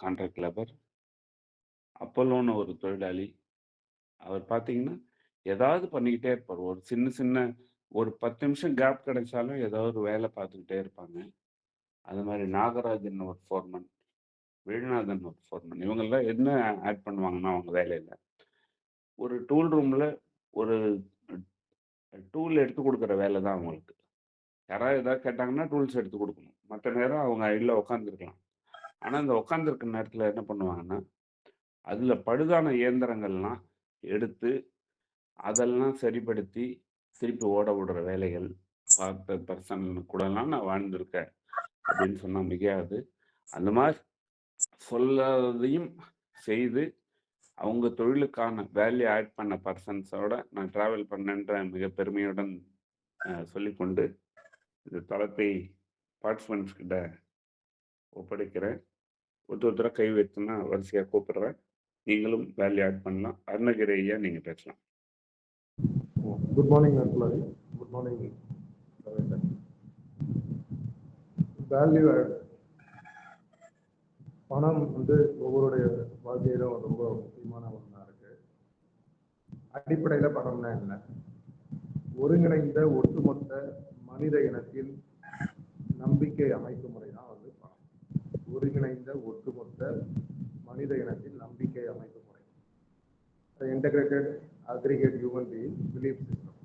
Contract labour. அப்போலோன்னு ஒரு தொழிலாளி. அவர் பார்த்தீங்கன்னா, ஏதாவது பண்ணிக்கிட்டே இருப்பாரு. ஒரு சின்ன சின்ன ஒரு 10 நிமிஷம் கேப் கிடைச்சாலும் ஏதாவது ஒரு வேலை பார்த்துக்கிட்டே இருப்பாங்க. அது மாரி நாகராஜன் ஒரு ஃபோர்மன், வேணுநாதன் ஒரு ஃபோர்மன். இவங்கலாம் என்ன ஆட் பண்ணுவாங்கன்னா, அவங்க வேலையில, ஒரு டூல் ரூம்ல ஒரு டூல் எடுத்து குடுக்குற வேலை தான் அவங்களுக்கு. யாராவது ஏதாவது கேட்டாங்கன்னா, டூல்ஸ் எடுத்து குடுக்கணும். மத்த நேரம் அவங்க ஐட்ல உட்காந்துருக்கலாம். ஆனா, அந்த உட்காந்துருக்க நேரத்தில என்ன பண்ணுவாங்கன்னா, அதில பழுதான இயந்திரங்கள்லாம் எடுத்து, அதெல்லாம் சரிப்படுத்தி, திருப்பி ஓட விடுற வேலைகள், பார்த்த பெர்சன் கூடலாம் நான் வாழ்ந்திருக்கேன். அப்படின்னு சொன்னா மிகையாது. அந்த மாரி சொல்லாததையும் செய்து, அவங்க தொழிலுக்கான வேல்யூ ஆட் பண்ண பெர்சன்ஸோட நான் டிராவல் பண்ணேன்ற மிக பெருமையுடன் சொல்லிக்கொண்டு, இந்த தளத்தை பார்ட்டிசிபென்ட்ஸ் கிட்ட ஒப்படைக்கிறேன். ஒருத்தரா கை வைத்துனா வரிசையா கூப்பிடுறேன். நீங்களும் வேல்யூ ஆட் பண்ணலாம். அருணகிரி ஐயா நீங்க பேசலாம். குட் மார்னிங் நண்பர்களே. Good morning. வேல்யூ ஆட் பணம் வந்து ஒவ்வொருடைய வாழ்க்கையிலும் ரொம்ப முக்கியமான ஒன்றா இருக்கு. அடிப்படையில பணம்னா என்ன? ஒருங்கிணைந்த ஒட்டுமொத்த மனித இனத்தின் நம்பிக்கை அமைப்பு முறை தான் வந்து பணம். ஒருங்கிணைந்த ஒட்டுமொத்த மனித இனத்தின் நம்பிக்கை அமைப்பு முறை, integrated aggregate human being belief system.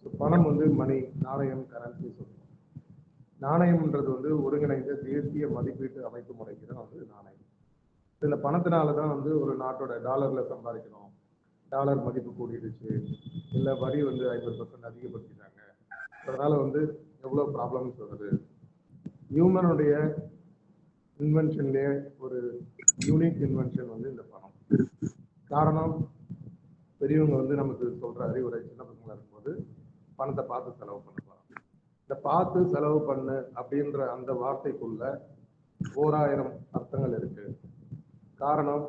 So பணம் வந்து மணி, நாணயம், கரன்சி சொல்லுவோம். நாணயம்ன்றது வந்து ஒருங்கிணைந்த தேசிய மதிப்பீட்டு அமைப்பு முறைக்கு தான் வந்து நாணயம். இதில் பணத்தினால தான் வந்து ஒரு நாட்டோட டாலரில் சம்பாதிக்கணும், டாலர் மதிப்பு கூடிடுச்சு, இல்லை வரி வந்து 50% அதிகப்படுத்திட்டாங்க, அதனால வந்து எவ்வளோ ப்ராப்ளம்ஸ் வருது. ஹியூமனுடைய இன்வென்ஷன்லேயே ஒரு யூனிக் இன்வென்ஷன் வந்து இந்த பணம். காரணம், பெரியவங்க வந்து நமக்கு சொல்கிற அறிவுரை, சின்ன பசங்களாக இருக்கும்போது பணத்தை பார்த்து செலவு பண்ணுவாங்க. இந்த பார்த்து செலவு பண்ணு அப்படின்ற அந்த வார்த்தைக்குள்ள 1000 அர்த்தங்கள் இருக்கு. காரணம்,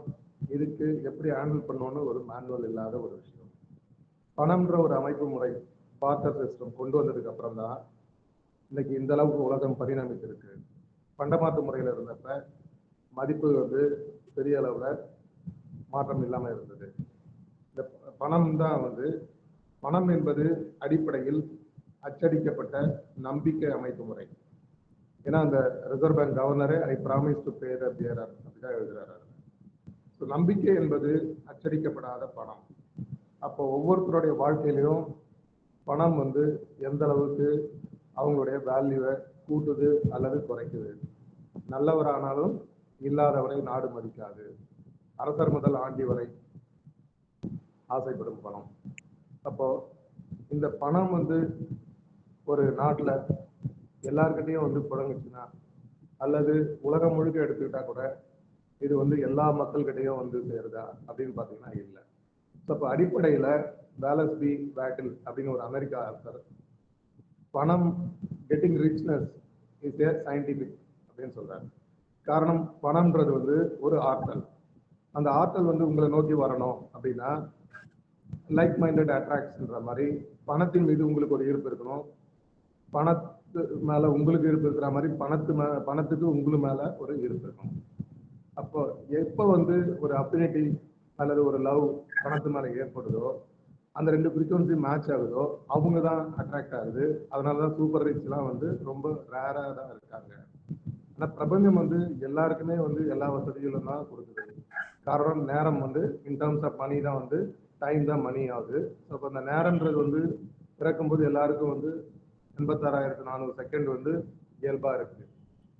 இதுக்கு எப்படி ஹேண்டில் பண்ணணும்னு ஒரு மேனுவல் இல்லாத ஒரு விஷயம். பணம்ன்ற ஒரு அமைப்பு முறை, பார்ட்டர் சிஸ்டம் கொண்டு வந்ததுக்கு அப்புறம் தான் இன்னைக்கு இந்த அளவுக்கு உலகம் பரிணமித்திருக்கு. பண்டமாற்று முறையில் இருந்தப்ப மதிப்பு வந்து பெரிய அளவில் மாற்றம் இல்லாமல் இருந்தது. இந்த பணம் தான் வந்து, பணம் என்பது அடிப்படையில் அச்சடிக்கப்பட்ட நம்பிக்கை அமைப்பு முறை. ஏன்னா அந்த ரிசர்வ் பேங்க் கவர்னரே I promise to pay the bearer அப்படிதான் எழுதுறாரு. ஸோ நம்பிக்கை என்பது அச்சடிக்கப்படாத பணம். அப்போ ஒவ்வொருத்தருடைய வாழ்க்கையிலையும் பணம் வந்து எந்த அளவுக்கு அவங்களுடைய வேல்யூவை கூட்டுது அல்லது குறைக்குது. நல்லவரானாலும் இல்லாதவரை நாடு மதிக்காது, அரசர் முதல் ஆண்டி வரை ஆசைப்படும் பணம். அப்போ இந்த பணம் வந்து ஒரு நாட்டில் எல்லார்கிட்டையும் வந்து புழங்குச்சுன்னா, அல்லது உலகம் முழுக்க எடுத்துக்கிட்டா கூட இது வந்து எல்லா மக்கள்கிட்டையும் வந்து சேருதா அப்படின்னு பார்த்தீங்கன்னா இல்லை. ஸோ அப்போ அடிப்படையில் வேலஸ் பி பேட்டில் அப்படின்னு ஒரு அமெரிக்கா ஆத்தர், பணம் getting richness is a scientific அப்படின்னு சொல்றாரு. காரணம், பணம்ன்றது வந்து ஒரு ஆற்றல். அந்த ஆற்றல் வந்து உங்களை நோக்கி வரணும் அப்படின்னா லைக் மைண்டட் அட்ராக்ட்ஸ்ன்ற மாதிரி பணத்தின் மீது உங்களுக்கு ஒரு ஈர்ப்பு இருக்கணும். பணத்து மேல உங்களுக்கு ஈர்ப்பு இருக்கிற மாதிரி பணத்துக்கு உங்களுக்கு மேல ஒரு ஈர்ப்பு இருக்கணும். அப்போ எப்போ வந்து ஒரு அஃபினிட்டி அல்லது ஒரு லவ் பணத்து மேல ஏற்படுதோ, அந்த ரெண்டு ஃப்ரீக்வன்சி மேட்ச் ஆகுதோ, அவங்க தான் அட்ராக்ட் ஆகுது. அதனாலதான் சூப்பர் ரிச்லாம் வந்து ரொம்ப ரேரா தான் இருக்காங்க. ஆனா பிரபஞ்சம் வந்து எல்லாருக்குமே வந்து எல்லா வசதிகளும் தான் கொடுக்குது. காரணம், நேரம் வந்து இன் டர்ம்ஸ் ஆஃப் மணி தான் வந்து, டைம் தான் மணி ஆகுது. அப்போ அந்த நேரம்ன்றது வந்து பிறக்கும்போது எல்லாருக்கும் வந்து 86,400 செகண்ட் வந்து இயல்பா இருக்கு.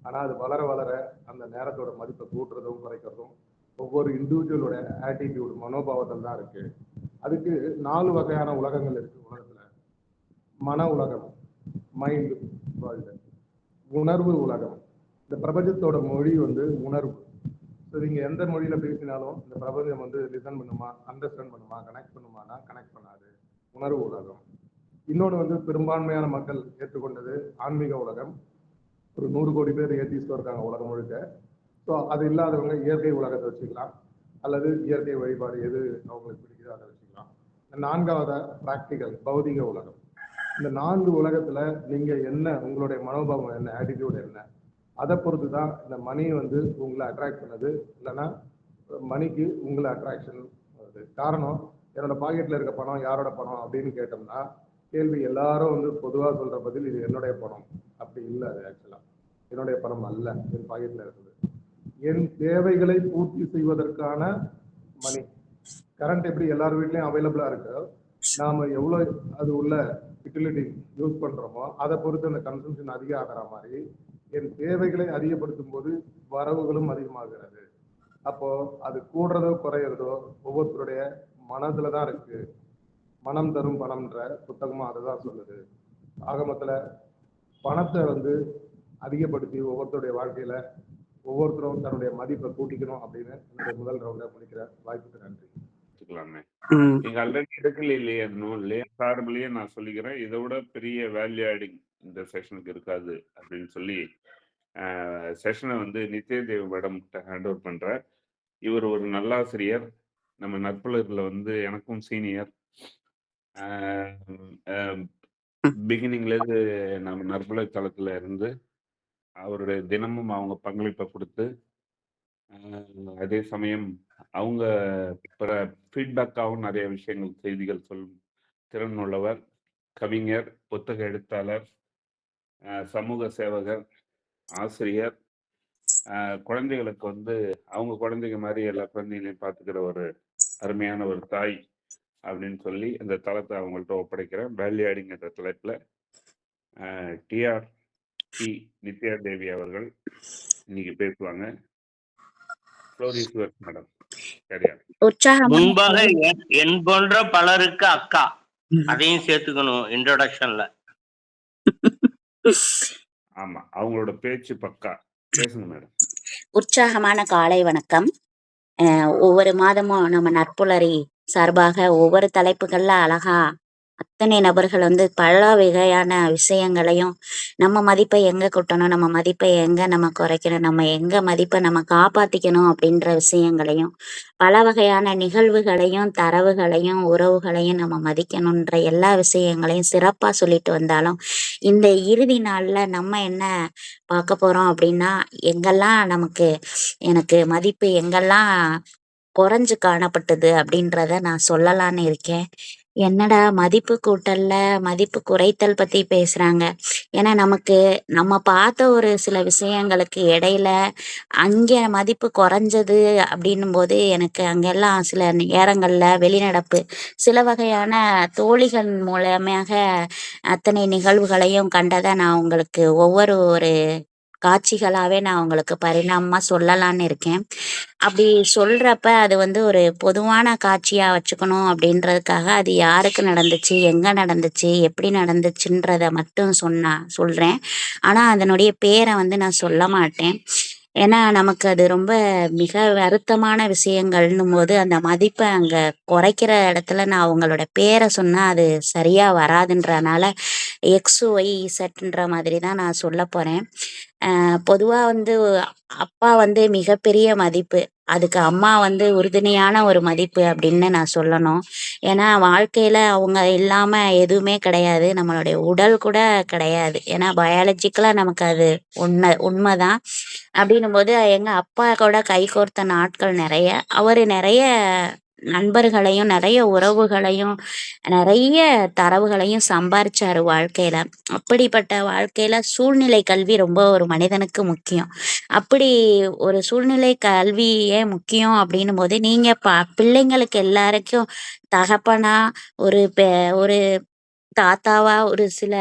ஆனா அது வளர வளர அந்த நேரத்தோட மதிப்பை கூட்டுறதும் குறைக்கிறதும் ஒவ்வொரு இண்டிவிஜுவலோட ஆட்டிடியூட், மனோபாவத்தில் தான் இருக்கு. அதுக்கு 4 வகையான உலகங்கள் இருக்கு உலகத்துல. மன உலகம், மைண்ட் வேர்ல்டு. உணர்வு உலகம், இந்த பிரபஞ்சத்தோட மொழி வந்து உணர்வு. ஸோ நீங்க எந்த மொழியில பேசினாலும் இந்த பிரபஞ்சம் வந்து லிசன் பண்ணுமா, அண்டர்ஸ்டாண்ட் பண்ணுமா, கனெக்ட் பண்ணுமானா கனெக்ட் பண்ணாது. உணர்வு உலகம். இன்னொன்று வந்து பெரும்பான்மையான மக்கள் ஏற்றுக்கொண்டது ஆன்மீக உலகம். ஒரு 100 கோடி பேர் ஏத்திஸ்டோ இருக்காங்க உலகம் முழுக்க. ஸோ அது இல்லாதவங்க இயற்கை உலகத்தை வச்சுக்கலாம், அல்லது இயற்கை வழிபாடு எது அவங்களுக்கு பிடிக்குதோ அதை வச்சுக்கலாம். 4வது பிராக்டிக்கல், பௌதிக உலகம். இந்த 4 உலகத்துல நீங்க என்ன, உங்களுடைய மனோபாவம் என்ன, ஆட்டிடியூட் என்ன, அதை பொறுத்து தான் இந்த மணி வந்து உங்களை அட்ராக்ட் பண்ணுது, இல்லைன்னா மணிக்கு உங்களை அட்ராக்ஷன் வருது. காரணம், என்னோட பாக்கெட்டில் இருக்க பணம் யாரோட பணம் அப்படின்னு கேட்டோம்னா கேள்வி எல்லாரும் வந்து பொதுவாக சொல்கிற பதில் இது என்னுடைய பணம். அப்படி இல்லை, அது ஆக்சுவலாக என்னுடைய பணம் அல்ல, என் பாக்கெட்டில் இருக்குது. என் தேவைகளை பூர்த்தி செய்வதற்கான மணி. கரண்ட் எப்படி எல்லார் வீட்லேயும் அவைலபிளாக இருக்கோ, நாம் எவ்வளோ அது உள்ள யூட்டிலிட்டி யூஸ் பண்ணுறோமோ அதை பொறுத்து அந்த கன்சம்ஷன் அதிகம் ஆகிற மாதிரி என் தேவைகளை அதிகப்படுத்தும் போது வரவுகளும் அதிகமாகிறது. அப்போ அது கூடுறதோ குறையிறதோ ஒவ்வொருத்தருடைய மனதுல தான் இருக்கு. மனம் தரும் பணம்ன்ற புத்தகமும் அதை தான் சொல்லுது. ஆகமத்தில் பணத்தை வந்து அதிகப்படுத்தி ஒவ்வொருத்தருடைய வாழ்க்கையில ஒவ்வொருத்தரும் தன்னுடைய மதிப்பை கூட்டிக்கணும் அப்படின்னு என்னுடைய முதல் ரவுண்டை முடிக்கிற. வாய்ப்புக்கு நன்றி. நீங்க ஆல்ரெடி எடுக்கல இல்லையா இல்லையா சார்பிலேயே நான் சொல்லிக்கிறேன், இதை விட பெரிய வேல்யூ ஆடிங் இந்த செஷனுக்கு இருக்காது அப்படின்னு சொல்லி செஷனை வந்து நித்யதேவ் மேடம் ஹேண்ட் ஓவர் பண்றேன். இவர் ஒரு நல்லாசிரியர், நம்ம நற்புலர்ல வந்து எனக்கும் சீனியர். பிகினிங்ல இருந்து நம்ம நற்புலர் தளத்துல இருந்து அவருடைய தினமும் அவங்க பங்களிப்பை கொடுத்து, அதே சமயம் அவங்க ஃபீட்பேக்காகவும் நிறைய விஷயங்கள் செய்திகள் சொல்லும் திறன் உள்ளவர், கவிஞர், புத்தக எழுத்தாளர், சமூக சேவகர், ஆசிரியர், குழந்தைகளுக்கு வந்து அவங்க குழந்தைங்க மாதிரி எல்லா குழந்தைகளையும் பார்த்துக்கிற ஒரு அருமையான ஒரு தாய் அப்படின்னு சொல்லி அந்த தளத்தை அவங்கள்ட்ட ஒப்படைக்கிறேன். வேல்யூ ஆடிங் என்ற தலைப்பில் TRT நித்யா தேவி அவர்கள் இன்னைக்கு பேசுவாங்க. மேடம் முன்பாக என் போன்ற பலருக்கு அக்கா, அதையும் சேர்த்துக்கணும் இன்ட்ரோடக்ஷன்ல. ஆமா, அவங்களோட பேச்சு பக்கா. பேசுங்க மேடம். உற்சாகமான காலை வணக்கம். ஒவ்வொரு மாதமும் நம்ம நற்புலரி சார்பாக ஒவ்வொரு தலைப்புகள்ல அழகா அத்தனை நபர்கள் வந்து பல வகையான விஷயங்களையும், நம்ம மதிப்பை எங்க கூட்டணும், நம்ம மதிப்பை எங்க நம்ம குறைக்கணும், நம்ம எங்க மதிப்பை நம்ம காப்பாத்திக்கணும் அப்படின்ற விஷயங்களையும், பல வகையான நிகழ்வுகளையும் தரவுகளையும் உறவுகளையும் நம்ம மதிக்கணுன்ற எல்லா விஷயங்களையும் சிறப்பா சொல்லிட்டு வந்தாலும், இந்த இறுதி நாள்ல நம்ம என்ன பார்க்க போறோம் அப்படின்னா, எங்கெல்லாம் எனக்கு மதிப்பு எங்கெல்லாம் குறைஞ்சு காணப்பட்டது அப்படின்றத நான் சொல்லலான்னு இருக்கேன். என்னடா மதிப்பு கூட்டல்ல மதிப்பு குறைத்தல் பத்தி பேசுறாங்க. ஏன்னா நம்ம பார்த்த ஒரு சில விஷயங்களுக்கு இடையில அங்கே மதிப்பு குறைஞ்சது அப்படின்னும் போது எனக்கு அங்கெல்லாம் சில நேரங்கள்ல வெளிநடப்பு சில வகையான தோழிகள் மூலமாக அத்தனை நிகழ்வுகளையும் கண்டதை நான் உங்களுக்கு ஒரு காட்சிகளாவே நான் உங்களுக்கு பரிணாமமா சொல்லலான்னு இருக்கேன். அப்படி சொல்றப்ப அது வந்து ஒரு பொதுவான காட்சியா வச்சுக்கணும் அப்படின்றதுக்காக அது யாருக்கு நடந்துச்சு, எங்க நடந்துச்சு, எப்படி நடந்துச்சுன்றத மட்டும் சொல்றேன். ஆனா அதனுடைய பேரை வந்து நான் சொல்ல மாட்டேன். ஏன்னா நமக்கு அது ரொம்ப மிக வருத்தமான விஷயங்கள்னும் போது அந்த மதிப்பை அங்க குறைக்கிற இடத்துல நான் அவங்களோட பேரை சொன்னா அது சரியா வராதுன்றனால XYZ மாதிரி தான் நான் சொல்ல போறேன். பொதுவா வந்து அப்பா வந்து மிகப்பெரிய மதிப்பு, அதுக்கு அம்மா வந்து உறுதுணையான ஒரு மதிப்பு அப்படின்னு நான் சொல்லணும். ஏன்னா வாழ்க்கையில அவங்க இல்லாம எதுவுமே கிடையாது, நம்மளுடைய உடல் கூட கிடையாது. ஏன்னா பயாலஜிக்கலா நமக்கு அது உண்மைதான். அப்படின்னும் போது எங்க அப்பா கூட கைகோர்த்த நாட்கள் நிறைய. அவரு நிறைய நண்பர்களையும் நிறைய உறவுகளையும் நிறைய தரவுகளையும் சம்பாரிச்சாரு வாழ்க்கையில. அப்படிப்பட்ட வாழ்க்கையில சூழ்நிலை கல்வி ரொம்ப ஒரு மனிதனுக்கு முக்கியம். அப்படி ஒரு சூழ்நிலை கல்வி ஏன் முக்கியம் அப்படின்னும் போது, நீங்க பிள்ளைங்களுக்கு எல்லாருக்கும் தகப்பனா ஒரு தாத்தாவா ஒரு சில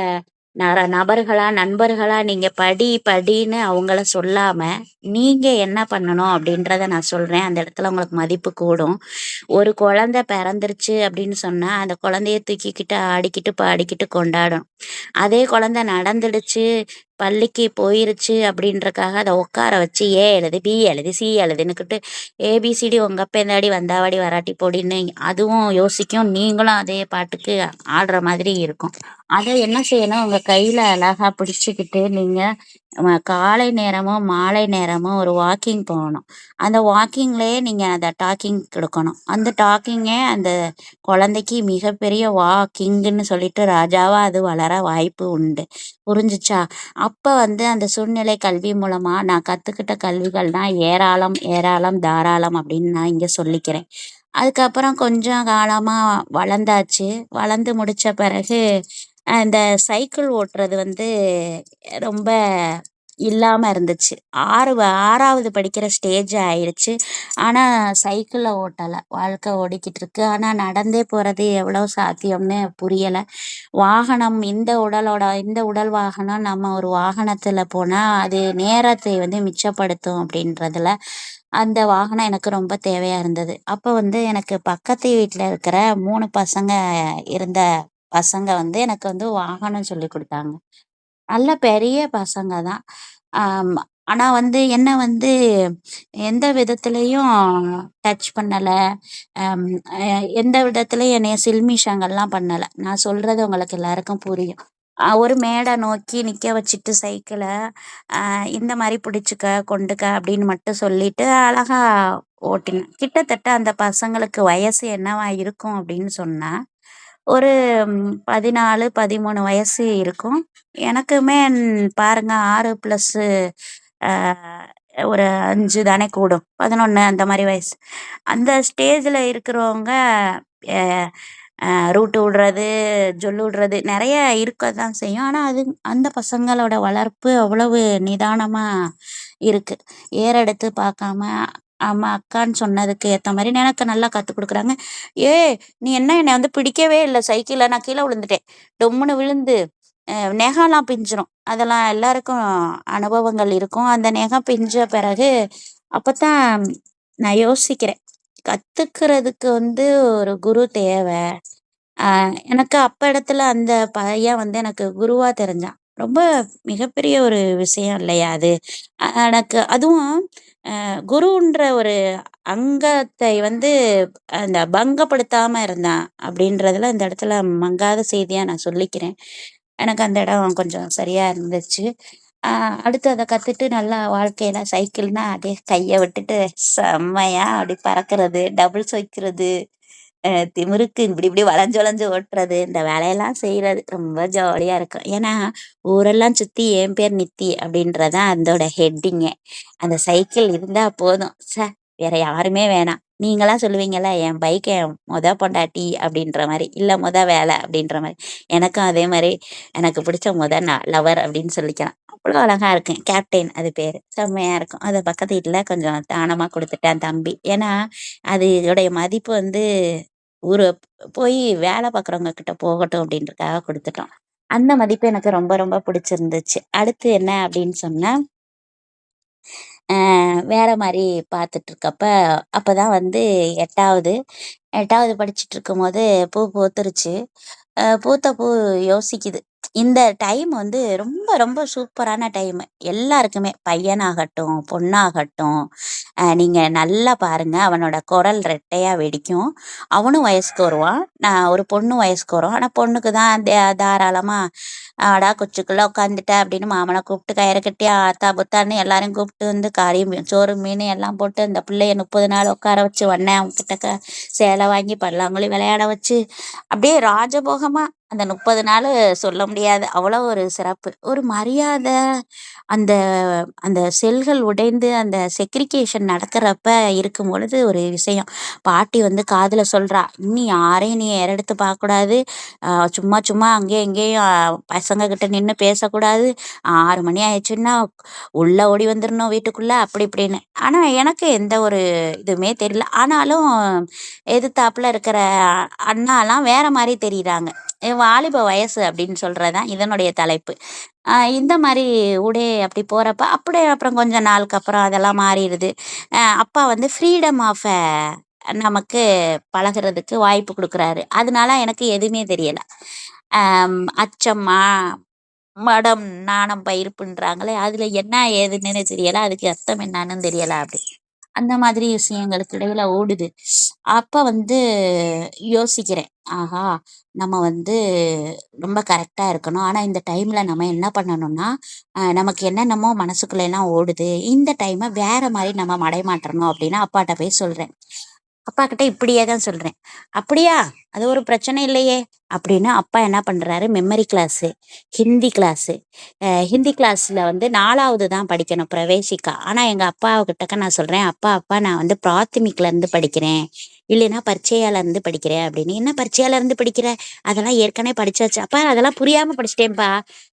நபர்களா நண்பர்களா நீங்க படின்னு அவங்கள சொல்லாம நீங்க என்ன பண்ணணும் அப்படின்றத நான் சொல்றேன். அந்த இடத்துல உங்களுக்கு மதிப்பு கூடும். ஒரு குழந்தை பிறந்துருச்சு அப்படின்னு சொன்னா அந்த குழந்தைய தூக்கிக்கிட்டு ஆடிக்கிட்டு பாடிக்கிட்டு கொண்டாடும். அதே குழந்தை நடந்துடுச்சு, பள்ளிக்கு போயிருச்சு அப்படின்றக்காக அதை உட்கார வச்சு ஏ எழுது, பி எழுது, சி எழுதுன்னுக்கிட்டு ABCD உங்க அப்பேந்தாடி வந்தாவாடி வராட்டி போடின்னு அதுவும் யோசிக்கும். நீங்களும் அதே பாட்டுக்கு ஆடுற மாதிரி இருக்கும். அதை என்ன செய்யணும், உங்க கையில அழகா பிடிச்சுக்கிட்டு நீங்க காலை நேரமும், மாலை நேரமும் ஒரு வாக்கிங் போகணும். அந்த வாக்கிங்லயே நீங்க அந்த டாக்கிங் குடுக்கணும். அந்த டாக்கிங்கே அந்த குழந்தைக்கு மிகப்பெரிய கிங்குன்னு சொல்லிட்டு ராஜாவா அது வளர வாய்ப்பு உண்டு. புரிஞ்சுச்சா? அப்ப வந்து அந்த சூழ்நிலை கல்வி மூலமா நான் கத்துக்கிட்ட கல்விகள் தான் ஏராளம், ஏராளம், தாராளம் அப்படின்னு நான் இங்க சொல்லிக்கிறேன். அதுக்கப்புறம் கொஞ்சம் காலமா வளர்ந்தாச்சு. வளர்ந்து முடிச்ச பிறகு இந்த சைக்கிள் ஓட்டுறது வந்து ரொம்ப இல்லாம இருந்துச்சு. 6வது படிக்கிற ஸ்டேஜ் ஆயிடுச்சு. ஆனா சைக்கிள ஓட்டல. வாழ்க்கை ஓடிக்கிட்டு இருக்கு. ஆனா நடந்தே போறது எவ்வளோ சாத்தியம்னு புரியல. வாகனம் இந்த உடல் வாகனம் நம்ம ஒரு வாகனத்துல போனா, அது நேரத்தை வந்து மிச்சப்படுத்தும் அப்படின்றதுல, அந்த வாகனம் எனக்கு ரொம்ப தேவையா இருந்தது. அப்ப வந்து எனக்கு பக்கத்து வீட்ல இருக்கிற 3 இருந்த பசங்க வந்து எனக்கு வந்து வாகனம் சொல்லிக் குடுத்தாங்க. நல்ல பெரிய பசங்க தான். ஆம். ஆனா வந்து என்ன வந்து எந்த விதத்திலயும் டச் பண்ணல. அம் அ எந்த விதத்திலயும் என்னைய சில்மிஷங்கள்லாம் பண்ணல. நான் சொல்றது உங்களுக்கு எல்லாருக்கும் புரியும். ஒரு மேடை நோக்கி நிக்க வச்சுட்டு சைக்கிள, இந்த மாரி பிடிச்சுக்க, கொண்டுக்க அப்படின்னு மட்டும் சொல்லிட்டு அழகா ஓட்டினேன். கிட்டத்தட்ட அந்த பசங்களுக்கு வயசு என்னவா இருக்கும் அப்படின்னு சொன்னா, ஒரு 14, 13 வயசு இருக்கும். எனக்குமே பாருங்க 6 பிளஸ்ஸு அ ஒரு 5 தானே கூடும். 11 அந்த மாரி வயசு. அந்த ஸ்டேஜ்ல இருக்கிறவங்க எ ரூட்டு விடுறது, ஜொல்லு விடுறது நெறைய இருக்கத்தான் செய்யும். ஆனா, அந்த பசங்களோட வளர்ப்பு அவ்வளவு நிதானமா இருக்கு. ஏறெடுத்து பார்க்காம, ஆமா அக்கான்னு சொன்னதுக்கு ஏத்த மாரி எனக்கு நல்லா கத்துக் குடுக்குறாங்க. "ஏய்! நீ என்ன என்னைய வந்து பிடிக்கவே இல்ல சைக்கிள்ல. நான் கீழ விழுந்துட்டேன். டொம்முன்னு விழுந்து நெகம்லாம் பிஞ்சிரும்." அதெல்லாம் எல்லாருக்கும் அனுபவங்கள் இருக்கும். அந்த நெகம் பிஞ்ச பிறகு அப்பத்தான் நான் யோசிக்கிறேன். கத்துக்கிறதுக்கு வந்து ஒரு குரு தேவ. அ எனக்கு அப்ப இடத்துல அந்த பையன் வந்து எனக்கு குருவா தெரிஞ்சான். ரொம்ப மிகப்பெரிய ஒரு விஷயம் இல்லையா அது? எனக்கு அதுவும் குருன்ற ஒரு அங்கத்தை வந்து அந்த பங்கப்படுத்தாம இருந்தான் அப்படின்றதுல இந்த இடத்துல மங்காத செய்தியா நான் சொல்லிக்கிறேன். எனக்கு அந்த இடம் கொஞ்சம் சரியா இருந்துச்சு. அ அடுத்து அத கத்துட்டு நல்லா வாழ்க்கையில சைக்கிள்னா அப்படியே கைய விட்டுட்டு செம்மையா அப்படி பறக்கிறது, டபுள்ஸ் வைக்கிறது. திமிருக்கு இப்படி இப்படி வளைஞ்சு வளைஞ்சு ஓட்டுறது, இந்த வேலையெல்லாம் செய்றது ரொம்ப ஜாலியா இருக்கும். ஏன்னா, ஊரெல்லாம் சுத்தி என் பேர் நித்தி அப்படின்றது தான் அதோட ஹெட்டிங்கே. அந்த சைக்கிள் இருந்தா போதும். வேற யாருமே வேணாம். நீங்கலாம் சொல்லுவீங்கல்ல, என் பைக் என் பொண்டாட்டி அப்படின்ற மாரி, இல்ல வேலை அப்படின்ற மாரி. எனக்கும் அதே மாரி எனக்கு பிடிச்ச லவர் அப்படின்னு சொல்லிக்கலாம். அவ்வளோ அழகா இருக்கும். கேப்டன் அது பேரு. செம்மையா இருக்கும். அத பக்கத்து வீட்ல கொஞ்சம் தானமா குடுத்துட்டான் தம்பி. ஏன்னா, அது இதோடைய மதிப்பு வந்து ஊரு போய் வேலை பார்க்குறவங்க கிட்ட போகட்டும் அப்படின்றதுக்காக குடுத்துட்டோம். அந்த மதிப்பு எனக்கு ரொம்ப ரொம்ப பிடிச்சிருந்துச்சு. அடுத்து என்ன அப்படின்னு சொன்னா, வேற மாரி பார்த்துட்டுருக்கப்ப, அப்பதான் வந்து 8வது படிச்சுட்டுருக்கும்போது பூ பூத்துருச்சு. பூத்த பூ யோசிக்குது. இந்த டைம் வந்து ரொம்ப ரொம்ப சூப்பரான டைமு. எல்லாருக்குமே பையனாகட்டும், பொண்ணாகட்டும். நீங்க நல்லா பாருங்க. அவனோட குரல் ரெட்டையா வெடிக்கும். அவனும் வயசுக்கு வருவான். ஒரு பொண்ணும் வயசுக்கு வரும். ஆனா பொண்ணுக்கு தான் தாராளமா "வாடா கொச்சுக்குள்ள உட்காந்துட்ட" அப்படின்னு மாமன கூப்பிட்டு கயிறு கட்டி ஆத்தா, புத்தான்னு எல்லாரையும் கூப்பிட்டு வந்து கறி, சோறு, மீன் எல்லாம் போட்டு அந்த பிள்ளைய 30 நாள் உட்கார வச்சு அவங்க கிட்டக்க சேலை வாங்கி பல்லாங்குழி விளையாட வச்சு, அப்படியே ராஜபோகமா அந்த 30 நாளு சொல்ல முடியாது. அவ்வளோ ஒரு சிறப்பு. ஒரு மரியாதை அந்த அந்த செல்கள் உடைந்து அந்த செக்ரிகேஷன் நடக்கிறப்ப இருக்கும் பொழுது ஒரு விஷயம். பாட்டி வந்து காதுல சொல்றா, "இனி யாரையும் நீ ஏறெடுத்து பார்க்கக்கூடாது. சும்மா சும்மா அங்கேயும் இங்கேயும் பசங்க கிட்ட நின்னு பேசக்கூடாது. 6 மணி ஆயிடுச்சுன்னா உள்ள ஓடி வந்துரணும் வீட்டுக்குள்ள." அப்படி இப்படின்னு. ஆனா எனக்கு எந்த ஒரு இதுவுமே தெரியல. ஆனாலும் எதிர்த்தாப்புல இருக்கிற அண்ணாலாம் வேற மாரி தெரியிறாங்க. வாலிப வயசு அப்படின்னு சொல்றது தான் இதனுடைய தலைப்பு. இந்த மாரி ஊடே அப்படி போறப்ப, அப்படியே அப்புறம் கொஞ்ச நாளுக்கு அப்புறம் அதெல்லாம் மாறிடுது. அப்பா வந்து ஃப்ரீடம் ஆஃப் நமக்கு பழகுறதுக்கு வாய்ப்பு குடுக்குறாரு. அதனால எனக்கு எதுவுமே தெரியல. அச்சம், மடம், நாணம், பயிர்ப்புன்றாங்களே, அதுல என்ன ஏதுன்னே தெரியல. அதுக்கு அர்த்தம் என்னான்னு தெரியல அப்படி. அந்த மாதிரி விஷயங்களுக்கு இடையில ஓடுது. அப்ப வந்து யோசிக்கிறேன். ஆஹா! நம்ம வந்து ரொம்ப கரெக்ட்டா இருக்கணும். ஆனா இந்த டைம்ல நம்ம என்ன பண்ணணும்னா, நமக்கு என்னென்னமோ மனசுக்குள்ளலாம் ஓடுது. இந்த டைம வேற மாரி நம்ம மடைமாற்றணும் அப்படின்னு அப்பாட்ட போய் சொல்றேன். அப்பாகிட்ட இப்படியே தான் சொல்றேன். "அப்படியா? அது ஒரு பிரச்சனை இல்லையே!" அப்படின்னு அப்பா என்ன பண்றாரு, memory class, Hindi class. Hindi கிளாஸ்ல வந்து 4வது தான் படிக்கணும் பிரவேசிக்கா. ஆனா எங்க அப்பாகிட்டக்க நான் சொல்றேன், "அப்பா நான் வந்து பிராத்தமிக்லேருந்து படிக்கிறேன். இல்லைன்னா பரீட்சையாலருந்து படிக்கிறேன்" அப்படின்னு. "என்ன பரீட்சையாலருந்து படிக்கிற? அதெல்லாம் ஏற்கனவே படிச்சாச்சு." "அப்பா அதெல்லாம் புரியாம படிச்சுட்டேன்ப்பா."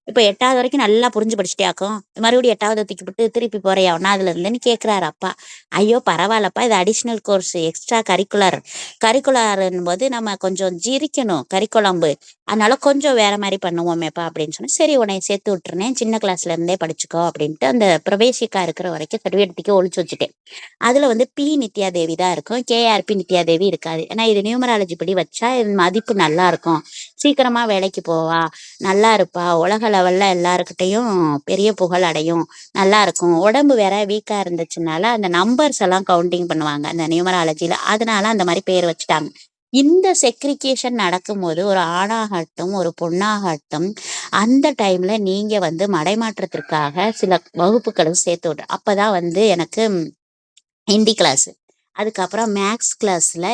"இப்ப 8வது வரைக்கும் நல்லா புரிஞ்சு படிச்சுட்டியாக்கும்? மறுபடியும் 8வது தூக்கிப்புட்டு திருப்பி போறியா 1வதுலேருந்துன்னு?" கேட்குறாரு அப்பா. ஐயோ! பரவால்லப்பா. இது அடிஷனல் கோர்ஸ் எக்ஸ்ட்ரா கரிக்குலர். கரிக்குலர்ன்னும்போது நம்ம கொஞ்சம் ஜிரிக்கணும் கறிக்குழம்பு. அதனால கொஞ்சம் வேற மாரி பண்ணுவோமேப்பா அப்படின்னு சொன்னேன். சரி உன்னைய சேர்த்து விட்டுறேன். சின்ன கிளாஸ்ல இருந்தே படிச்சுக்கோ அப்படின்ட்டு அந்த பிரவேசிக்கா இருக்கிற வரைக்கும் சர்டிஃபிகேட் தூக்கி ஒளிச்சு வச்சுட்டேன். அதுல வந்து பி. நித்யா தேவி தான் இருக்கும். கேஆர்பி நித்யா தேவி இருக்காது. ஏன்னா இது நியூமராலஜி படி வச்சா இது மதிப்பு நல்லா இருக்கும். சீக்கிரமா வேலைக்கு போவா. நல்லா இருப்பா. உலக லெவல்ல எல்லார்கிட்டயும் பெரிய புகழ் அடையும். நல்லாருக்கும். உடம்பு வேற வீக்கா இருந்துச்சுனால, அந்த நம்பர்ஸ் எல்லாம் கவுண்டிங் பண்ணுவாங்க. அந்த நியூமராலஜில. அதனால அந்த மாரி பேர் வச்சுட்டாங்க. இந்த செக்ரிகேஷன் நடக்கும்போது, ஒரு ஆணாகட்டும், ஒரு பொண்ணாகட்டும், அந்த டைம்ல நீங்க வந்து மடைமாற்றத்திற்காக சில வகுப்புகளும் சேர்த்து விட்ற அப்பதான் வந்து எனக்கு ஹிந்தி கிளாஸு. அதுக்கப்புறம் மேத்ஸ் கிளாஸ்ல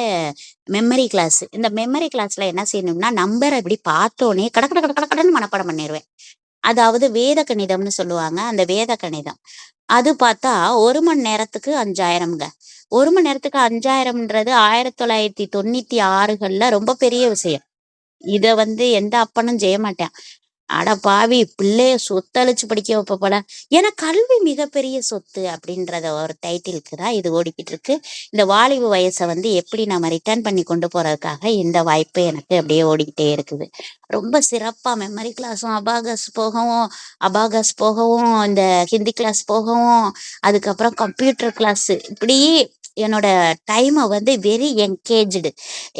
மெமரி கிளாஸு. இந்த மெமரி கிளாஸ்ல என்ன செய்யணும்னா, நம்பர இப்படி பார்த்தோனே கட கட கட கட கடன்னு மனப்பாடம் பண்ணிருவேன். அதாவது வேத கணிதம்னு சொல்லுவாங்க. அந்த வேத கணிதம். அது பார்த்தா 1 மணி நேரத்துக்கு 5000ங்க. 1 மணி நேரத்துக்கு 5000ன்றது 1996கள்ல ரொம்ப பெரிய விஷயம். இத வந்து எந்த அப்பனும் செய்ய மாட்டான். அட பாவி! பிள்ளைய சொத்தழிச்சு படிக்க வைப்ப போல. ஏன்னா கல்வி மிகப்பெரிய சொத்து அப்படின்றத ஒரு டைட்டிலுக்கு தான் இது ஓடிக்கிட்டு இருக்கு. இந்த வாலிப வயச வந்து எப்படி நம்ம ரிட்டர்ன் பண்ணி கொண்டு போறதுக்காக இந்த வாய்ப்பு எனக்கு அப்படியே ஓடிக்கிட்டே இருக்குது. ரொம்ப சிறப்பா மெமரி கிளாஸும், அபாகஸ் போகவும், இந்த ஹிந்தி கிளாஸ் போகவும், அதுக்கப்புறம் கம்ப்யூட்டர் கிளாஸு இப்படி என்னோட டைம வந்து வெரி என்கேஜ்டு.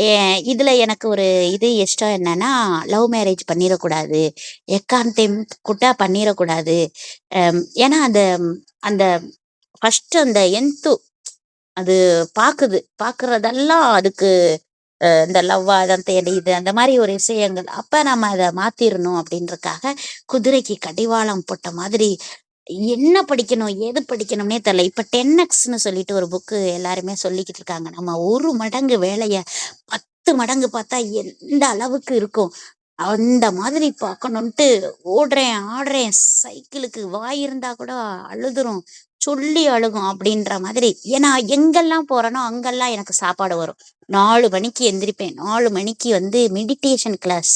எ இதுல எனக்கு ஒரு இது இஷ்டம் என்னன்னா, லவ் மேரேஜ் பண்ணிறக்கூடாது. எக்காரணத்தையும் கூட்டா பண்ணிறக்கூடாது. ஏன்னா அந்த அந்த ஃபர்ஸ்ட்டு அந்த அது பாக்குது. பாக்குறதெல்லாம் அதுக்கு இந்த லவ்வா தான் தேடிது அந்த மாரி ஒரு விஷயங்கள். அப்ப நம்ம அத மாத்திரணும் அப்படின்றதுக்காக, குதிரைக்கு கடிவாளம் போட்ட மாதிரி என்ன படிக்கணும்? ஏது படிக்கணும்னே தெரியல. இப்ப 10Xன்னு சொல்லிட்டு ஒரு புக்கு எல்லாருமே சொல்லிக்கிட்டு இருக்காங்க. நம்ம 1 மடங்கு வேலைய 10 மடங்கு பார்த்தா எந்த அளவுக்கு இருக்கும்? அந்த மாதிரி பார்க்கணுன்ட்டு ஓடுறேன், ஆடுறேன். சைக்கிளுக்கு வாய் இருந்தா கூட அழுதுரும். சொல்லி அழுகும் அப்படின்ற மாதிரி. ஏன்னா எங்கெல்லாம் போறேனோ, அங்கெல்லாம் எனக்கு சாப்பாடு வரும். 4 மணிக்கு எந்திரிப்பேன். 4 மணிக்கு வந்து மெடிடேஷன் கிளாஸ்.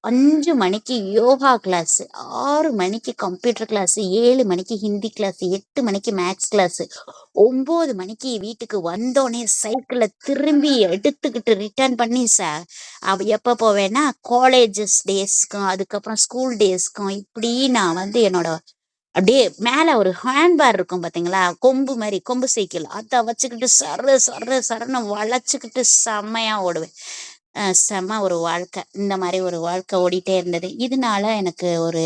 5 மணிக்கு யோகா கிளாஸ், 6 மணிக்கு கம்ப்யூட்டர் கிளாஸ், 7 மணிக்கு ஹிந்தி கிளாஸ், 8 மணிக்கு மேத்ஸ் கிளாஸ், 9 மணிக்கு வீட்டுக்கு வந்தோனே சைக்கிள திரும்பி எடுத்துக்கிட்டு ரிட்டர்ன் பண்ணி எப்ப போவேன்னா, காலேஜஸ் டேஸ்க்கும், அதுக்கப்புறம் ஸ்கூல் டேஸ்க்கும் இப்படி நான் வந்து என்னோட அப்படியே மேல ஒரு ஹேண்ட் பார் இருக்கும் பார்த்தீங்களா? கொம்பு மாரி, கொம்பு சைக்கிள். அத வச்சுக்கிட்டு சர்ரு சர்ரு சர்ருன்னு வளைச்சுக்கிட்டு செம்மையா ஓடுவேன். செம்ம ஒரு வாழ்க்கை. இந்த மாரி ஒரு வாழ்க்கை ஓடிட்டே இருந்தது. இதனால எனக்கு ஒரு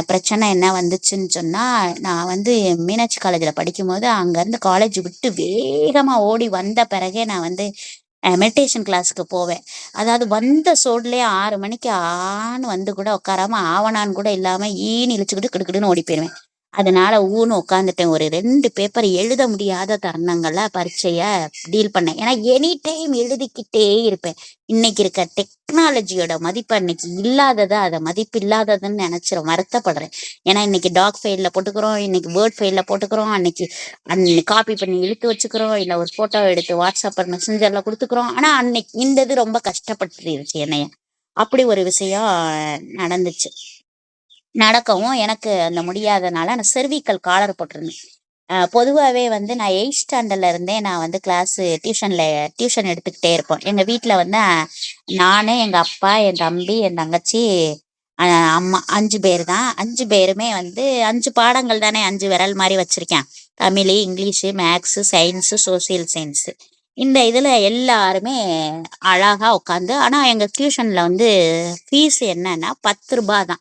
பிரச்சனை என்ன வந்துச்சுன்னு சொன்னா, நான் வந்து மீனாட்சி காலேஜ்ல படிக்கும்போது, அங்கருந்து காலேஜ் விட்டு வேகமா ஓடி வந்த பிறகே நான் வந்து மெடிடேஷன் கிளாஸ்க்கு போவேன். அதாவது வந்த சோடுலயே 6 மணிக்கு ஆன்னு வந்து கூட உட்காராம, ஆவனான்னு கூட இல்லாம ஈன்னு இழுச்சுக்கிட்டு கிடுகிடுன்னு ஓடி போயிருவேன். அதனால ஊன்னு உட்காந்துட்டேன். ஒரு 2 பேப்பர் எழுத முடியாத தருணங்கள்ல பரீட்சைய டீல் பண்ணேன். ஏன்னா எனி டைம் எழுதிக்கிட்டே இருப்பேன். இன்னைக்கு இருக்க டெக்னாலஜியோட மதிப்பு அன்னைக்கு இல்லாதத, அத மதிப்பு இல்லாததுன்னு நெனச்சு வருத்தப்படுறேன். ஏன்னா இன்னைக்கு டாக் ஃபைல்ல போட்டுக்கிறோம், இன்னைக்கு வேர்ட் ஃபைல்ல போட்டுக்கிறோம், அன்னைக்கு காப்பி பண்ணி இழுத்து வச்சுக்கிறோம், இல்ல ஒரு ஃபோட்டோ எடுத்து வாட்ஸ்அப் மெசஞ்சர்ல குடுத்துக்கிறோம். ஆனா அன்னைக்கு இந்த இது ரொம்ப கஷ்டப்படுத்திருச்சு என்னைய. அப்படி ஒரு விஷயம் நடந்துச்சு. நடக்கவும் எனக்கு அந்த முடியாதனால நான் செர்விக்கல் காலர் போட்டிருந்தேன். பொதுவாவே வந்து நான் 8த் ஸ்டாண்டர்ட்ல இருந்தே நான் வந்து டியூஷன் எடுத்துக்கிட்டே இருப்போம். எங்க வீட்ல வந்து நானு, எங்க அப்பா, என் தம்பி, என் தங்கச்சி, அ அம்மா 5 பேர் தான். 5 பேருமே வந்து 5 பாடங்கள் தானே 5 விரல் மாரி வச்சிருக்கேன். Tamil, English, maths, science, social science. இந்த இதுல எல்லாருமே அழகா உட்காந்து ஆனா எங்க டியூஷன்ல வந்து ஃபீஸ் என்னன்னா ரூ. 10 தான்.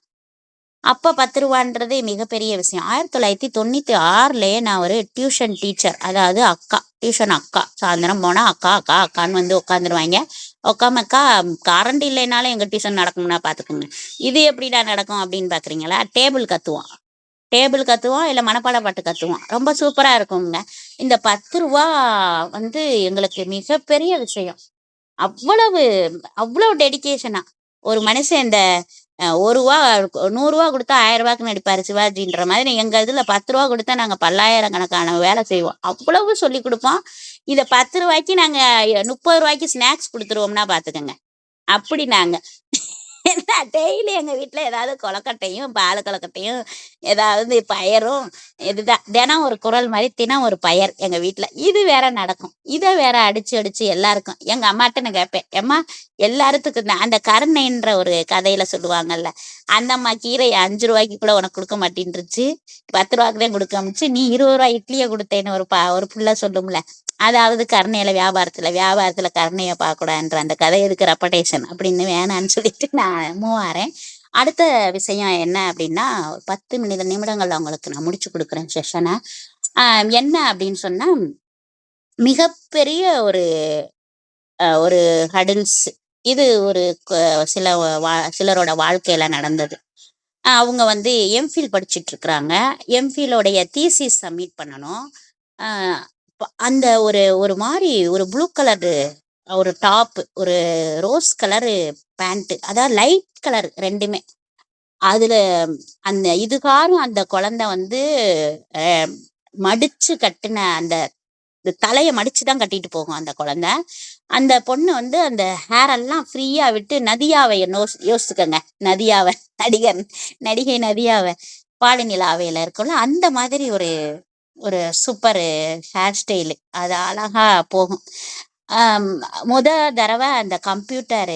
அப்போ 10 ரூபான்றது மிகப்பெரிய விஷயம். 1996லயே நான் ஒரு டியூஷன் டீச்சர், அதாவது டியூஷன் அக்கா. சாயந்தரம் போனால் அக்கா அக்கா அக்கான்னு வந்து உட்காந்துருவாங்க. உட்காமக்கா கரண்ட் இல்லைனாலும் எங்கள் டியூஷன் நடக்கும்னா பார்த்துக்கோங்க. இது எப்படிடா நடக்கும் அப்படின்னு பார்க்குறீங்களா? டேபிள் கத்துவோம், இல்லை மனப்பாட பாட்டு கத்துவோம். ரொம்ப சூப்பராக இருக்குங்க. இந்த 10 ரூபா வந்து எங்களுக்கு மிகப்பெரிய விஷயம். அவ்வளவு டெடிகேஷனா ஒரு மனுஷன் இந்த 1 ரூபா 100 ரூபா கொடுத்தா 1000 ரூபாய்க்கு நடிப்பாரு சிவாஜின்ற மாதிரி எங்க இதுல 10 ரூபா கொடுத்தா நாங்க பல்லாயிரக்கணக்கான வேலை செய்வோம். அவ்வளவு சொல்லி கொடுப்போம். இதை 10 ரூபாய்க்கு நாங்க 30 ரூபாய்க்கு ஸ்நாக்ஸ் கொடுத்துருவோம்னா பாத்துக்கோங்க. அப்படி நாங்க என்ன டெய்லி எங்க வீட்டுல ஏதாவது கொலக்கட்டையும் பால் கொலக்கட்டையும் ஏதாவது பயரும், இதுதான் தினம் ஒரு குரல் மாதிரி தினம் ஒரு பயர் எங்க வீட்டுல. இது வேற நடக்கும். இதை வேற அடிச்சு அடிச்சு எல்லாருக்கும் எங்க அம்மாட்ட நான் கேட்பேன், அம்மா எல்லாத்துக்கும் அந்த கருணைன்ற ஒரு கதையில சொல்லுவாங்கல்ல, அந்த அம்மா கீரையை 5 ரூபாய்க்கு கூட உனக்கு கொடுக்க மாட்டேன்ருச்சு, 10 ரூபாய்க்கு தான் கொடுக்க முடிச்சு, நீ 20 ரூபாய் இட்லியை கொடுத்தேன்னு ஒரு புள்ள சொல்லும்ல. அதாவது கருணையில வியாபாரத்துல கருணையை பார்க்கக்கூடாதுன்ற அந்த கதை எதுக்கு ரெப்படேஷன் அப்படின்னு வேணான்னு சொல்லிட்டு நான் மூவாரேன். அடுத்த விஷயம் என்ன அப்படின்னா, ஒரு 10 நிமிடங்கள் அவங்களுக்கு நான் முடிச்சு கொடுக்குறேன் செஷனை. என்ன அப்படின்னு சொன்னா, மிகப்பெரிய ஒரு ஹடில்ஸ் இது ஒரு சிலரோட வாழ்க்கையில நடந்தது. அவங்க வந்து எம்ஃபில் படிச்சுட்டு இருக்கிறாங்க. எம்ஃபிலோடைய தீசிஸ் சப்மிட் பண்ணணும். அந்த ஒரு மாதிரி ஒரு ப்ளூ கலர் ஒரு டாப், ஒரு ரோஸ் கலரு பேண்ட், அதாவது லைட் கலர் ரெண்டுமே. அதுல அந்த இதுகாரும் அந்த குழந்தை வந்து மடிச்சு கட்டின அந்த தலையை மடிச்சுதான் கட்டிட்டு போகும் அந்த குழந்தை. அந்த பொண்ணு வந்து அந்த ஹேர் எல்லாம் ஃப்ரீயா விட்டு நதியாவை யோசிச்சுக்கங்க. நதியாவை நடிகை நதியாவை பாலினிலாவையில இருக்கும்ல, அந்த மாதிரி ஒரு சூப்பர் ஹேர் ஸ்டைலு. அது அழகா போகும். முத தடவை அந்த கம்ப்யூட்டர்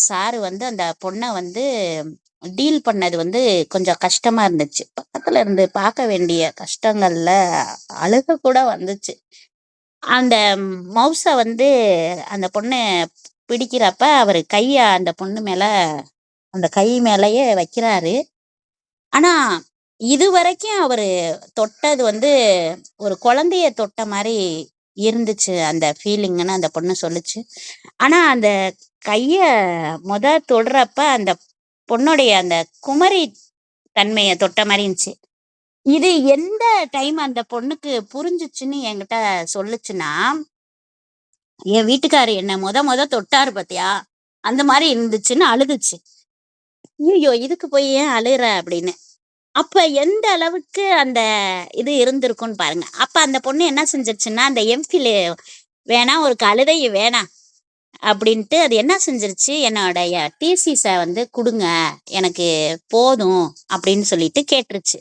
சாரு வந்து அந்த பொண்ணை வந்து டீல் பண்ணது வந்து கொஞ்சம் கஷ்டமா இருந்துச்சு. பக்கத்துல இருந்து பார்க்க வேண்டிய கஷ்டங்கள்ல அழுக கூட வந்துச்சு. அந்த மவுஸை வந்து அந்த பொண்ணு பிடிக்கிறப்ப அவர் கைய அந்த பொண்ணு மேல, அந்த கை மேலேயே வைக்கிறாரு. ஆனா இது வரைக்கும் அவரு தொட்டது வந்து ஒரு குழந்தைய தொட்ட மாதிரி இருந்துச்சு அந்த ஃபீலிங்னு அந்த பொண்ணு சொல்லுச்சு. ஆனா அந்த கைய தொடுறப்ப அந்த பொண்ணுடைய அந்த குமரி தன்மையை தொட்ட மாதிரி இருந்துச்சு. இது எந்த டைம் அந்த பொண்ணுக்கு புரிஞ்சுச்சுன்னு என்கிட்ட சொல்லுச்சுன்னா, என் வீட்டுக்காரு என்ன முத தொட்டாரு பாத்தியா, அந்த மாதிரி இருந்துச்சுன்னு அழுதுச்சு. ஐயோ இதுக்கு போய் ஏன் அழுற அப்படின்னு. அப்ப எந்த அளவுக்கு அந்த இது இருந்திருக்கும்னு பாருங்க. அப்ப அந்த பொண்ணு என்ன செஞ்சிருச்சுன்னா, அந்த எம்ஃபில் வேணாம், ஒரு கழுதை வேணாம் அப்படின்ட்டு அது என்ன செஞ்சிருச்சு, என்னோடைய தீசிஸை வந்து கொடுங்க எனக்கு போதும் அப்படின்னு சொல்லிட்டு கேட்டுருச்சு.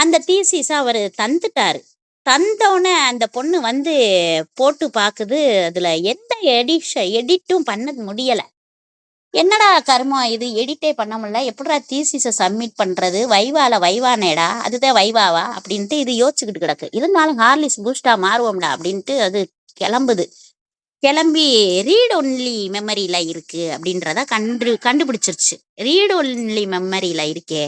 அந்த தீசிஸை அவர் தந்துட்டாரு. தந்தோடனே அந்த பொண்ணு வந்து போட்டு பாக்குது. அதுல எந்த எடிட்டும் பண்ண முடியல. என்னடா கருமம் இது, எடிட்டே பண்ண முடியல, எப்படிடா தீசிஸை சப்மிட் பண்றது, வைவானேடா, அதுதான் வைவாவா அப்படின்ட்டு இது யோசிச்சுக்கிட்டு கிடக்கு. இருந்தாலும் ஹார்லிக்ஸ் பூஸ்டா மாறுவோம்டா அப்படின்ட்டு அது கிளம்பி ரீட் ஒன்லி மெமரியில இருக்கு அப்படின்றத கண்டுபிடிச்சிருச்சு. ரீட் ஒன்லி மெமரியில இருக்கே,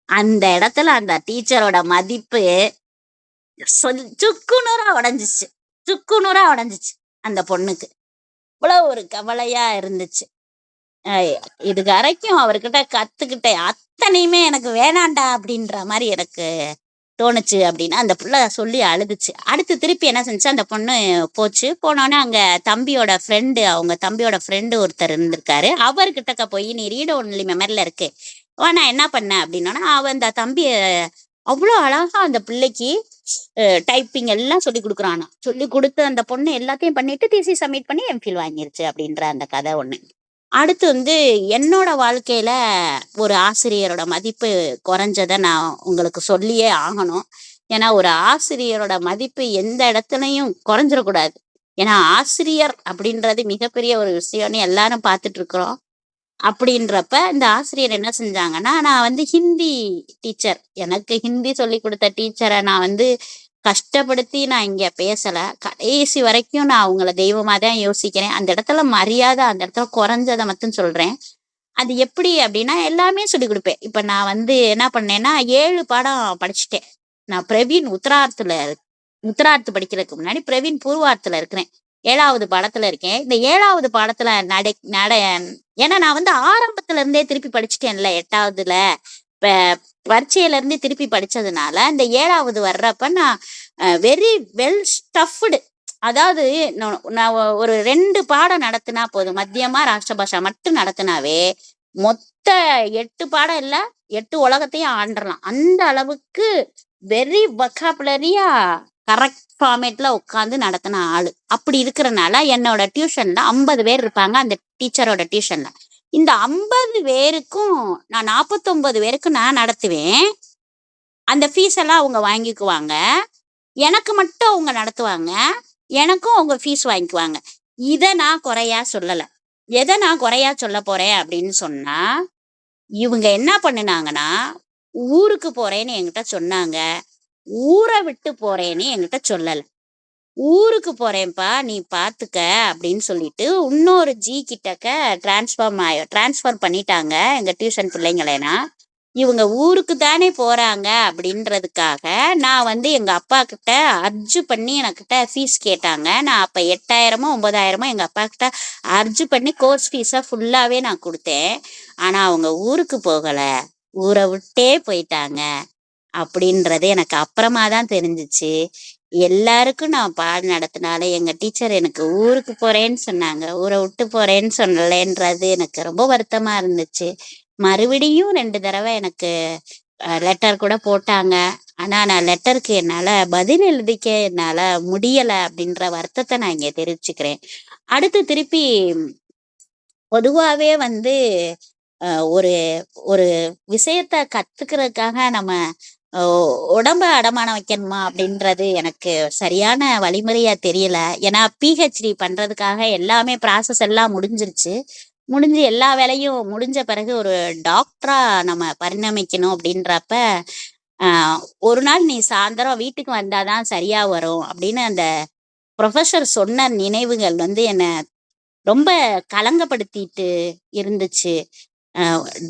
அந்த இடத்துல அந்த டீச்சரோட மதிப்பு சுக்குநூறா உடஞ்சிச்சு அந்த பொண்ணுக்கு. இவ்வளவு ஒரு கவலையா இருந்துச்சு. இது வரைக்கும் அவர்கிட்ட கத்துக்கிட்ட அத்தனையுமே எனக்கு வேணாண்டா அப்படின்ற மாதிரி எனக்கு தோணுச்சு அப்படின்னு அந்த புள்ள சொல்லி அழுதுச்சு. அடுத்து திருப்பி என்ன செஞ்சு அந்த பொண்ணு போனோடனே அங்க அவங்க தம்பியோட ஃப்ரெண்டு ஒருத்தர் இருந்திருக்காரு. அவர்கிட்டக்க போய் நீ ரீட் ஒன்லி மெமரியில இருக்கு நான் என்ன பண்ணேன் அப்படின்னா, அந்த தம்பிய அவ்வளோ அழகா அந்த பிள்ளைக்கு டைப்பிங் எல்லாம் சொல்லி கொடுக்குறானா. சொல்லி கொடுத்து அந்த பொண்ணு எல்லாத்தையும் பண்ணிட்டு தீசி சப்மிட் பண்ணி எம்ஃபில் வாங்கிருச்சு அப்படின்ற அந்த கதை ஒண்ணு. அடுத்து வந்து என்னோட வாழ்க்கையில ஒரு ஆசிரியரோட மதிப்பு குறைஞ்சதை நான் உங்களுக்கு சொல்லியே ஆகணும். ஏன்னா ஒரு ஆசிரியரோட மதிப்பு எந்த இடத்துலையும் குறைஞ்சிடக்கூடாது. ஏன்னா ஆசிரியர் அப்படின்றது மிகப்பெரிய ஒரு விஷயம்னு எல்லாரும் பார்த்துட்டு இருக்கிறோம். அப்படின்றப்ப இந்த ஆசிரியர் என்ன செஞ்சாங்கன்னா, நான் வந்து ஹிந்தி டீச்சர், எனக்கு ஹிந்தி சொல்லி கொடுத்த டீச்சரை நான் வந்து கஷ்டப்படுத்தி நான் இங்க பேசல. கடைசி வரைக்கும் நான் அவங்கள தெய்வமா தான் யோசிக்கிறேன். அந்த இடத்துல மரியாதை அந்த இடத்துல குறைஞ்சதை மட்டும் சொல்றேன். அது எப்படி அப்படின்னா எல்லாமே சொல்லிக் கொடுப்பேன். இப்ப நான் வந்து என்ன பண்ணேன்னா 7 பாடம் படிச்சுட்டேன். நான் பிரவீன் உத்தரார்த்து படிக்கிறதுக்கு முன்னாடி பிரவீன் பூர்வார்த்துல இருக்கிறேன். 7வது பாடத்துல இருக்கேன். இந்த 7வது பாடத்துல ஏன்னா நான் வந்து ஆரம்பத்துல இருந்தே திருப்பி படிச்சுட்டேன்ல 8வதுல. இப்ப பரீட்சையில இருந்து திருப்பி படிச்சதுனால இந்த 7வது வர்றப்ப நான் வெரி வெல் ஸ்டஃப்டு. அதாவது நான் ஒரு 2 பாடம் நடத்தினா போதும். மத்தியமா ராஷ்டிரபாஷா மட்டும் நடத்தினாவே மொத்த 8 பாடம் இல்ல 8 உலகத்தையும் ஆண்டறலாம். அந்த அளவுக்கு வெரி வொக்காபுலரியா கரெக்ட் ஃபார்மேட்ல உட்காந்து நடத்தின ஆளு. அப்படி இருக்கிறனால என்னோட டியூஷன்ல 50 பேர் இருப்பாங்க அந்த டீச்சரோட டியூஷன்ல. இந்த 50 பேருக்கும் நான் 49 பேருக்கு நான் நடத்துவேன். அந்த ஃபீஸ் எல்லாம் அவங்க வாங்கிக்குவாங்க. எனக்கு மட்டும் அவங்க நடத்துவாங்க. எனக்கும் அவங்க ஃபீஸ் வாங்கிக்குவாங்க. இதை நான் குறையா சொல்லல. எதை நான் குறையா சொல்ல போறேன் அப்படின்னு சொன்னா, இவங்க என்ன பண்ணுனாங்கன்னா ஊருக்கு போறேன்னு என்கிட்ட சொன்னாங்க. ஊரை விட்டு போறேன்னு என்கிட்ட சொல்லல. ஊருக்கு போறேன்ப்பா நீ பாத்துக்க அப்படின்னு சொல்லிட்டு இன்னொரு கிட்டக்க டிரான்ஸ்ஃபர் பண்ணிட்டாங்க எங்க டியூஷன் பிள்ளைங்களேனா. இவங்க ஊருக்கு தானே போறாங்க அப்படின்றதுக்காக நான் வந்து எங்க அப்பா கிட்ட அர்ஜு பண்ணி எனக்கிட்ட ஃபீஸ் கேட்டாங்க. நான் அப்ப 8000மோ 9000மோ எங்க அப்பா கிட்ட அர்ஜு பண்ணி கோர்ஸ் ஃபீஸை ஃபுல்லாவே நான் கொடுத்தேன். ஆனா அவங்க ஊருக்கு போகல, ஊரை விட்டே போயிட்டாங்க அப்படின்றது எனக்கு அப்புறமா தான் தெரிஞ்சிச்சு. எல்லாருக்கும் நான் பாடம் நடத்தினால எங்க டீச்சர் எனக்கு ஊருக்கு போறேன்னு சொன்னாங்க, ஊரை விட்டு போறேன்னு சொல்லலைன்றது எனக்கு ரொம்ப வருத்தமா இருந்துச்சு. மறுபடியும் 2 தடவை எனக்கு லெட்டர் கூட போட்டாங்க. ஆனா நான் லெட்டருக்கு என்னால பதில் எழுதிக்க என்னால முடியல அப்படின்ற வருத்தத்தை நான் இங்க தெரிவிச்சுக்கிறேன். அடுத்து திருப்பி பொதுவாவே வந்து ஒரு ஒரு விஷயத்த கத்துக்கிறதுக்காக நம்ம உடம்ப அடமானம் வைக்கணுமா அப்படின்றது எனக்கு சரியான வழிமுறையா தெரியல. ஏன்னா பிஹெச்டி பண்றதுக்காக எல்லாமே ப்ராசஸ் எல்லாம் முடிஞ்சிருச்சு. முடிஞ்சு எல்லா வேலையும் முடிஞ்ச பிறகு ஒரு டாக்டரா நம்ம பரிணமிக்கணும் அப்படின்றப்ப ஒரு நாள் நீ சாயந்தரம் வீட்டுக்கு வந்தாதான் சரியா வரும் அப்படின்னு அந்த ப்ரொஃபஸர் சொன்ன நினைவுகள் வந்து என்னை ரொம்ப கலங்கப்படுத்திட்டு இருந்துச்சு.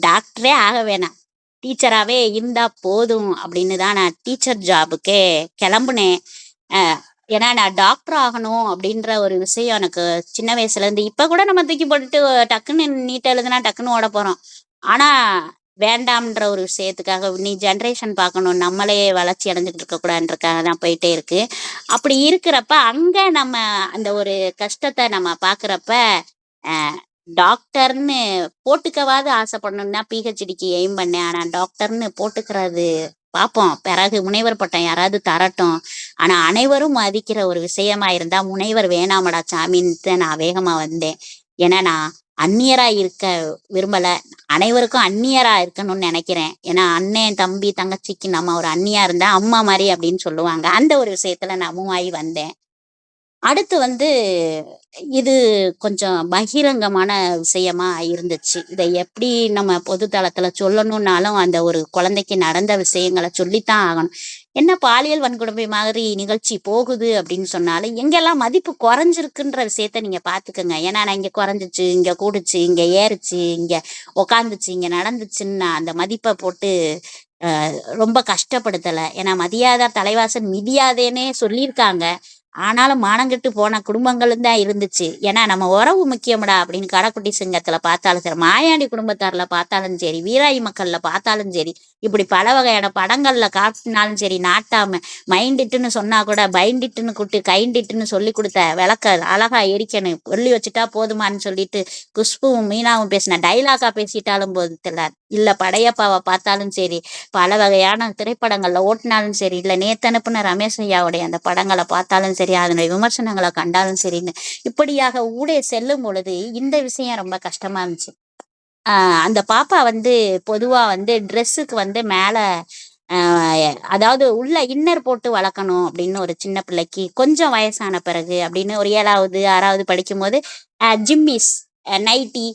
டாக்டரே ஆக வேணாம், டீச்சராகவே இருந்தா போதும் அப்படின்னு தான் நான் டீச்சர் ஜாபுக்கே கிளம்புனேன். ஏன்னா நான் டாக்டர் ஆகணும் அப்படின்ற ஒரு விஷயம் எனக்கு சின்ன வயசுல இருந்து. இப்ப கூட நம்ம தூக்கி போட்டுட்டு டக்குன்னு நீட்டா எழுதுனா டக்குன்னு ஓட போறோம். ஆனா வேண்டாம்ன்ற ஒரு விஷயத்துக்காக நீ ஜென்ரேஷன் பார்க்கணும், நம்மளே வளர்ச்சி அடைஞ்சிட்டு இருக்கக்கூடாதுன்றக்காக தான் போயிட்டே இருக்கு. அப்படி இருக்கிறப்ப அங்க நம்ம அந்த ஒரு கஷ்டத்தை நம்ம பாக்குறப்ப டாக்டர்னு போட்டுக்கவாது ஆசைப்படணும்னா பிஹெச்டிக்கு எய்ம் பண்ணேன். ஆனா டாக்டர்னு போட்டுக்கிறது பார்ப்போம், பிறகு முனைவர் பட்டம் யாராவது தரட்டும். ஆனா அனைவரும் மதிக்கிற ஒரு விஷயமா இருந்தா முனைவர் வேணாமடா சாமின்னு நான் வேகமா வந்தேன். ஏன்னா நான் அந்நியரா இருக்க விரும்பல, அனைவருக்கும் அந்நியரா இருக்கணும்னு நினைக்கிறேன். ஏன்னா அண்ணன் தம்பி தங்கச்சிக்கு நம்ம ஒரு அந்நியா இருந்தா அம்மா மாதிரி அப்படின்னு சொல்லுவாங்க. அந்த ஒரு விஷயத்துல நான் மூவாயி வந்தேன். அடுத்து வந்து இது கொஞ்சம் பகிரங்கமான விஷயமா இருந்துச்சு. இதை எப்படி நம்ம பொது தளத்துல சொல்லணும்னாலும் அந்த ஒரு குழந்தைக்கு நடந்த விஷயங்களை சொல்லித்தான் ஆகணும். என்ன பாலியல் வன்கொடுமை மாதிரி நிகழ்ச்சி போகுது அப்படின்னு சொன்னாலும் எங்கெல்லாம் மதிப்பு குறைஞ்சிருக்குன்ற விஷயத்த நீங்க பாத்துக்கோங்க. ஏன்னா நான் இங்க குறைஞ்சிச்சு, இங்க கூடுச்சு, இங்க ஏறுச்சு, இங்க உக்காந்துச்சு, இங்க நடந்துச்சுன்னு நான் அந்த மதிப்பை போட்டு ரொம்ப கஷ்டப்படுத்தலை. ஏன்னா மதியாத தலைவாசல் மிதியாதேன்னே சொல்லியிருக்காங்க. ஆனாலும் மானங்கெட்டு போன குடும்பங்களும் தான் இருந்துச்சு. ஏன்னா நம்ம உறவு முக்கியம்டா அப்படின்னு கடைக்குட்டி சிங்கத்துல பார்த்தாலும் சரி, மாயாண்டி குடும்பத்தார்ல பார்த்தாலும் சரி, வீராயி மக்கள்ல பார்த்தாலும் சரி, இப்படி பல வகையான படங்கள்ல காட்டினாலும் சரி, நாட்டாம மைண்டிட்டுன்னு சொன்னா கூட பைண்டிட்டுன்னு கூட்டு கைண்டிட்டுன்னு சொல்லி கொடுத்த விளக்க அழகா எரிக்கணும், சொல்லி வச்சுட்டா போதுமான்னு சொல்லிட்டு குஷ்புவும் மீனாவும் பேசின டைலாக்கா பேசிட்டாலும் போதுல, இல்ல படையப்பாவை பார்த்தாலும் சரி, பல வகையான திரைப்படங்கள்ல ஓட்டினாலும் சரி, இல்ல நேத்து அனுப்புன ரமேஷ் ஐயாவுடைய அந்த படங்களை பார்த்தாலும் சரி, அதனுடைய விமர்சனங்களை கண்டாலும் சரின்னு இப்படியாக ஊடே செல்லும் பொழுது இந்த விஷயம் ரொம்ப கஷ்டமா இருந்துச்சு. அந்த பாப்பா வந்து பொதுவா வந்து ட்ரெஸ்ஸுக்கு வந்து மேல அதாவது உள்ள இன்னர் போட்டு வளர்க்கணும் அப்படின்னு ஒரு சின்ன பிள்ளைக்கு கொஞ்சம் வயசான பிறகு அப்படின்னு ஒரு 7வது 6வது படிக்கும் போது ஜிம்மிஸ், நைட்டி,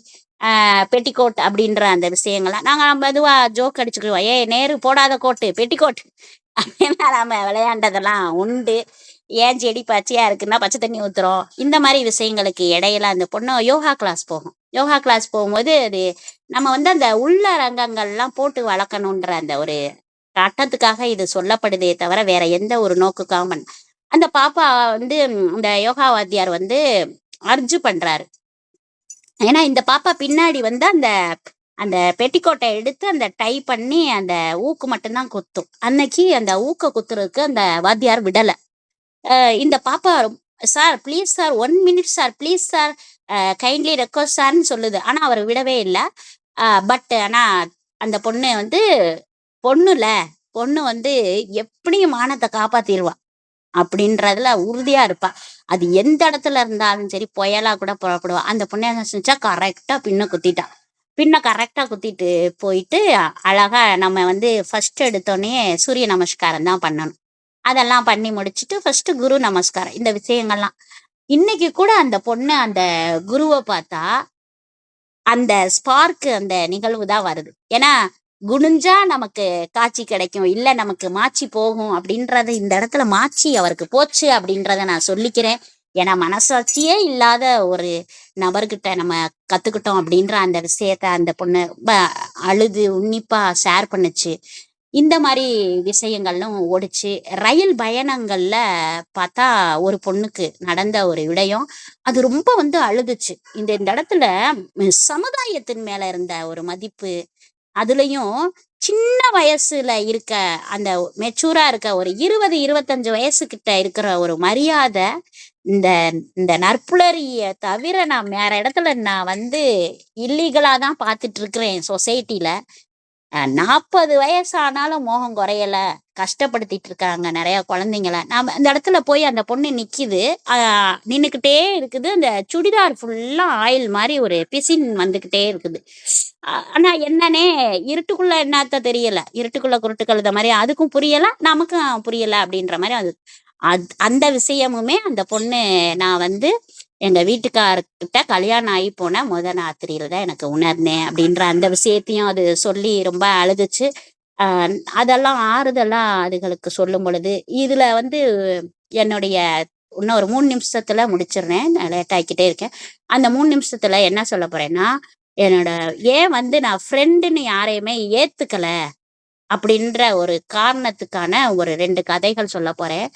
பெட்டிக்கோட் அப்படின்ற அந்த விஷயங்கள்லாம் நாங்க மெதுவா ஜோக் அடிச்சுக்கிடுவோம். நேரு போடாத கோட்டு பெட்டிக்கோட் அப்படின்னா நம்ம விளையாண்டதெல்லாம் உண்டு. ஏன் செடி பச்சையா இருக்குன்னா பச்சை தண்ணி ஊத்துறோம். இந்த மாதிரி விஷயங்களுக்கு இடையில அந்த பொண்ணு யோகா கிளாஸ் போகும். யோகா கிளாஸ் போகும்போது அது நம்ம வந்து அந்த உள்ளரங்கங்கள்லாம் போட்டு வளர்க்கணுன்ற அந்த ஒரு கட்டத்துக்காக இது சொல்லப்படுதே தவிர வேற எந்த ஒரு நோக்குக்காகவும் அந்த பாப்பா வந்து இந்த யோகா வாத்தியார் வந்து அர்ஜு பண்றாரு. ஏன்னா இந்த பாப்பா பின்னாடி வந்து அந்த அந்த பெட்டிக்கோட்டை எடுத்து அந்த டை பண்ணி அந்த ஊக்கு மட்டும்தான் குத்தும். அன்னைக்கு அந்த ஊக்க குத்துறதுக்கு அந்த வாத்தியார் விடல. இந்த பாப்பா sir please sir 1 minute sir please sir kindly request சார்ன்னு சொல்லுது. ஆனா அவர் விடவே இல்லை. பட் ஆனா அந்த பொண்ணு வந்து பொண்ணுல பொண்ணு வந்து எப்படியும் மானத்தை காப்பாத்திருவா அப்படின்றதுல உறுதியா இருப்பா. அது எந்த இடத்துல இருந்தாலும் சரி புயலா கூட புறப்படுவா. அந்த பொண்ணு என்ன செஞ்சா கரெக்டா பின்ன குத்திட்டா. பின்ன கரெக்டா குத்திட்டு போயிட்டு அழகா நம்ம வந்து ஃபர்ஸ்ட் எடுத்தோடனே சூரிய நமஸ்காரம் தான் பண்ணணும். அதெல்லாம் பண்ணி முடிச்சுட்டு ஃபர்ஸ்ட் குரு நமஸ்காரம் இந்த விஷயங்கள்லாம். இன்னைக்கு கூட அந்த பொண்ணு அந்த குருவை பார்த்தா அந்த ஸ்பார்க் அந்த நிகழ்வு தான் வருது. ஏன்னா குனிஞ்சா நமக்கு காட்சி கிடைக்கும், இல்ல நமக்கு மாச்சி போகும் அப்படின்றத இந்த இடத்துல மாச்சி அவருக்கு போச்சு அப்படின்றத நான் சொல்லிக்கிறேன். ஏன்னா மனசாட்சியே இல்லாத ஒரு நபர்கிட்ட நம்ம கத்துக்கிட்டோம் அப்படின்ற அந்த விஷயத்த அந்த பொண்ணு அழுது உன்னிப்பா ஷேர் பண்ணுச்சு. இந்த மாதிரி விஷயங்களும் ஓடுச்சு. ரயில் பயணங்கள்ல பார்த்தா ஒரு பொண்ணுக்கு நடந்த ஒரு விடயம் அது ரொம்ப வந்து அழுதுச்சு. இந்த இந்த இடத்துல சமுதாயத்தின் மேல இருந்த ஒரு மதிப்பு, அதுலயும் சின்ன வயசுல இருக்க அந்த மெச்சூரா இருக்க ஒரு 20, 25 வயசுகிட்ட இருக்கிற ஒரு மரியாதை, இந்த இந்த நற்புலரிய தவிர நான் வேற இடத்துல நான் வந்து இல்லீகலா தான் பார்த்துட்டு இருக்கிறேன் சொசைட்டில. 40 வயசானாலும் மோகம் குறையல. கஷ்டப்படுத்திட்டு இருக்காங்க நெறைய குழந்தைங்கள. நாம அந்த இடத்துல போய் அந்த பொண்ணு நிக்குது. நின்னுக்கிட்டே இருக்குது. அந்த சுடிதார் ஃபுல்லா ஆயில் மாரி ஒரு பிசின் வந்துகிட்டே இருக்குது. ஆனா என்னன்னே இருட்டுக்குள்ள என்னாத்த தெரியல. இருட்டுக்குள்ள குருட்டு கழுத மாரி அதுக்கும் புரியல, நமக்கும் புரியல அப்படின்ற மாரி அது அந்த விஷயமுமே அந்த பொண்ணு நான் வந்து எங்க வீட்டுக்காரர்கிட்ட கல்யாணம் ஆகி போன ராத்திரியில தான் எனக்கு உணர்ந்தேன் அப்படின்ற அந்த விஷயத்தையும் அது சொல்லி ரொம்ப அழுதுச்சு. அதெல்லாம் ஆறுதலா அதுகளுக்கு சொல்லும் பொழுது இதுல வந்து என்னுடைய இன்னும் ஒரு 3 நிமிஷத்துல முடிச்சிடுறேன். நான் லேட் ஆக்கிட்டே இருக்கேன். அந்த 3 நிமிஷத்துல என்ன சொல்ல போறேன்னா, என்னோட ஏன் வந்து நான் ஃப்ரெண்டுன்னு யாரையுமே ஏத்துக்கல அப்படின்ற ஒரு காரணத்துக்கான ஒரு 2 கதைகள் சொல்ல போறேன்.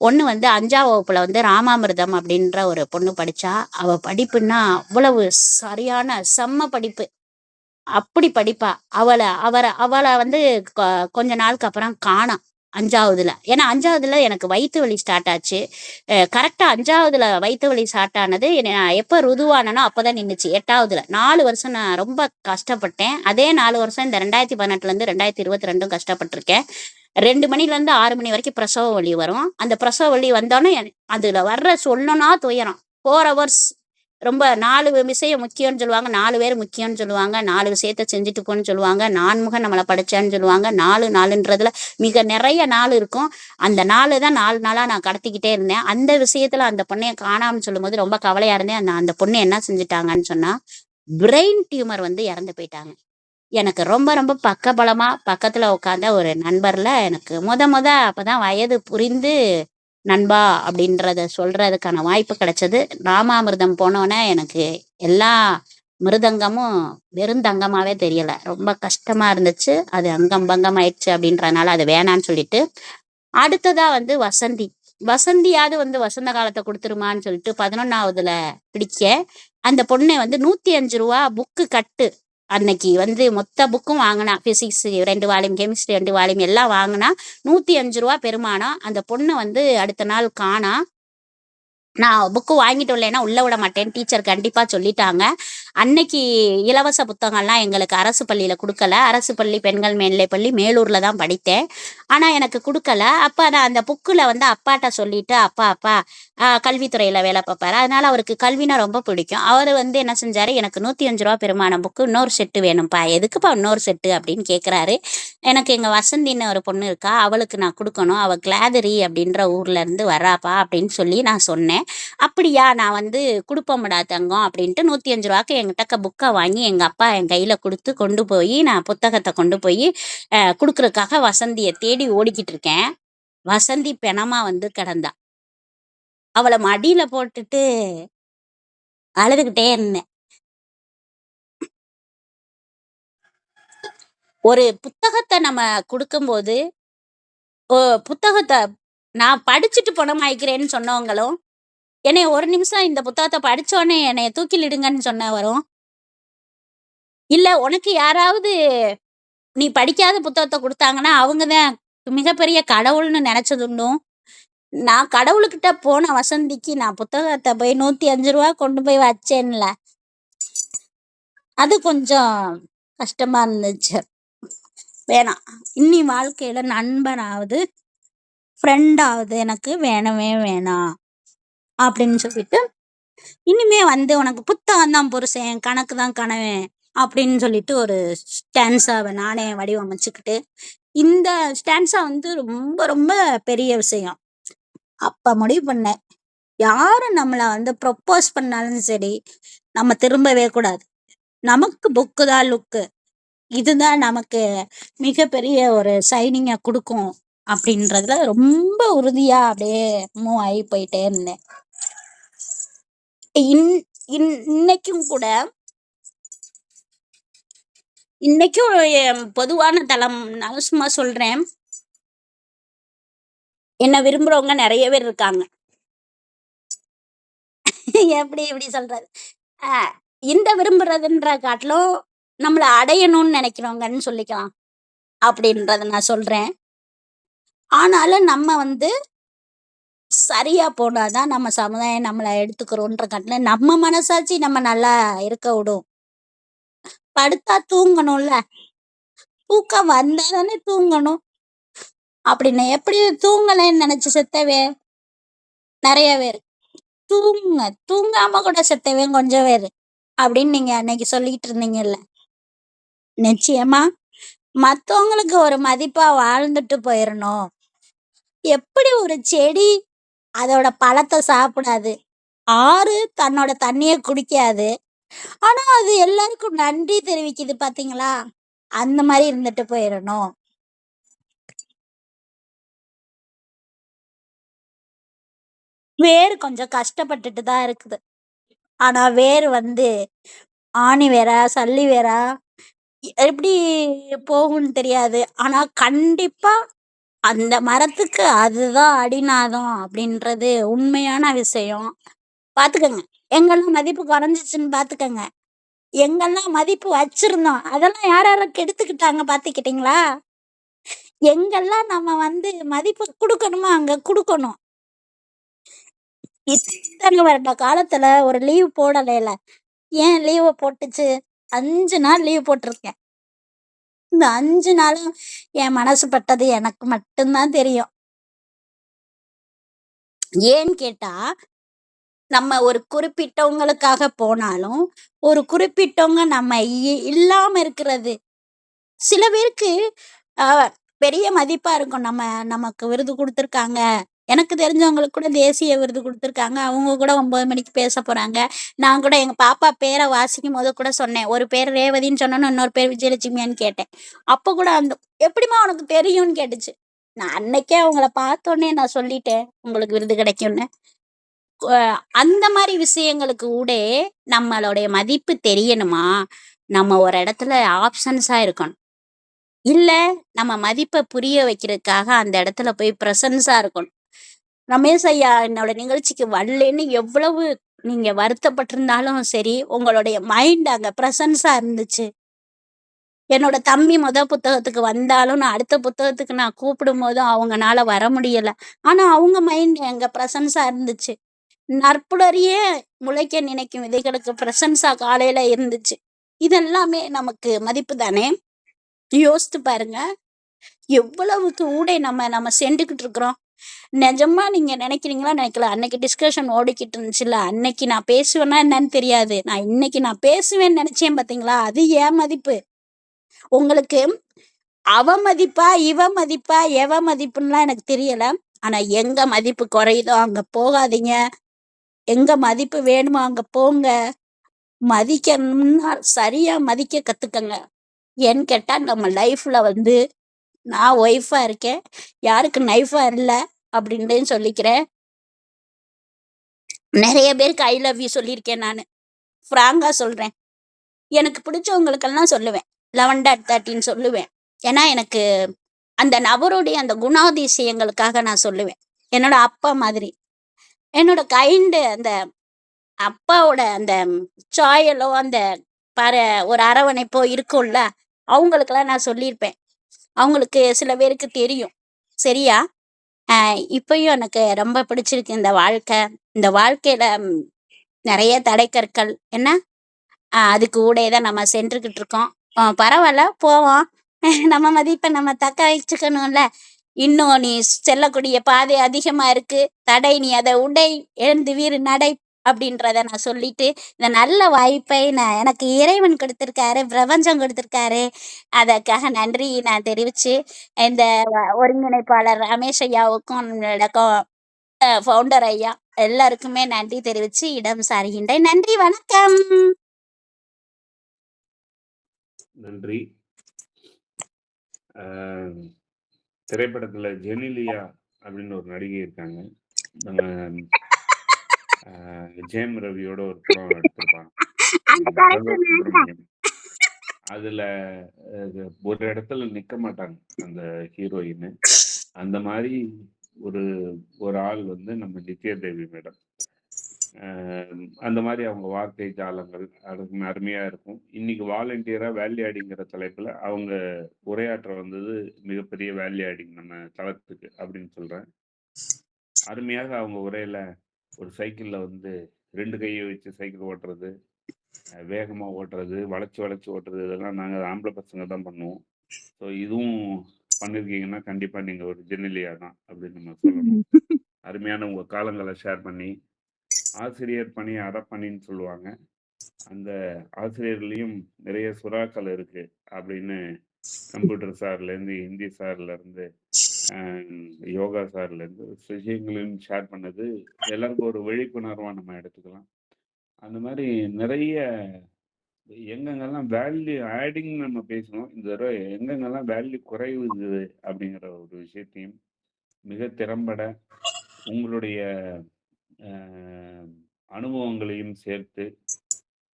ஒண்ணு வந்து 5ஆம் வகுப்புல வந்து ராமாமிர்தம் அப்படின்ற ஒரு பொண்ணு படிச்சா. அவ படிப்புன்னா அவ்வளவு சரியான செம்ம படிப்பு. அப்படி படிப்பா. அவள வந்து கொஞ்ச நாளுக்கு அப்புறம் காணோம் 5ஆவதுல. ஏன்னா 5ஆவதுல எனக்கு வயித்து வலி ஸ்டார்ட் ஆச்சு. கரெக்டா 5ஆவதுல வயித்து வலி ஸ்டார்ட் ஆனது நான் எப்ப ருதுவானனோ அப்பதான் நின்னுச்சு 8ஆவதுல. 4 வருஷம் நான் ரொம்ப கஷ்டப்பட்டேன். அதே 4 வருஷம் இந்த 2018ல இருந்து 2022 கஷ்டப்பட்டிருக்கேன். 2 மணிலேருந்து 6 மணி வரைக்கும் பிரசவ வலி வரும். அந்த பிரசவ வலி வந்தோனே அதுல வர்ற சொல்லணும்னா துயரம். 4 ஹவர்ஸ் ரொம்ப 4 விஷயம் முக்கியம்னு சொல்லுவாங்க. 4 பேர் முக்கியம்னு சொல்லுவாங்க. 4 விஷயத்த செஞ்சுட்டு போன்னு சொல்லுவாங்க. நான்முகன் நம்மள படைச்சான்னு சொல்லுவாங்க. 4 மிக நிறைய 4 இருக்கும். அந்த 4 தான் 4 நாளா நான் கடத்திக்கிட்டே இருந்தேன். அந்த விஷயத்துல அந்த பொண்ணைய காணாமன்னு சொல்லும்போது ரொம்ப கவலையா இருந்தேன். அந்த பொண்ணு என்ன செஞ்சுட்டாங்கன்னு சொன்னா, பிரெயின் டியூமர் வந்து இறந்து போயிட்டாங்க. எனக்கு ரொம்ப ரொம்ப பக்கபலமா பக்கத்துல உட்கார்ந்த ஒரு நண்பர்ல எனக்கு அப்பதான் வயது புரிந்து நண்பா அப்படின்றத சொல்றதுக்கான வாய்ப்பு கிடைச்சது. ராமாமிர்தம் போனோன்னே எனக்கு எல்லா மிருதங்கமும் வெறும் தங்கமாவே தெரியல. ரொம்ப கஷ்டமா இருந்துச்சு. அது அங்கம் பங்கம் ஆயிடுச்சு அப்படின்றனால அது வேணான்னு சொல்லிட்டு அடுத்ததா வந்து வசந்தி. வசந்தியாவது வந்து வசந்த காலத்தை கொடுத்துருமான்னு சொல்லிட்டு 11ஆவதுல பிடிக்க அந்த பொண்ணு வந்து 105 ரூபா புக்கு கட்டு. அன்னைக்கு வந்து மொத்த புக்கும் வாங்கினா. பிசிக்ஸ் 2 வால்யூம், கெமிஸ்ட்ரி 2 வால்யூம் எல்லாம் வாங்கினா. 105 ரூபா பெருமானம். அந்த பொண்ணு வந்து அடுத்த நாள் காணா. நான் புக்கு வாங்கிட்டு வரலைன்னா உள்ள விட மாட்டேன் டீச்சர் கண்டிப்பா சொல்லிட்டாங்க. அன்னைக்கு இலவச புத்தகம்லாம் எங்களுக்கு அரசு பள்ளியில கொடுக்கல. அரசு பள்ளி பெண்கள் மேல்நிலைப் பள்ளி மேலூர்ல தான் படித்தேன். ஆனா எனக்கு கொடுக்கல. அப்ப நான் அந்த புக்குல வந்து அப்பாட்ட சொல்லிட்டு அப்பா கல்வித்துறையில வேலை பார்ப்பாரு. அதனால அவருக்கு கல்வினா ரொம்ப பிடிக்கும். அவரு வந்து என்ன செஞ்சாரு, எனக்கு 105 ரூபா பெருமானம் புக்கு இன்னொரு செட்டு வேணும்ப்பா. எதுக்குப்பா இன்னொரு செட்டு அப்படின்னு கேட்குறாரு. எனக்கு எங்க வசந்தின்னு ஒரு பொண்ணு இருக்கா, அவளுக்கு நான் கொடுக்கணும். அவ கிளாதரி அப்படின்ற ஊர்ல இருந்து வர்றாப்பா அப்படின்னு சொல்லி நான் சொன்னேன். அப்படியா நான் வந்து குடுப்போம்டா தங்கம் அப்படின்ட்டு 105 ரூபாய்க்கு என்கிட்ட புக்கை வாங்கி எங்க அப்பா என் கையில கொடுத்து கொண்டு போய் நான் புத்தகத்தை கொண்டு போய் கொடுக்கறதுக்காக வசந்தியை தேடி ஓடிக்கிட்டு இருக்கேன். வசந்தி பிணமா வந்து கிடந்தா. அவளை மடியில போட்டுட்டு அழுதுகிட்டே இருந்தேன். ஒரு புத்தகத்தை நம்ம கொடுக்கும்போது புத்தகத்தை நான் படிச்சுட்டு பணமாயிக்கிறேன்னு சொன்னவங்களும் என்னை ஒரு நிமிஷம் இந்த புத்தகத்தை படிச்சோன்னே என்னைய தூக்கிலிடுங்கன்னு சொன்ன வரும். இல்ல உனக்கு யாராவது நீ படிக்காத புத்தகத்தை கொடுத்தாங்கன்னா அவங்க தான் மிகப்பெரிய கடவுள்னு நினைச்சதுண்டும், நான் கடவுளுக்கிட்ட போன வசந்திக்கு நான் புத்தகத்தை போய் 105 ரூபா கொண்டு போய் வச்சேன்ல, அது கொஞ்சம் கஷ்டமா இருந்துச்சு. வேணாம், இன்னி வாழ்க்கையில நண்பனாவது ஃப்ரெண்டாவது எனக்கு வேணவே வேணாம் அப்படின்னு சொல்லிட்டு, இனிமே வந்து உனக்கு புத்தகம் தான் புருஷன், கணக்கு தான் கணவன் அப்படின்னு சொல்லிட்டு ஒரு ஸ்டான்ஸாவை நானே வடிவமைச்சுக்கிட்டு, இந்த ஸ்டான்ஸா வந்து ரொம்ப ரொம்ப பெரிய விஷயம். அப்ப முடிவு பண்ணேன், யாரும் நம்மள வந்து ப்ரொப்போஸ் பண்ணாலும் சரி, நம்ம திரும்பவே கூடாது. நமக்கு புக்கு தான் லுக்கு, இதுதான் நமக்கு மிகப்பெரிய ஒரு ஷைனிங்கை கொடுக்கும் அப்படின்றதுல ரொம்ப உறுதியா அப்படியே மூவ் ஆகி போயிட்டே இருந்தேன். இன்னைக்கும் கூட இன்னைக்கும் பொதுவான தளம் நான் சும்மா சொல்றேன், என்ன விரும்புறவங்க நிறைய பேர் இருக்காங்க. எப்படி எப்படி சொல்றது, இந்த விரும்புறதுன்ற காட்டிலும் நம்மள அடையணும்னு நினைக்கிறவங்கன்னு சொல்லிக்கலாம் அப்படின்றத நான் சொல்றேன். ஆனாலும் நம்ம வந்து சரியா போனாதான் நம்ம சமுதாயம் நம்மளை எடுத்துக்கிறோன்ற காட்டில நம்ம மனசாட்சி நம்ம நல்லா இருக்க விடும். படுத்தா தூங்கணும்ல, தூக்கம் வந்தா தானே தூங்கணும். அப்படின்னு எப்படி தூங்கலைன்னு நினைச்சு செத்தவே நிறைய பேர், தூங்காம கூட செத்தவே கொஞ்சம் பேர் அப்படின்னு நீங்க அன்னைக்கு சொல்லிட்டு இருந்தீங்கல்ல. நிச்சயமா மத்தவங்களுக்கு ஒரு மதிப்பா வாழ்ந்துட்டு போயிடணும். எப்படி ஒரு செடி அதோட பழத்தை சாப்பிடாது, ஆறு தன்னோட தண்ணிய குடிக்காது, ஆனா அது எல்லாருக்கும் நன்றி தெரிவிக்குது பாத்தீங்களா, அந்த மாதிரி இருந்துட்டு போயிடணும். வேறு கொஞ்சம் கஷ்டப்பட்டுட்டு தான் இருக்குது. ஆனா வேறு வந்து ஆணி வேறா சல்லி வேறா எப்படி போகும்னு தெரியாது. ஆனா கண்டிப்பா அந்த மரத்துக்கு அதுதான் அடிநாதம் அப்படின்றது உண்மையான விஷயம். பாத்துக்கங்க, எங்கெல்லாம் மதிப்பு குறைஞ்சிச்சுன்னு பாத்துக்கங்க. எங்கெல்லாம் மதிப்பு வச்சிருந்தோம் அதெல்லாம் யாரும் கெடுத்துக்கிட்டாங்க பாத்துக்கிட்டீங்களா. எங்கெல்லாம் நம்ம வந்து மதிப்பு கொடுக்கணுமோ அங்க கொடுக்கணும். இத்தனை வருட காலத்துல ஒரு லீவ் போடலைல, ஏன் லீவை போட்டுச்சு? 5 நாள் லீவ் போட்டிருக்கேன். இந்த 5 நாளும் என் மனசு பட்டது எனக்கு மட்டும்தான் தெரியும். ஏன்னு கேட்டா, நம்ம ஒரு குறிப்பிட்டவங்களுக்காக போனாலும் ஒரு குறிப்பிட்டவங்க நம்ம இல்லாம இருக்கிறது சில பேருக்கு பெரிய மதிப்பா இருக்கும். நமக்கு விருது கொடுத்துருக்காங்க, எனக்கு தெரிஞ்சவங்களுக்கு கூட தேசிய விருது கொடுத்துருக்காங்க, அவங்க கூட 9 மணிக்கு பேச போறாங்க. நான் கூட எங்க பாப்பா பேரை வாசிக்கும் போது கூட சொன்னேன், ஒரு பேர் ரேவதின்னு சொன்னோன்னு இன்னொரு பேர் விஜயலட்சுமியான்னு கேட்டேன். அப்போ கூட அந்த எப்படிமா உனக்கு தெரியும்னு கேட்டுச்சு. நான் அன்னைக்கே அவங்கள பார்த்தோன்னே நான் சொல்லிட்டேன் உங்களுக்கு விருது கிடைக்கும்னு. அந்த மாதிரி விஷயங்களுக்கு கூட நம்மளுடைய மதிப்பு தெரியணுமா, நம்ம ஒரு இடத்துல ஆப்ஷன்ஸா இருக்கணும். இல்ல நம்ம மதிப்பை புரிய வைக்கிறதுக்காக அந்த இடத்துல போய் பிரசன்ஸா இருக்கணும். ரமேஷ் ஐயா என்னோட நிகழ்ச்சிக்கு வரலன்னு எவ்வளவு நீங்க வருத்தப்பட்டிருந்தாலும் சரி, உங்களுடைய மைண்ட் அங்க பிரசன்ஸா இருந்துச்சு. என்னோட தம்பி புத்தகத்துக்கு வந்தாலும் நான் அடுத்த புத்தகத்துக்கு நான் கூப்பிடும் போதும் அவங்கனால வர முடியல. ஆனா அவங்க மைண்ட் அங்க பிரசன்ஸா இருந்துச்சு. நற்புலரியே முளைக்க நினைக்கும் விதைகளுக்கு பிரசன்ஸா காலையில இருந்துச்சு. இதெல்லாமே நமக்கு மதிப்பு தானே. யோசித்து பாருங்க, எவ்வளவுக்கு ஊடே நம்ம சென்றுக்கிட்டு இருக்கிறோம். நிஜமா நீங்க நினைக்கிறீங்களா நினைக்கல. அன்னைக்கு டிஸ்கஷன் ஓடிக்கிட்டு இருந்துச்சுல்ல, அன்னைக்கு நான் பேசுவேன்னா என்னன்னு தெரியாது, நான் இன்னைக்கு நான் பேசுவேன்னு நினைச்சேன் பாத்தீங்களா, அது ஏன் மதிப்பு. உங்களுக்கு அவ மதிப்பா இவ மதிப்பா எவ மதிப்புன்னுலாம் எனக்கு தெரியல. ஆனா எங்க மதிப்பு குறையுதோ அங்க போகாதீங்க, எங்க மதிப்பு வேணுமோ அங்க போங்க. மதிக்கணும்னா சரியா மதிக்க கத்துக்கங்க. ஏன்னு கேட்டா நம்ம லைஃப்ல வந்து நான் ஒய்ஃபா இருக்கேன், யாருக்கு நைஃபா இல்ல அப்படின்னு சொல்லிக்கிறேன். நிறைய பேருக்கு ஐ லவ் யூ சொல்லியிருக்கேன். நான் ஃப்ராங்கா சொல்றேன், எனக்கு பிடிச்சவங்களுக்கெல்லாம் சொல்லுவேன், 11.13 சொல்லுவேன். ஏன்னா எனக்கு அந்த நபருடைய அந்த குணாதிசயங்களுக்காக நான் சொல்லுவேன். என்னோட அப்பா மாதிரி. என்னோட அந்த அப்பாவோட அந்த சாயலோ, அந்த பர ஒரு அரவணைப்போ இருக்கும்ல, அவங்களுக்கெல்லாம் நான் சொல்லியிருப்பேன். அவங்களுக்கு சில பேருக்கு தெரியும். சரியா? அ இப்பயும் எனக்கு ரொம்ப பிடிச்சிருக்கு இந்த வாழ்க்கை. இந்த வாழ்க்கையில நெறைய தடைக்கற்கள் என்ன, அதுக்கு ஊடயே தான் நம்ம சென்றுகிட்டு இருக்கோம். பரவால்ல போவோம். நம்ம மதிப்ப நம்ம தக்க வச்சுக்கணும்ல. இன்னும் நீ செல்லக்கூடிய பாதை அதிகமா இருக்கு. தடை நீ அத உடை, எழுந்து வீறு நடை அப்படின்றத நான் சொல்லிட்டு, இந்த நல்ல வாய்ப்பை எனக்கு இறைவன் குடுத்திருக்காரு, பிரபஞ்சம் குடுத்திருக்காரு. அதற்காக நன்றி நான் தெரிவிச்சு, இந்த ஒருங்கிணைப்பாளர் ரமேஷ் ஐயாவுக்கும், என்னோட ஃபவுண்டர் ஐயா எல்லாருக்குமே நன்றி தெரிவிச்சு இடம் சாருகின்றேன். நன்றி, வணக்கம். நன்றி. திரைப்படத்துல ஜெனிலியா அப்படின்னு ஒரு நடிகை இருக்காங்க. நம்ம ஜெயம் ரவியோட ஒரு படம் எடுத்திருப்பாங்க. அந்த கேரக்டர் பாலசுப்ரமணியம். அதுல ஒரு இடத்துல நிக்க மாட்டாங்க அந்த ஹீரோயின். அந்த மாதிரி ஒரு ஒரு ஆள் வந்து நம்ம நித்யா தேவி மேடம். அந்த மாதிரி அவங்க வார்த்தை ஜாலங்கள் அதுக்கு அருமையா இருக்கும். இன்னைக்கு வாலண்டியரா வேல்யூ ஆடிங்கிற தலைப்புல அவங்க உரையாற்ற வந்தது மிகப்பெரிய வேல்யூ ஆடிங் நம்ம தளத்துக்கு அப்படின்னு சொல்றேன். அருமையாக அவங்க உரையில ஒரு சைக்கிள்ல வந்து 2 கைய வச்சு சைக்கிள் ஓட்டுறது, வேகமா ஓட்டுறது, வளைச்சு வளைச்சு ஓட்டுறது இதெல்லாம் நாங்க ஆம்பள பசங்க தான் பண்ணுவோம். ஸோ இதுவும் பண்ணியிருக்கீங்கன்னா கண்டிப்பா நீங்க ஒரு ஜெனிலியா தான் அப்படின்னு நம்ம சொல்லணும். அருமையான உங்க காலங்கள ஷேர் பண்ணி, ஆசிரியர் பணி அறப்பணின்னு சொல்லுவாங்க. அந்த ஆசிரியர்லயும் நிறைய சுறாக்கள் இருக்கு அப்படின்னு கம்ப்யூட்டர் சார்லேருந்து, ஹிந்தி சார்லேருந்து, யோகா சார்லேருந்து விஷயங்களையும் ஷேர் பண்ணது எல்லாருக்கும் ஒரு விழிப்புணர்வா நம்ம எடுத்துக்கலாம். அந்த மாதிரி நிறைய எங்கெங்கெல்லாம் வேல்யூ ஆடிங் நம்ம பேசணும். இந்த தடவை எங்கெங்கெல்லாம் வேல்யூ குறைவுது அப்படிங்கிற ஒரு விஷயத்தையும் மிக திறம்பட உங்களுடைய அனுபவங்களையும் சேர்த்து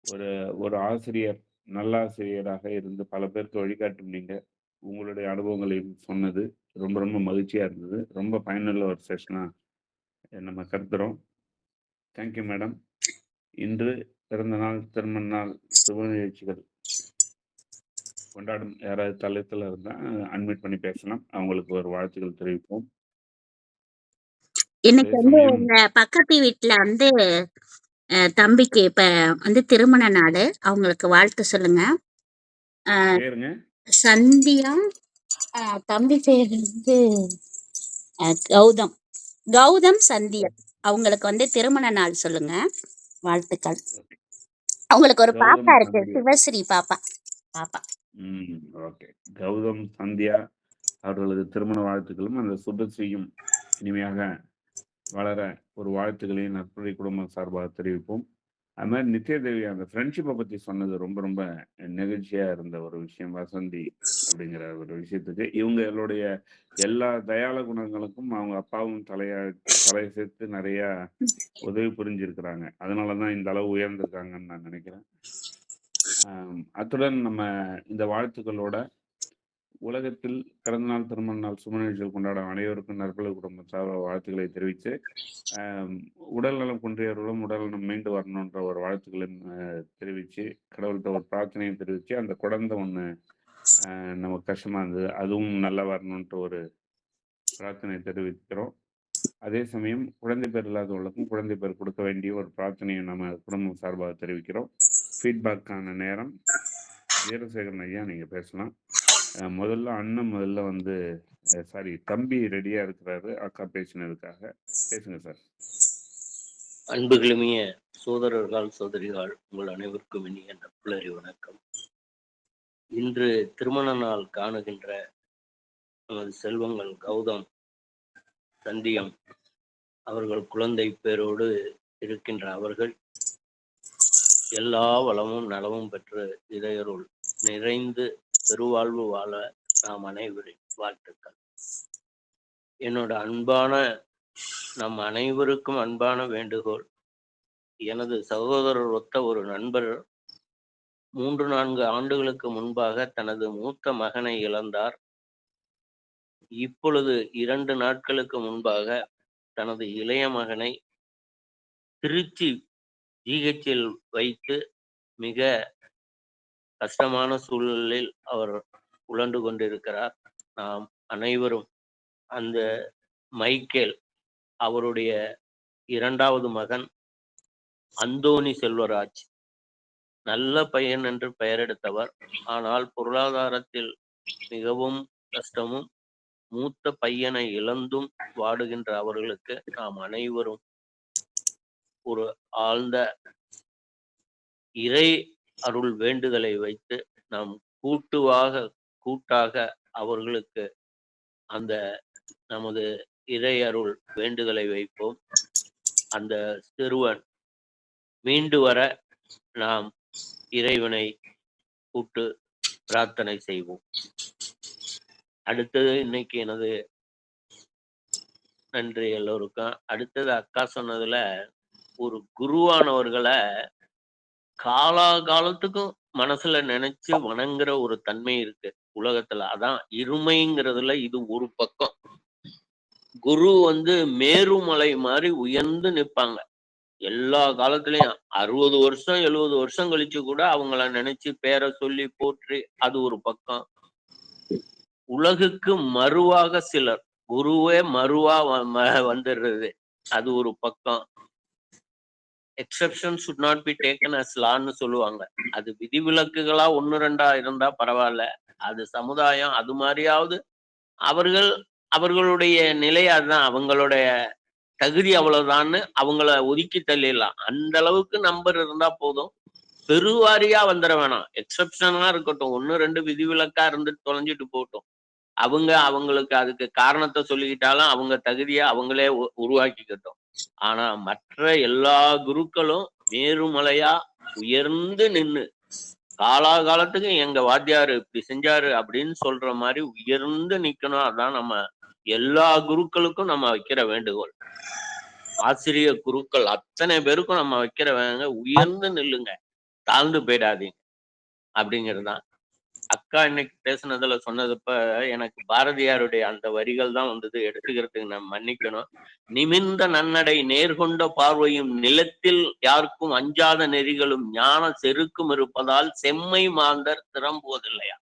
ஒரு ஒரு ஆசிரியர் நல்லாசிரியராக இருந்து பல பேருக்கு வழிகாட்டும் நீங்க உங்களுடைய அனுபவங்களையும் சொன்னது ரொம்ப ரொம்ப மகிழ்ச்சியா இருந்தது. ரொம்ப பயனுள்ள ஒரு செஷனா நம்ம கருதுறோம். Thank you madam. இன்று பிறந்த நாள், திருமண நாள், சுப நிகழ்ச்சிகள் கொண்டாடும் யாராவது தளத்துல இருந்தா அட்மிட் பண்ணி பேசலாம். அவங்களுக்கு ஒரு வாழ்த்துக்கள் தெரிவிப்போம். இன்னைக்கு அதே வந்து சமயம் எங்க பக்கத்து வீட்ல வந்து தம்பிக்கு இப்ப வந்து திருமண நாளு. அவங்களுக்கு வாழ்த்து சொல்லுங்க. அ பேருங்க சந்தியா, தம்பி பேர் வந்து கௌதம். கௌதம், சந்தியா. அவங்களுக்கு வந்து திருமண நாள் சொல்லுங்க. வாழ்த்துக்கள். ஓகே. அவங்களுக்கு ஒரு பாப்பா கௌதம் இருக்கு. சந்தியா. சிவஸ்ரீ பாப்பா. ஓகே. கௌதம் சந்தியா அவர்களது திருமண வாழ்த்துக்களும் அந்த சுபஸ்ரீயும் இனிமையாக வளர ஒரு வாழ்த்துக்களையும் நற்புறி குடும்பம் சார்பாக தெரிவிப்போம். அது மாதிரி நித்யா தேவி அந்த ஃப்ரெண்ட்ஷிப்பை பற்றி சொன்னது ரொம்ப ரொம்ப நெகிழ்ச்சியா இருந்த ஒரு விஷயம். வசந்தி அப்படிங்கிற ஒரு விஷயத்துக்கு இவங்களுடைய எல்லா தயால குணங்களுக்கும் அவங்க அப்பாவும் தலையை சேர்த்து நிறைய உதவி புரிஞ்சிருக்கிறாங்க. அதனால தான் இந்த அளவு உயர்ந்திருக்காங்கன்னு நான் நினைக்கிறேன். அத்துடன் நம்ம இந்த வாழ்த்துக்களோட உலகத்தில் பிறந்தநாள், திருமண நாள், சுப நிகழ்ச்சிகள் கொண்டாடும் அனைவருக்கும் நற்பல குடும்பம் சார்பாக வாழ்த்துக்களை தெரிவித்து, உடல்நலம் குன்றியவர்களும் உடல்நலம் மீண்டு வரணுன்ற ஒரு வாழ்த்துக்களையும் தெரிவித்து, கடவுள்கிட்ட ஒரு பிரார்த்தனையும் தெரிவித்து, அந்த குழந்தை ஒன்று நமக்கு கஷ்டமாக இருந்தது அதுவும் நல்லா வரணுன்ட்டு ஒரு பிரார்த்தனை தெரிவிக்கிறோம். அதே சமயம் குழந்தை பேர் இல்லாதவர்களுக்கும் குழந்தை பேர் கொடுக்க வேண்டிய ஒரு பிரார்த்தனையை நம்ம குடும்பம் சார்பாக தெரிவிக்கிறோம். ஃபீட்பேக்கான நேரம். வீரசேகரன் ஐயா நீங்கள் பேசலாம். முதல்ல வந்து சாரி தம்பி ரெடியா இருக்கிறாரு அக்கா பேசினதுக்காக. பேசுங்க சார். அன்புகளுமிய சோதரர்கள் சோதரிகள் உங்கள் அனைவருக்கும் இனிய நட்புலரி வணக்கம். இன்று திருமண நாள் காணுகின்ற நமது செல்வங்கள் கௌதம், சந்தியம் அவர்கள் குழந்தை பேரோடு இருக்கின்ற அவர்கள் எல்லா வளமும் நலமும் பெற்று இதயருள் நிறைந்து பெருவாழ்வு வாழ நாம் அனைவரின் வாழ்த்துக்கள். என்னோட நம் அனைவருக்கும் அன்பான வேண்டுகோள், எனது சகோதரர் ஒத்த ஒரு நண்பர் 3, 4 ஆண்டுகளுக்கு முன்பாக தனது மூத்த மகனை இழந்தார். இப்பொழுது 2 நாட்களுக்கு முன்பாக தனது இளைய மகனை திருச்சி ஜிஹெச்சில் வைத்து மிக கஷ்டமான சூழலில் அவர் உழண்டு கொண்டிருக்கிறார். நாம் அனைவரும் அந்த மைக்கேல் அவருடைய 2வது மகன் அந்தோணி செல்வராஜ் நல்ல பையன் என்று பெயரெடுத்தவர். ஆனால் பொருளாதாரத்தில் மிகவும் கஷ்டமும் மூத்த பையனை இழந்தும் வாடுகின்ற அவர்களுக்கு நாம் அனைவரும் ஒரு ஆழ்ந்த இறை அருள் வேண்டுதலை வைத்து நாம் கூட்டாக அவர்களுக்கு அந்த நமது இறை அருள் வேண்டுதலை வைப்போம். அந்த சிறுவன் மீண்டு வர நாம் இறைவனை கூட்டு பிரார்த்தனை செய்வோம். அடுத்தது இன்னைக்கு எனது நன்றி எல்லோருக்கும். அடுத்தது அக்கா சொன்னதுல ஒரு குருவானவர்களை காலாகாலத்துக்கும் மனசுல நினைச்சு வணங்குற ஒரு தன்மை இருக்கு உலகத்துல. அதான் இருமைங்கிறதுல இது ஒரு பக்கம். குரு மேருமலை மாதிரி உயர்ந்து நிற்பாங்க எல்லா காலத்திலயும். 60 வருஷம் 70 வருஷம் கழிச்சு கூட அவங்கள நினைச்சு பேரை சொல்லி போற்றி, அது ஒரு பக்கம். உலகுக்கு மறுவாக சிலர், குருவே மறுவா வந்துடுறது, அது ஒரு பக்கம். Exception should not be taken as lawன்னு சொல்லுவாங்க. அது விதிவிலக்குகளா 1, 2 இருந்தா பரவாயில்ல. அது சமுதாயம் அது மாதிரியாவது அவர்களுடைய நிலை அதுதான், அவங்களுடைய தகுதி அவ்வளவுதான்னு அவங்கள ஒதுக்கி தள்ளிடலாம். அந்த அளவுக்கு நம்பர் இருந்தா போதும். பெருவாரியா வந்துட வேணாம். எக்ஸெப்ஷனா இருக்கட்டும், 1, 2 விதிவிலக்கா இருந்துட்டு தொலைஞ்சிட்டு போகட்டும். அவங்களுக்கு அதுக்கு காரணத்தை சொல்லிக்கிட்டாலும் அவங்க தகுதியா அவங்களே உருவாக்கிக்கட்டும். ஆனா மற்ற எல்லா குருக்களும் மேருமலையா உயர்ந்து நின்னு காலாகாலத்துக்கு எங்க வாத்தியாரு இப்படி செஞ்சாரு அப்படின்னு சொல்ற மாதிரி உயர்ந்து நிக்கணும். அதான் நம்ம எல்லா குருக்களுக்கும் நம்ம வைக்கிற வேண்டுகோள். ஆசிரியர் குருக்கள் அத்தனை பேருக்கும் நம்ம வைக்கிற உயர்ந்து நில்லுங்க, தாழ்ந்து போயிடாதீங்க அப்படிங்கிறதுதான். அக்கா இன்னைக்கு பேசுனதுல சொன்னதுப்ப எனக்கு பாரதியாருடைய அந்த வரிகள் தான் எடுத்துக்கிறதுக்கு நான் மன்னிக்கணும். நிமிர்ந்த நன்னடை நேர்கொண்ட பார்வையும் நிலத்தில் யாருக்கும் அஞ்சாத நெறிகளும் ஞான செருக்கும் இருப்பதால் செம்மை மாந்தர் திறம்புவதில்லையா.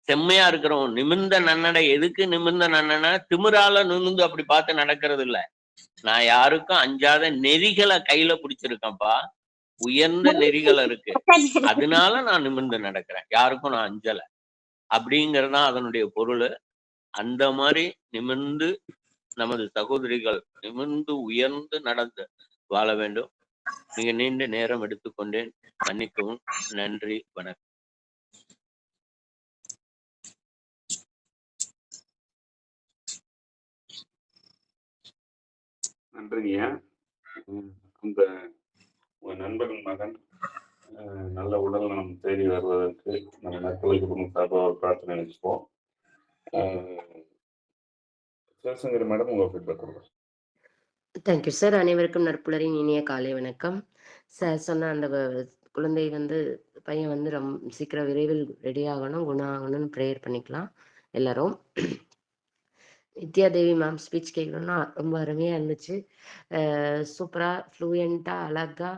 செம்மையா இருக்கிறவன் நிமிர்ந்த நன்னடை. எதுக்கு நிமிர்ந்த நன்னடை? திமிரால நிமிர்ந்து அப்படி பார்த்து நடக்கிறது இல்ல. நான் யாருக்கும் அஞ்சாத நெறிகளை கையில பிடிச்சிருக்கேன்ப்பா. உயர்ந்த நெறிகள் இருக்கு, அதனால நான் நிமிர்ந்து நடக்கிறேன், யாருக்கும் நான் அஞ்சல அப்படிங்கறதுதான் அதனுடைய பொருள். அந்த மாதிரி நிமிர்ந்து நமது சகோதரிகள் நிமிர்ந்து உயர்ந்து நடந்து வாழ வேண்டும். மிக நீண்ட நேரம் எடுத்துக்கொண்டேன், மன்னிக்கவும். நன்றி, வணக்கம். நன்றிங்க. அந்த உங்க நண்பரின் மகன் நல்ல உடல் நலம் தேடி வருவதற்கு நம்ம நற்கொலை குடும்பம் சார்பாக ஒரு பிரார்த்தனை நினைச்சுப்போம். சிவசங்கரி மேடம், உங்க ஃபீட்பேக் கொடுங்க. Thank you sir. அனைவருக்கும் நற்புலரின் இனிய காலை வணக்கம். சார் சொன்ன அந்த குழந்தை பையன் சீக்கிரம் விரைவில் ரெடி ஆகணும், குணம் ஆகணும்னு ப்ரேயர் பண்ணிக்கலாம் எல்லாரும். வித்யா தேவி மேம் ஸ்பீச் கேட்கணும்னா ரொம்ப அருமையாக இருந்துச்சு. சூப்பராக ஃப்ளூயண்ட்டாக அழகாக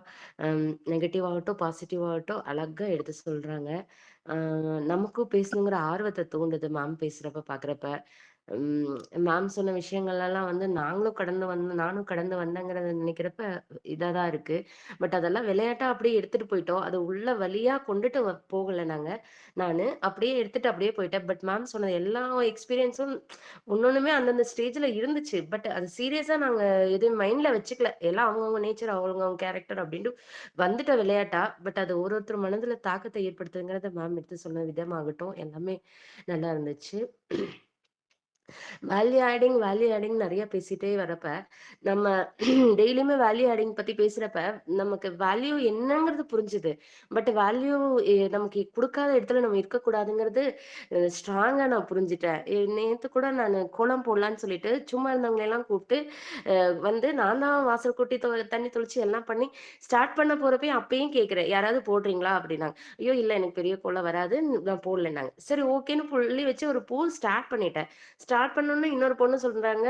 நெகட்டிவ் ஆகட்டும் பாசிட்டிவ் ஆகட்டும் அழகாக எடுத்து சொல்கிறாங்க. நமக்கும் பேசணுங்கிற ஆர்வத்தை தூண்டுது மேம் பேசுகிறப்ப பார்க்குறப்ப. மேம் சொன்ன விஷயங்கள்லாம் நானும் கடந்து வந்தேங்கிறத நினைக்கிறப்ப இதாக தான் இருக்கு. பட் அதெல்லாம் விளையாட்டா அப்படியே எடுத்துட்டு போயிட்டோம். அது உள்ள வழியா கொண்டுட்டு போகலை. நான் அப்படியே எடுத்துட்டு அப்படியே போயிட்டேன். பட் மேம் சொன்னது எல்லா எக்ஸ்பீரியன்ஸும் ஒன்னொன்னுமே அந்தந்த ஸ்டேஜ்ல இருந்துச்சு. பட் அது சீரியஸா நாங்க எதுவும் மைண்ட்ல வச்சுக்கல. எல்லாம் அவங்கவுங்க நேச்சர், அவங்கவுங்க கேரக்டர் அப்படின்ட்டு வந்துட்ட விளையாட்டா. பட் அது ஒருத்தர் மனதுல தாக்கத்தை ஏற்படுத்துங்கிறத மேம் எடுத்து சொன்ன விதமாகட்டும் எல்லாமே நல்லா இருந்துச்சு. வேல்யூ ஆடிங் நிறைய பேசிட்டே வரப்ப நம்ம டெய்லியுமே வேல்யூ ஆடிங் பத்தி பேசுறப்ப நமக்கு வேல்யூ என்னங்கிறது புரிஞ்சுது. பட் வேல்யூ நமக்கு கொடுக்காத இடத்துல நம்ம இருக்கக்கூடாதுங்கிறது ஸ்ட்ராங்கா நான் புரிஞ்சுட்டேன். நேத்து கூட நான் கோலம் போடலான்னு சொல்லிட்டு சும்மா இருந்தவங்களை எல்லாம் கூப்பிட்டு வந்து நான் தான் வாசல் கூட்டி தண்ணி தெளிச்சு எல்லாம் பண்ணி ஸ்டார்ட் பண்ண போறப்பயும் அப்பயும் கேட்கிறேன், யாராவது போடுறீங்களா அப்படின்னாங்க. ஐயோ இல்ல, எனக்கு பெரிய கோலம் வராது, நான் போடலன்னாங்க. சரி ஓகேன்னு புள்ளி வச்சு ஒரு பூ ஸ்டார்ட் பண்ணிட்டேன். ஸ்டார்ட் பண்ணோன்னே இன்னொரு பொண்ணு சொல்றாங்க,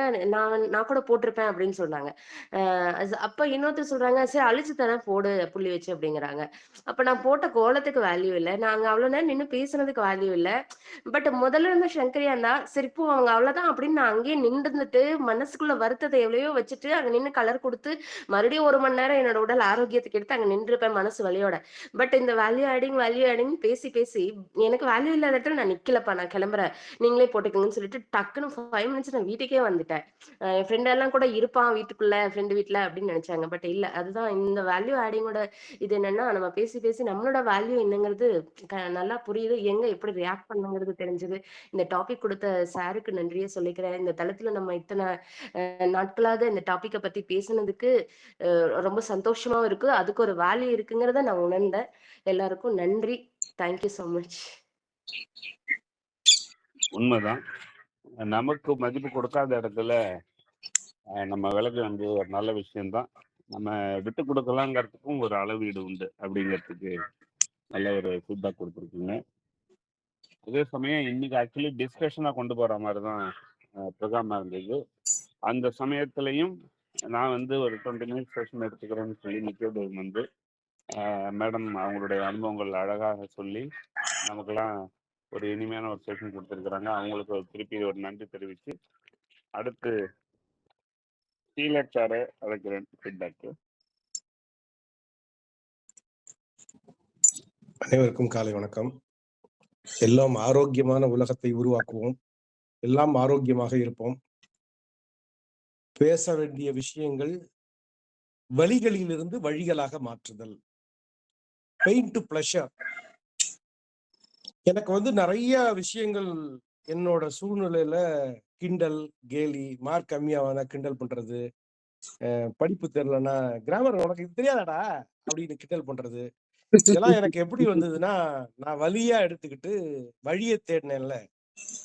நான் கூட போட்டிருப்பேன் அப்படின்னு சொன்னாங்க. அப்ப இன்னொருத்தர் சொல்றாங்க, சரி அழிச்சு தரேன் போடு புள்ளி வச்சு அப்படிங்கிறாங்க. அப்ப நான் போட்ட கோலத்துக்கு வேல்யூ இல்ல, நாங்க அவ்வளவு நேரம் நின்னு பேசுனதுக்கு வேல்யூ இல்ல. பட் முதல்ல இருந்த சங்கரியா இருந்தா சரி இப்போ அவங்க அவ்வளவுதான் அப்படின்னு நான் அங்கேயே நின்று இருந்துட்டு மனசுக்குள்ள வருத்தத்தை எவ்வளையோ வச்சுட்டு அங்க நின்று கலர் கொடுத்து மறுபடியும் 1 மணி நேரம் என்னோட உடல் ஆரோக்கியத்துக்கு எடுத்து அங்க நின்றுப்பேன் மனசு வலியோட. பட் இந்த வேல்யூ ஆடிங் பேசி பேசி எனக்கு வேல்யூ இல்லாத இடத்துல நான் நிக்கலப்பா, நான் கிளம்புறேன், நீங்களே போட்டுக்கோங்கன்னு சொல்லிட்டு டக்குன்னு 5 மினிட்ஸ் நான் வீட்டுக்கே வந்துட்டேன். என் ஃப்ரெண்ட் எல்லாம் கூட இருப்பான் வீட்டுக்குள்ள, ஃப்ரெண்டு வீட்டுல அப்படின்னு நினைச்சாங்க. பட் இல்ல, அதுதான் இந்த வேல்யூ ஆடிங்கோட இது. என்னன்னா நம்ம பேசி பேசி நம்மளோட வேல்யூ என்னங்கிறது நல்லா புரியுது, எங்க எப்படி ரியாக்ட் பண்ணுங்கிறது தெரிஞ்சது. இந்த டாபிக் கொடுத்த சாருக்கு நன்றியே சொல்லிக்கிறேன். இந்த தளத்துல நம்ம இத்தனை நாட்களாக இந்த டாபிக்கை பத்தி பேசுனதுக்கு ரொம்ப சந்தோஷமாவும் இருக்கு. அதுக்கு ஒரு வேல்யூ இருக்குங்கிறத நான் உணர்ந்தேன். எல்லாருக்கும் நன்றி. Thank you so much. உண்மைதான். நமக்கு மதிப்பு கொடுக்காத இடத்துல நம்ம விலக வந்து ஒரு நல்ல விஷயம்தான். நம்ம விட்டு கொடுக்கலாங்கிறதுக்கும் ஒரு அளவீடு உண்டு அப்படிங்கிறதுக்கு நல்ல ஒரு ஃபீட்பேக் கொடுத்துருக்குங்க. அதே சமயம் இன்னைக்கு ஆக்சுவலி டிஸ்கஷனாக கொண்டு போகிற மாதிரி தான் ப்ரோக்ராமாக இருந்தது. அந்த சமயத்துலையும் நான் வந்து ஒரு 20 மினிட்ஸ் செஷன் எடுத்துக்கிறேன்னு சொல்லி நிற்கிறது வந்து மேடம் அவங்களுடைய அனுபவங்கள் அழகாக சொல்லி நமக்கெல்லாம் ஒரு இனிமையான ஒரு செஷன் கொடுத்துருக்குறாங்க. அவங்களுக்கு திருப்பி ஒரு நன்றி தெரிவித்து அடுத்து ஸ்ரீலக்ஷாரை அழைக்கிறேன் ஃபீட்பேக்கு. அனைவருக்கும் காலை வணக்கம். எல்லாம் ஆரோக்கியமான உலகத்தை உருவாக்குவோம், எல்லாம் ஆரோக்கியமாக இருப்போம். பேச வேண்டிய விஷயங்கள் வழிகளிலிருந்து வழிகளாக மாற்றுதல், பெயின் டு பிளஷர். எனக்கு வந்து நிறைய விஷயங்கள் என்னோட சூழ்நிலையில கிண்டல் கேலி, மார்க் கம்மியாவான கிண்டல் பண்றது, படிப்பு தெரியலன்னா கிராமர் உனக்கு இது தெரியாதாடா அப்படின்னு கிண்டல் பண்றது, இதெல்லாம் எனக்கு எப்படி வந்ததுன்னா நான் வழியா எடுத்துக்கிட்டு வழியை தேடினேன்ல.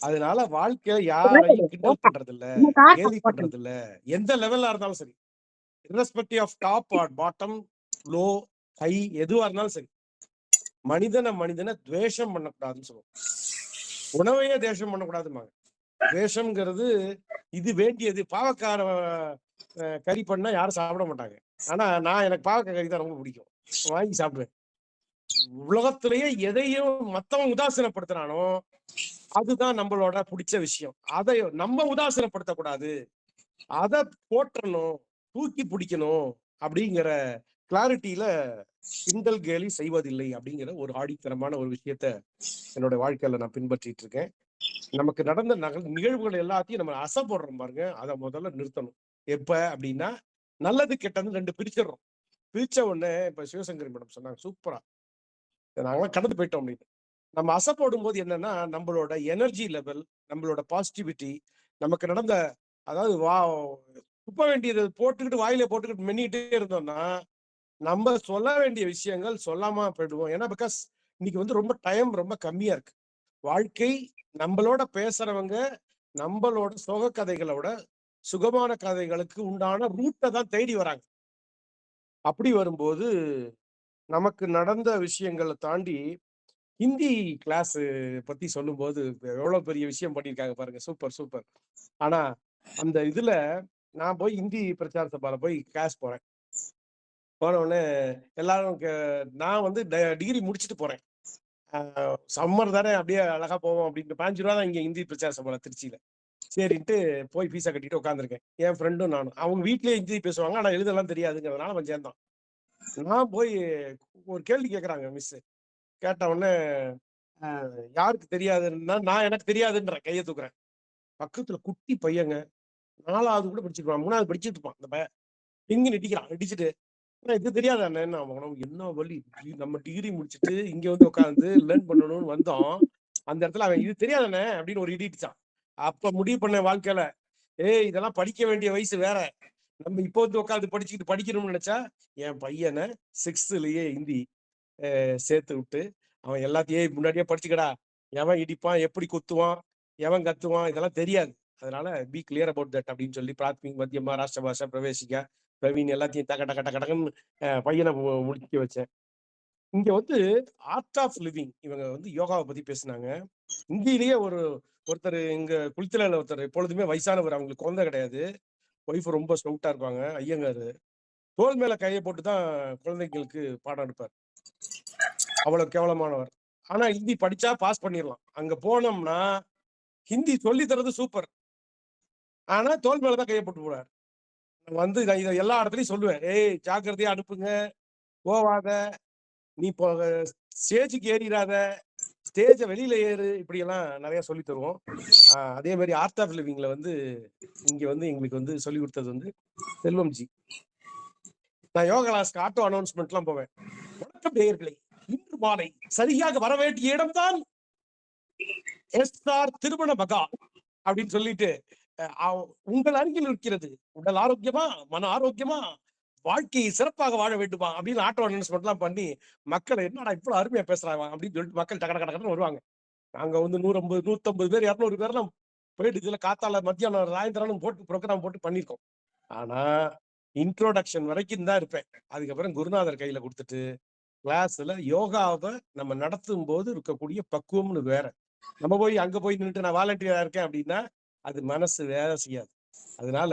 அதனால வாழ்க்கையில யாரையும் கிண்டல் பண்றது இல்ல, கேலி பண்றது இல்ல. எந்த லெவல்ல இருந்தாலும் சரி, irrespective of top or bottom, low high, எதுவா இருந்தாலும் சரி, மனிதனை துவேஷம் பண்ணக்கூடாதுன்னு சொல்லுவோம். உணவையே தேஷம் பண்ணக்கூடாதுமாங்க. துவேஷம்ங்கிறது இது வேண்டியது. பாவக்கார கறி பண்ணா யாரும் சாப்பிட மாட்டாங்க. ஆனா எனக்கு பாவக்காய் கறி தான் ரொம்ப பிடிக்கும், வாங்கி சாப்பிடுவேன். உலகத்திலேயே எதையும் மத்தவன் உதாசீனப்படுத்துறானோ அதுதான் நம்மளோட பிடிச்ச விஷயம். அதை நம்ம உதாசீனப்படுத்தக்கூடாது, அதை போற்றணும், தூக்கி பிடிக்கணும் அப்படிங்கிற கிளாரிட்டியில கிண்டல் கேலி செய்வதில்லை அப்படிங்கிற ஒரு ஆடித்தனமான ஒரு விஷயத்த என்னோட வாழ்க்கையில நான் பின்பற்றிட்டு இருக்கேன். நமக்கு நடந்த நிகழ்வுகள் எல்லாத்தையும் நம்ம அசை போடுறோம் பாருங்க, அதை முதல்ல நிறுத்தணும். எப்ப அப்படின்னா நல்லது கெட்டது 2 பிரிச்சிடறோம். பிரிச்ச உடனே இப்ப சிவசங்கரி மேடம் சொன்னாங்க சூப்பரா, நாங்களாம் கடந்து போயிட்டோம் அப்படின்னு. நம்ம அசை போடும்போது என்னன்னா நம்மளோட எனர்ஜி லெவல், நம்மளோட பாசிட்டிவிட்டி, நமக்கு நடந்த அதாவது துப்ப வேண்டியது போட்டுக்கிட்டு வாயில போட்டுக்கிட்டு மென்னிட்டே இருந்தோம்னா நம்ம சொல்ல வேண்டிய விஷயங்கள் சொல்லாம போயிடுவோம். ஏன்னா பிகாஸ் இன்னைக்கு வந்து ரொம்ப டைம் ரொம்ப கம்மியா இருக்கு. வாழ்க்கை நம்மளோட பேசுறவங்க நம்மளோட சோக கதைகளோட சுகமான கதைகளுக்கு உண்டான ரூட்டை தான் தேடி வராங்க. அப்படி வரும்போது நமக்கு நடந்த விஷயங்களை தாண்டி ஹிந்தி கிளாஸ் பத்தி சொல்லும்போது எவ்வளவு பெரிய விஷயம் பண்ணியிருக்காங்க பாருங்க. Super super. ஆனா அந்த இதுல நான் போய் ஹிந்தி பிரச்சார சபால போய் கிளாஸ் போறேன். போன உடனே எல்லாரும் நான் வந்து டிகிரி முடிச்சுட்டு போறேன். சம்மர் தானே அப்படியே அழகா போவோம் அப்படின்ட்டு 5 ரூபா தான் இங்க ஹிந்தி பிரச்சார சபால திருச்சியில. சரின்ட்டு போய் ஃபீஸை கட்டிட்டு உட்காந்துருக்கேன். என் ஃப்ரெண்டும் நானும். அவங்க வீட்லயே ஹிந்தி பேசுவாங்க, ஆனா எழுதலாம் தெரியாதுங்கிறதுனால அவன் சேர்ந்தான். நான் போய் ஒரு கேள்வி கேட்கறாங்க மிஸ். கேட்ட உடனே யாருக்கு தெரியாதுன்னா நான் எனக்கு தெரியாதுன்ற கையை தூக்குறேன். பக்கத்துல குட்டி பையங்க, 4வது கூட படிச்சிருப்பான், 3வது படிச்சுட்டு இருப்பான். அந்த பையன் இங்க நடிக்கிறான். நடிச்சுட்டு இது தெரியாத என்ன என்ன வழி, நம்ம டிகிரி முடிச்சுட்டு இங்க வந்து உட்காந்து லேர்ன் பண்ணணும்னு வந்தோம், அந்த இடத்துல அவன் இது தெரியாதானே அப்படின்னு ஒரு இடிச்சான். அப்ப முடிவு பண்ண வாழ்க்கையில, ஏய் இதெல்லாம் படிக்க வேண்டிய வயசு வேற. நம்ம இப்போ வந்து உட்காந்து படிச்சுக்கிட்டு படிக்கணும்னு நினைச்சா, என் பையனை 6th ஹிந்தி சேர்த்து விட்டு அவன் எல்லாத்தையும் முன்னாடியே படிச்சுக்கடா, எவன் இடிப்பான், எப்படி குத்துவான், எவன் கத்துவான், இதெல்லாம் தெரியாது. அதனால பி கிளியர் அபவுட் தட் அப்படின்னு சொல்லி பிராத்மிக், மத்தியமா, ராஷ்டிர பாஷா, பிரவேசிக்கா, பிரவீன் எல்லாத்தையும் டக டக டக டகன்னு பையனை முடிக்க வச்சேன். இங்க வந்து ஆர்ட் ஆஃப் லிவிங் இவங்க வந்து யோகாவை பத்தி பேசினாங்க. இந்தியிலேயே ஒருத்தர் இங்க குளித்தலையில ஒருத்தர் எப்பொழுதுமே வயசானவர், அவங்களுக்கு குழந்தை கிடையாது, ஒய்ஃப் ரொம்ப ஸ்டவுட்டா இருப்பாங்க, ஐயங்காரு. தோல் மேல கையை போட்டு தான் குழந்தைங்களுக்கு பாடம் எடுப்பார். அவ்வளவு கேவலமானவர். ஆனா ஹிந்தி படிச்சா பாஸ் பண்ணிடலாம். அங்க போனோம்னா ஹிந்தி சொல்லி தரது சூப்பர், ஆனா தோல் மேலதான் கையை போட்டு போறாரு. வந்து இதை எல்லா இடத்துலயும் சொல்லுவேன், ஏய் ஜாக்கிரதையா அனுப்புங்க, போவாத, நீ இப்போ ஸ்டேஜுக்கு ஏறிடாத, ஸ்டேஜ வெளியில ஏறு, இப்படி எல்லாம் நிறைய சொல்லி தருவோம். அதே மாதிரி ஆர்ட் ஆஃப் லிவிங்ல வந்து இங்க வந்து எங்களுக்கு வந்து சொல்லி கொடுத்தது வந்து செல்வம்ஜி. நான் யோகா கிளாஸ்க்கு ஆட்டோ அனௌன்ஸ்மெண்ட் எல்லாம் போவேன். வணக்கம் நேயர்களே, இன்று மாலை சரியாக வர வேண்டிய இடம்தான் SR திருமண மகா அப்படின்னு சொல்லிட்டு உங்கள் அருகில் இருக்கிறது. உடல் ஆரோக்கியமா, மன ஆரோக்கியமா, வாழ்க்கையை சிறப்பாக வாழ வேண்டுமா அப்படின்னு ஆட்டோ அனௌன்ஸ்மெண்ட் எல்லாம் பண்ணி மக்களை என்னடா இவ்வளவு அருமையா பேசுறாங்க அப்படின்னு சொல்லிட்டு மக்கள் டக டக டகன்னு வருவாங்க. நாங்க வந்து 150 150 பேர் 200 பேர்லாம் போயிட்டு இதுல காத்தால மத்தியானம் சாயந்தரம் போட்டு ப்ரோக்ராம் போட்டு பண்ணிருக்கோம். ஆனா இன்ட்ரோடக்ஷன் வரைக்கும் தான் இருப்பேன். அதுக்கப்புறம் குருநாதர் கையில கொடுத்துட்டு கிளாஸ்ல யோகாவை நம்ம நடத்தும் போது இருக்கக்கூடிய பக்குவம்னு வேற. நம்ம போய் அங்க போய் நின்றுட்டு நான் வாலண்டியரா இருக்கேன் அப்படின்னா அது மனசு வேலை செய்யாது. அதனால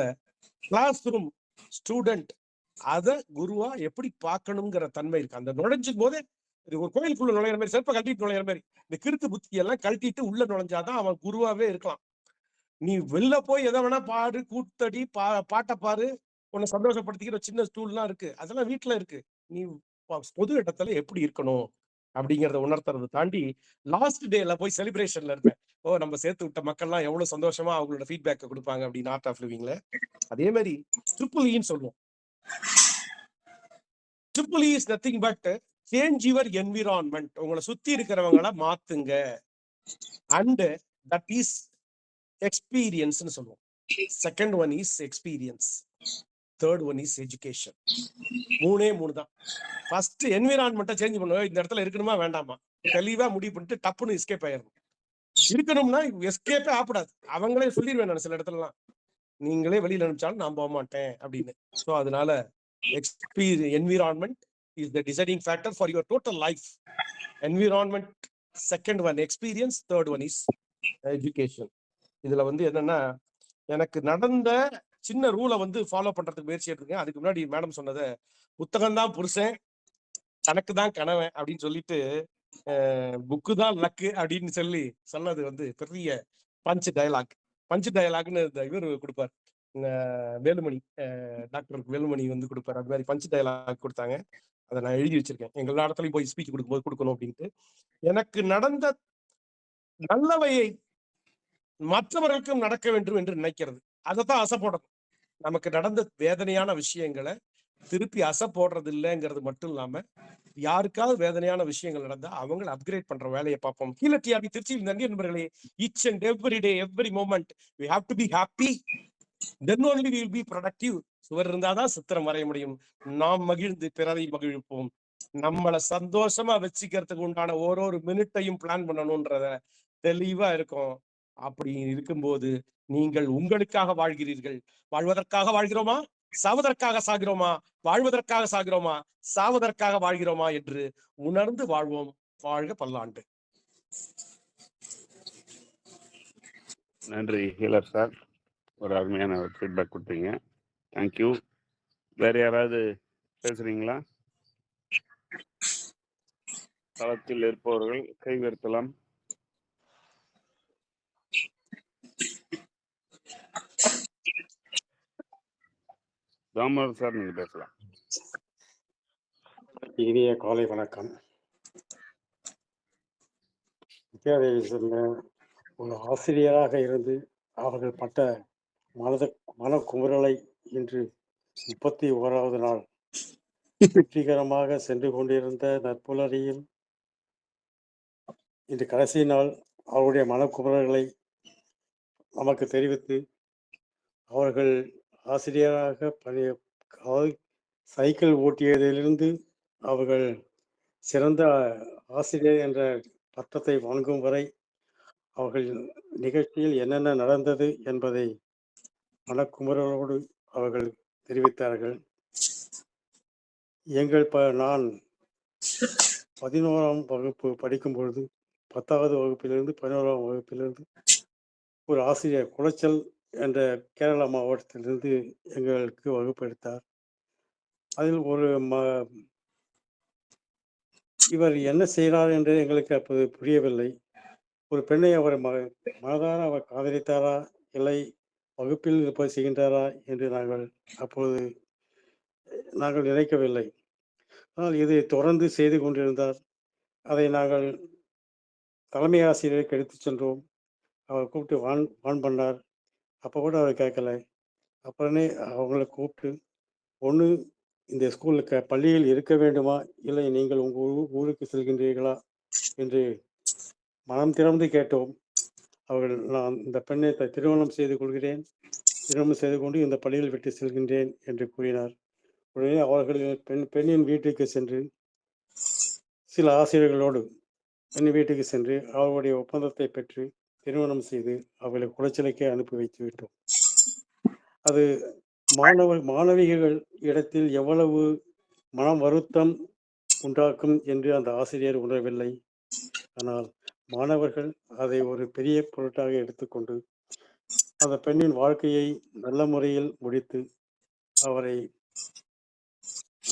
கிளாஸ் ரூம் ஸ்டூடெண்ட் அத குருவா எப்படி பார்க்கணுங்கிற தன்மை இருக்கு. அந்த நுழைஞ்சும் போதே இது ஒரு கோயிலுக்குள்ள நுழையிற மாதிரி, செருப்பை கழட்டிட்டு நுழையிற மாதிரி, இந்த கிறுக்கு புத்தி எல்லாம் கழட்டிட்டு உள்ள நுழைஞ்சாதான் அவன் குருவாவே இருக்கலாம். நீ வெளில போய் எதை வேணா பாடு, கூத்தடி, பாட்டை பாரு, உன்னை சந்தோஷப்படுத்திக்கிற சின்ன ஸ்டூல்லாம் இருக்கு, அதெல்லாம் வீட்டுல இருக்கு. நீ பொது இடத்துல எப்படி இருக்கணும் அப்படிங்கறத உணர்த்துறதை தாண்டி லாஸ்ட் டேல போய் செலிப்ரேஷன்ல இருப்பேன். ஓ நம்ம சேர்த்து விட்ட மக்கள்லாம் எவ்வளவு சந்தோஷமா அவங்களோட ஃபீட்பேக் கொடுப்பாங்க அப்படின்னு ஆர்ட் ஆஃப் லிவிங்ல. அதே மாதிரி ட்ரிபிள் சொல்லுவோம். Triple is nothing but change your environment. உங்களை சுத்தி இருக்கிறவங்கள மாத்துங்க. அண்ட் தட் இஸ் எக்ஸ்பீரியன்ஸ் சொல்லுவோம். Second one is experience, third one is education. மூணே தான். ஃபர்ஸ்ட் என்விரான்மெண்ட்டை சேஞ்ச் பண்ணுவோம். இந்த இடத்துல இருக்கணுமா வேண்டாமா தெளிவா முடிவு பண்ணிட்டு டப்புன்னு எஸ்கேப் ஆயிடணும். இருக்கணும்னா எஸ்கேப்பே ஆகக்கூடாது. அவங்களே சொல்லிடுவேன் நான் சில இடத்துலலாம், நீங்களே வெளியில அனுப்பிச்சாலும் நான் போக மாட்டேன் அப்படின்னு. ஸோ அதனால environment is the deciding factor for your total life. Environment, second one experience, third one is education. இதுல வந்து என்னன்னா, எனக்கு நடந்த சின்ன ரூலை வந்து ஃபாலோ பண்றதுக்கு முயற்சி எடுத்துருக்கேன். அதுக்கு முன்னாடி மேடம் சொன்னதை புத்தகம் தான் புருஷன், கணக்கு தான் கணவன் அப்படின்னு சொல்லிட்டு புக்கு தான் லக்கு அப்படின்னு சொல்லி சொன்னது வந்து பெரிய பஞ்ச் டயலாக்னு இவர் கொடுப்பார், வேலுமணி, டாக்டர் வேலுமணி வந்து கொடுப்பாரு. அது மாதிரி பஞ்ச் டயலாக் கொடுத்தாங்க. அதை நான் எழுதி வச்சிருக்கேன். எங்க இடத்துலயும் போய் ஸ்பீச் கொடுக்கும்போது கொடுக்கணும் அப்படின்ட்டு. எனக்கு நடந்த நல்லவையை மற்றவர்களுக்கும் நடக்க வேண்டும் என்று நினைக்கிறது, அதைத்தான் அசை போடணும். நமக்கு நடந்த வேதனையான விஷயங்களை திருப்பி அசை போடுறது இல்லைங்கிறது மட்டும் இல்லாம, யாருக்காவது வேதனையான விஷயங்கள் நடந்தா அவங்களை அப்கிரேட் பண்ற வேலையை பார்ப்போம். கீழே டிஆர்பி திருச்சியில் நன்றி நண்பர்களே. Each and every day, every moment we have to be happy, then only we will be productive. சுவர் இருந்தாதான் சித்திரம் வரைய முடியும். நாம் மகிழ்ந்து பிறரை மகிழ்ப்போம். நம்மளை சந்தோஷமா வச்சுக்கிறதுக்கு உண்டான ஒரு மினிட்டையும் பிளான் பண்ணணும்ன்றத தெளிவா இருக்கும். அப்படி இருக்கும்போது நீங்கள் உங்களுக்காக வாழ்கிறீர்கள். வாழ்வதற்காக வாழ்கிறோமா, சாவதற்காக சாகிறோமா, வாழ்வதற்காக சாகிறோமா, சாவதற்காக வாழ்கிறோமா என்று உணர்ந்து வாழ்வோம். வாழ்க பல்லாண்டு. நன்றி ஹீலர் சார், ஒரு அருமையான ஃபீட்பேக் கொடுத்தீங்க. தேங்க்யூ. வேற யாராவது பேசுறீங்களா? களத்தில் இருப்பவர்கள் கை உயர்த்தலாம். தாமோதர் சார், நீங்க பேசலாம். இனிய காலை வணக்கம். வித்யாதேவி சொன்ன ஒரு ஆசிரியராக இருந்து அவர்கள் பட்ட மனக்குமுறலை இன்று 31வது நாள் வெற்றிகரமாக சென்று கொண்டிருந்த நற்புலரியில் இன்று கடைசி நாள் அவருடைய மனக்குமுறல்களை நமக்கு தெரிவித்து அவர்கள் ஆசிரியராக அதாவது சைக்கிள் ஓட்டியதிலிருந்து அவர்கள் சிறந்த ஆசிரியர் என்ற பட்டத்தை வாங்கும் வரை அவர்கள் நிகழ்ச்சியில் என்னென்ன நடந்தது என்பதை மனக்குமுறலோடு அவர்கள் தெரிவித்தார்கள். நான் 11ஆம் வகுப்பு படிக்கும் பொழுது 10வது வகுப்பிலிருந்து 11ஆம் வகுப்பிலிருந்து ஒரு ஆசிரியர் குளச்சல் என்ற கேரளா மாவட்டத்திலிருந்து எங்களுக்கு வகுப்பு எடுத்தார். அதில் இவர் என்ன செய்கிறார் என்று எங்களுக்கு அப்போது புரியவில்லை. ஒரு பெண்ணை அவர் மனதார அவர் காதலித்தாரா, இல்லை வகுப்பில் போய் செய்கின்றாரா என்று அப்போது நாங்கள் நினைக்கவில்லை. ஆனால் இதை தொடர்ந்து செய்து கொண்டிருந்தார். அதை நாங்கள் தலைமை ஆசிரியருக்கு எடுத்துச் சென்றோம். அவர் கூப்பிட்டு வான் பண்ணார். அப்போ கூட அவர் கேட்கல. அப்புறமே அவங்கள கூப்பிட்டு, ஒன்று இந்த ஸ்கூலுக்கு பள்ளியில் இருக்க வேண்டுமா, இல்லை நீங்கள் உங்கள் ஊருக்கு செல்கின்றீர்களா என்று மனம் திறந்து கேட்டோம். நான் இந்த பெண்ணை திருமணம் செய்து கொள்கிறேன், திருமணம் செய்து கொண்டு இந்த பள்ளியில் விட்டு செல்கின்றேன் என்று கூறினார். உடனே அவர்கள் பெண்ணின் வீட்டுக்கு சென்று சில ஆசிரியர்களோடு பெண் வீட்டுக்கு சென்று அவர்களுடைய ஒப்பந்தத்தை பெற்று திருமணம் செய்து அவர்களை குளச்சலுக்கே அனுப்பி வைத்து விட்டோம். அது மாணவிகள் இடத்தில் எவ்வளவு மனம் வருத்தம் உண்டாக்கும் என்று அந்த ஆசிரியர் உணரவில்லை. ஆனால் மாணவர்கள் அதை ஒரு பெரிய பொருட்டாக எடுத்துக்கொண்டு அந்த பெண்ணின் வாழ்க்கையை நல்ல முறையில் முடித்து அவரை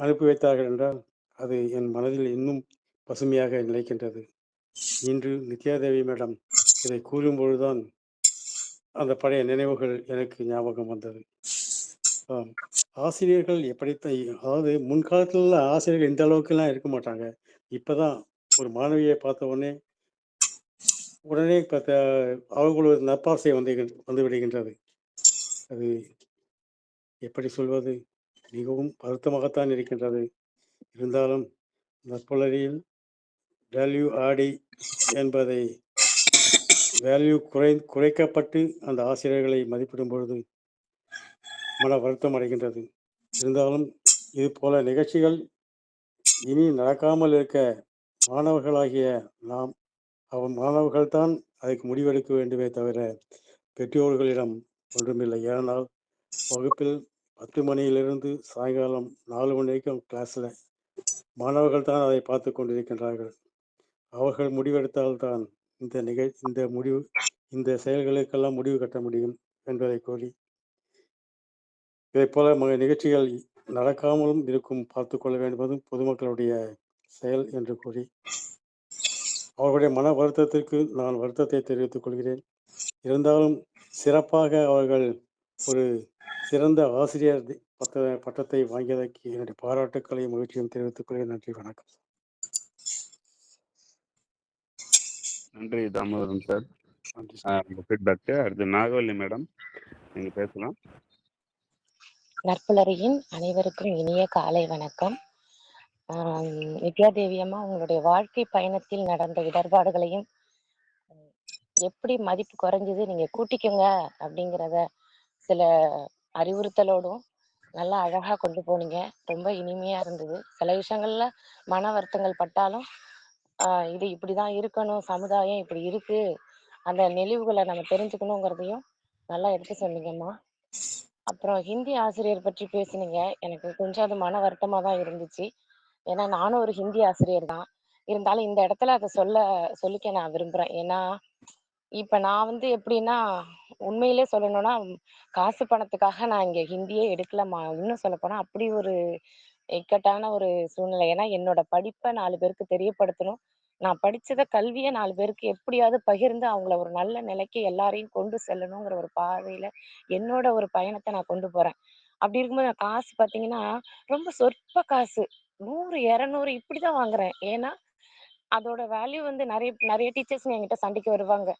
அனுப்பி வைத்தார்கள் என்றால் அது என் மனதில் இன்னும் பசுமையாக நிலைக்கின்றது. இன்று நித்யாதேவி மேடம் இதை கூறும்பொழுதுதான் அந்த பழைய நினைவுகள் எனக்கு ஞாபகம் வந்தது. ஆசிரியர்கள் அதாவது முன்காலத்துல ஆசிரியர்கள் இந்த அளவுக்குலாம் இருக்க மாட்டாங்க. இப்பதான் ஒரு மாணவியை பார்த்த உடனே அவர்கள் ஒரு நற்பாசை வந்து விடுகின்றது. அது எப்படி சொல்வது, மிகவும் வருத்தமாகத்தான் இருக்கின்றது. இருந்தாலும் நற்புலரியில் வேல்யூ ஆடி என்பதை வேல்யூ குறைக்கப்பட்டு அந்த ஆசிரியர்களை மதிப்பிடும் பொழுது மன வருத்தம் அடைகின்றது. இருந்தாலும் இது போல நிகழ்ச்சிகள் இனி நடக்காமல் இருக்க மாணவர்களாகிய நாம் மாணவர்கள்தான் அதுக்கு முடிவெடுக்க வேண்டுமே தவிர பெற்றோர்களிடம் ஒன்றுமில்லை. ஏனால் வகுப்பில் 10 மணியிலிருந்து சாயங்காலம் 4 மணி வரைக்கும் கிளாஸில் மாணவர்கள் தான் அதை பார்த்து கொண்டிருக்கின்றார்கள். அவர்கள் முடிவெடுத்தால்தான் இந்த செயல்களுக்கெல்லாம் முடிவு கட்ட முடியும் என்பதை கூறி, இதை போல நிகழ்ச்சிகள் நடக்காமலும் இருக்கும் பார்த்துக்கொள்ள வேண்டுவதும் பொதுமக்களுடைய செயல் என்று கூறி, அவர்களுடைய மன வருத்தத்திற்கு நான் வருத்தத்தை தெரிவித்துக் கொள்கிறேன். இருந்தாலும் சிறப்பாக அவர்கள் ஒரு சிறந்த ஆசிரியர் பட்டத்தை வாங்கியதற்கு என்னுடைய பாராட்டுக்களையும் மகிழ்ச்சியும் தெரிவித்துக் கொள்கிறேன். நன்றி, வணக்கம். நன்றி தாமோதரன் சார். நன்றி சார். உங்க ஃபீட்பேக்கு. அடுத்து நாகவல்லி மேடம், நீங்க பேசலாம். நற்புலரியின் அனைவருக்கும் இனிய காலை வணக்கம். வித்யாதேவி அம்மா, உங்களுடைய வாழ்க்கை பயணத்தில் நடந்த இடர்பாடுகளையும் எப்படி மதிப்பு குறைஞ்சது நீங்க கூட்டிக்கோங்க அப்படிங்கிறத சில அறிவுறுத்தலோடும் நல்லா அழகா கொண்டு போனீங்க. ரொம்ப இனிமையா இருந்தது. சில விஷயங்கள்ல மன வருத்தங்கள் பட்டாலும் இது இப்படிதான் இருக்கணும், சமுதாயம் இப்படி இருக்கு, அந்த நெளிவுகளை நம்ம தெரிஞ்சுக்கணுங்கிறதையும் நல்லா எடுத்து சொன்னீங்கம்மா. அப்புறம் ஹிந்தி ஆசிரியர் பற்றி பேசுனீங்க. எனக்கு கொஞ்சம் அது மன வருத்தமா தான் இருந்துச்சு. ஏன்னா நானும் ஒரு ஹிந்தி ஆசிரியர் தான். இருந்தாலும் இந்த இடத்துல அத சொல்லிக்க நான் விரும்புறேன். ஏன்னா, இப்ப நான் வந்து எப்படின்னா, உண்மையிலே சொல்லணும்னா, காசு பணத்துக்காக நான் இங்க ஹிந்தியே எடுக்கலம்மா. இன்னும் சொல்லப்போனா அப்படி ஒரு இக்கட்டான ஒரு சூழ்நிலை. ஏன்னா என்னோட படிப்ப 4 பேருக்கு தெரியப்படுத்தணும். நான் படிச்சத கல்விய 4 பேருக்கு எப்படியாவது பகிர்ந்து அவங்கள ஒரு நல்ல நிலைக்கு எல்லாரையும் கொண்டு செல்லணுங்கிற ஒரு பார்வையில என்னோட ஒரு பயணத்த நான் கொண்டு போறேன். அப்படி இருக்கும்போது நான் காசு பார்த்தீங்கன்னா, ரொம்ப சொற்ப காசு. 100, 200 இப்படிதான் வாங்குறேன். ஏன்னா, அதோட வேல்யூ வந்து நெறைய நெறைய டீச்சர்ஸ் என்கிட்ட சண்டைக்கு வருவாங்க.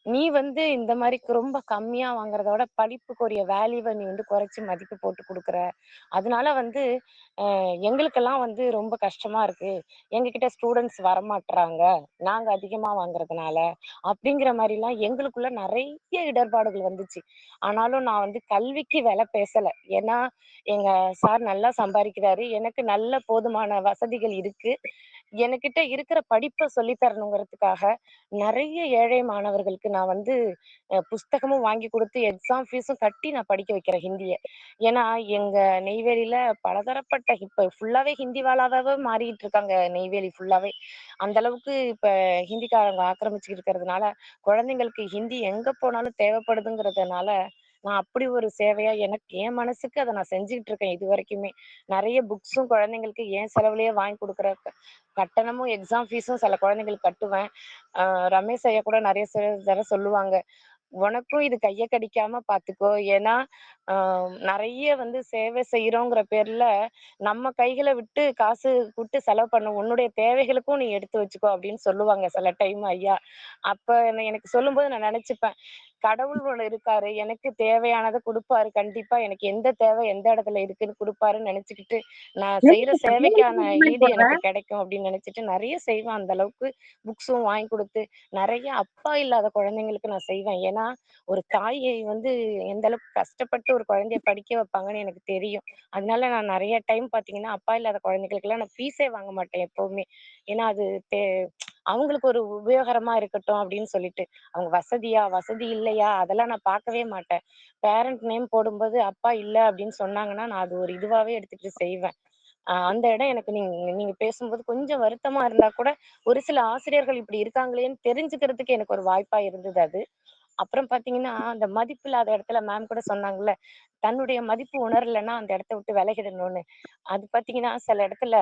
"நீ வந்து இந்த மாரி ரொம்ப கம்மியா வாங்குறதோட படிப்புக்குரிய வேல்யூவ நீ வந்து குறைச்சு மதிப்பு போட்டு குடுக்குற. அதனால வந்து எங்களுக்கெல்லாம் வந்து ரொம்ப கஷ்டமா இருக்கு. எங்ககிட்ட ஸ்டூடண்ட்ஸ் வரமாட்றாங்க. நாங்க அதிகமா வாங்குறதுனால." அப்படிங்கிற மாரிலாம் எங்களுக்குள்ள நெறைய இடர்பாடுகள் வந்துச்சு. ஆனாலும் நான் வந்து கல்விக்கு விலை பேசல. ஏன்னா, எங்க சார் நல்லா சம்பாரிக்கிறாரு. எனக்கு நல்ல போதுமான வசதிகள் இருக்கு. எனக்கிட்ட இருக்கிற படிப்ப சொல்லி தரணுங்கிறதுக்காக, நெறைய ஏழை மாணவர்களுக்கு நான் வந்து புஸ்தகமும் வாங்கி குடுத்து, எக்ஸாம் ஃபீஸும் கட்டி நான் படிக்க வைக்கிறேன் ஹிந்திய. ஏன்னா, எங்க நெய்வேலியில பலதரப்பட்ட இப்ப ஃபுல்லாவே ஹிந்திவாலாவாவே மாறிட்டு இருக்காங்க நெய்வேலி ஃபுல்லாவே. அந்த அளவுக்கு இப்ப ஹிந்திக்காரங்க ஆக்கிரமிச்சுக்கிட்டு இருக்கிறதுனால, குழந்தைங்களுக்கு ஹிந்தி எங்க போனாலும் தேவைப்படுதுங்கிறதுனால, நான் அப்படி ஒரு சேவையா எனக்கு என் மனசுக்கு அத நான் செஞ்சுகிட்டு இருக்கேன் இதுவரைக்குமே. நெறைய புக்ஸும் குழந்தைங்களுக்கு என் செலவுலயே வாங்கி குடுக்குற கட்டணமும், எக்ஸாம் ஃபீஸும் சில குழந்தைங்களுக்கு கட்டுவேன். ரமேஷ் ஐயா கூட நெறைய தடவ சொல்லுவாங்க. "உனக்கும் இது கைய கடிக்காம பார்த்துக்கோ. ஏன்னா, அ நெறைய வந்து சேவை செய்றோங்கிற பேர்ல, நம்ம கைகள விட்டு காசு குடுத்து செலவு பண்ண உன்னுடைய தேவைகளுக்கும் நீ எடுத்து வச்சுக்கோ" அப்படின்னு சொல்லுவாங்க சில டைம் ஐயா. அப்ப எனக்கு சொல்லும்போது நான் நெனச்சுப்பேன், கடவுள் ஒண்ணு இருக்காரு. எனக்கு தேவையானத குடுப்பாரு. கண்டிப்பா எனக்கு எந்த தேவை எந்த இடத்துல இருக்குன்னு குடுப்பாருன்னு நெனச்சுக்கிட்டு, நான் செய்ற சேவைக்கான ஈடு எனக்கு கிடைக்கும் அப்படின்னு நெனச்சுட்டு நெறைய செய்வேன். அந்த அளவுக்கு புக்ஸும் வாங்கி குடுத்து, நெறைய அப்பா இல்லாத குழந்தைங்களுக்கு நான் செய்வேன். ஏன்னா, ஒரு தாயை வந்து எந்த அளவுக்கு கஷ்டப்பட்டு ஒரு குழந்தைய படிக்க வைப்பாங்கன்னு எனக்கு தெரியும். அதனால நான் நெறைய டைம் பார்த்தீங்கன்னா, அப்பா இல்லாத குழந்தைகளுக்கெல்லாம் நான் ஃபீஸே வாங்க மாட்டேன் எப்பவுமே. ஏன்னா, அது தே அவங்களுக்கு ஒரு உபயோகரமா இருக்கட்டும் அப்படின்னு சொல்லிட்டு. அவங்க வசதியா, வசதி இல்லையா, அதெல்லாம் நான் பார்க்கவே மாட்டேன். பேரண்ட் நேம் போடும்போது அப்பா இல்ல அப்படின்னு சொன்னாங்கன்னா, நான் அது ஒரு இதுவாவே எடுத்துட்டு செய்வேன். அந்த இடம் எனக்கு நீங்க நீங்க பேசும்போது கொஞ்சம் வருத்தமா இருந்தா கூட, ஒரு சில ஆசிரியர்கள் இப்படி இருக்காங்களேன்னு தெரிஞ்சுக்கிறதுக்கு எனக்கு ஒரு வாய்ப்பா இருந்தது அது. அப்புறம் பார்த்தீங்கன்னா, அந்த மதிப்பில்லாத இடத்துல மேம் கூட சொன்னாங்கல்ல, தன்னுடைய மதிப்பு உணரலன்னா அந்த இடத்த விட்டு விலகிடணும்னு. அது பார்த்தீங்கன்னா, சில இடத்துல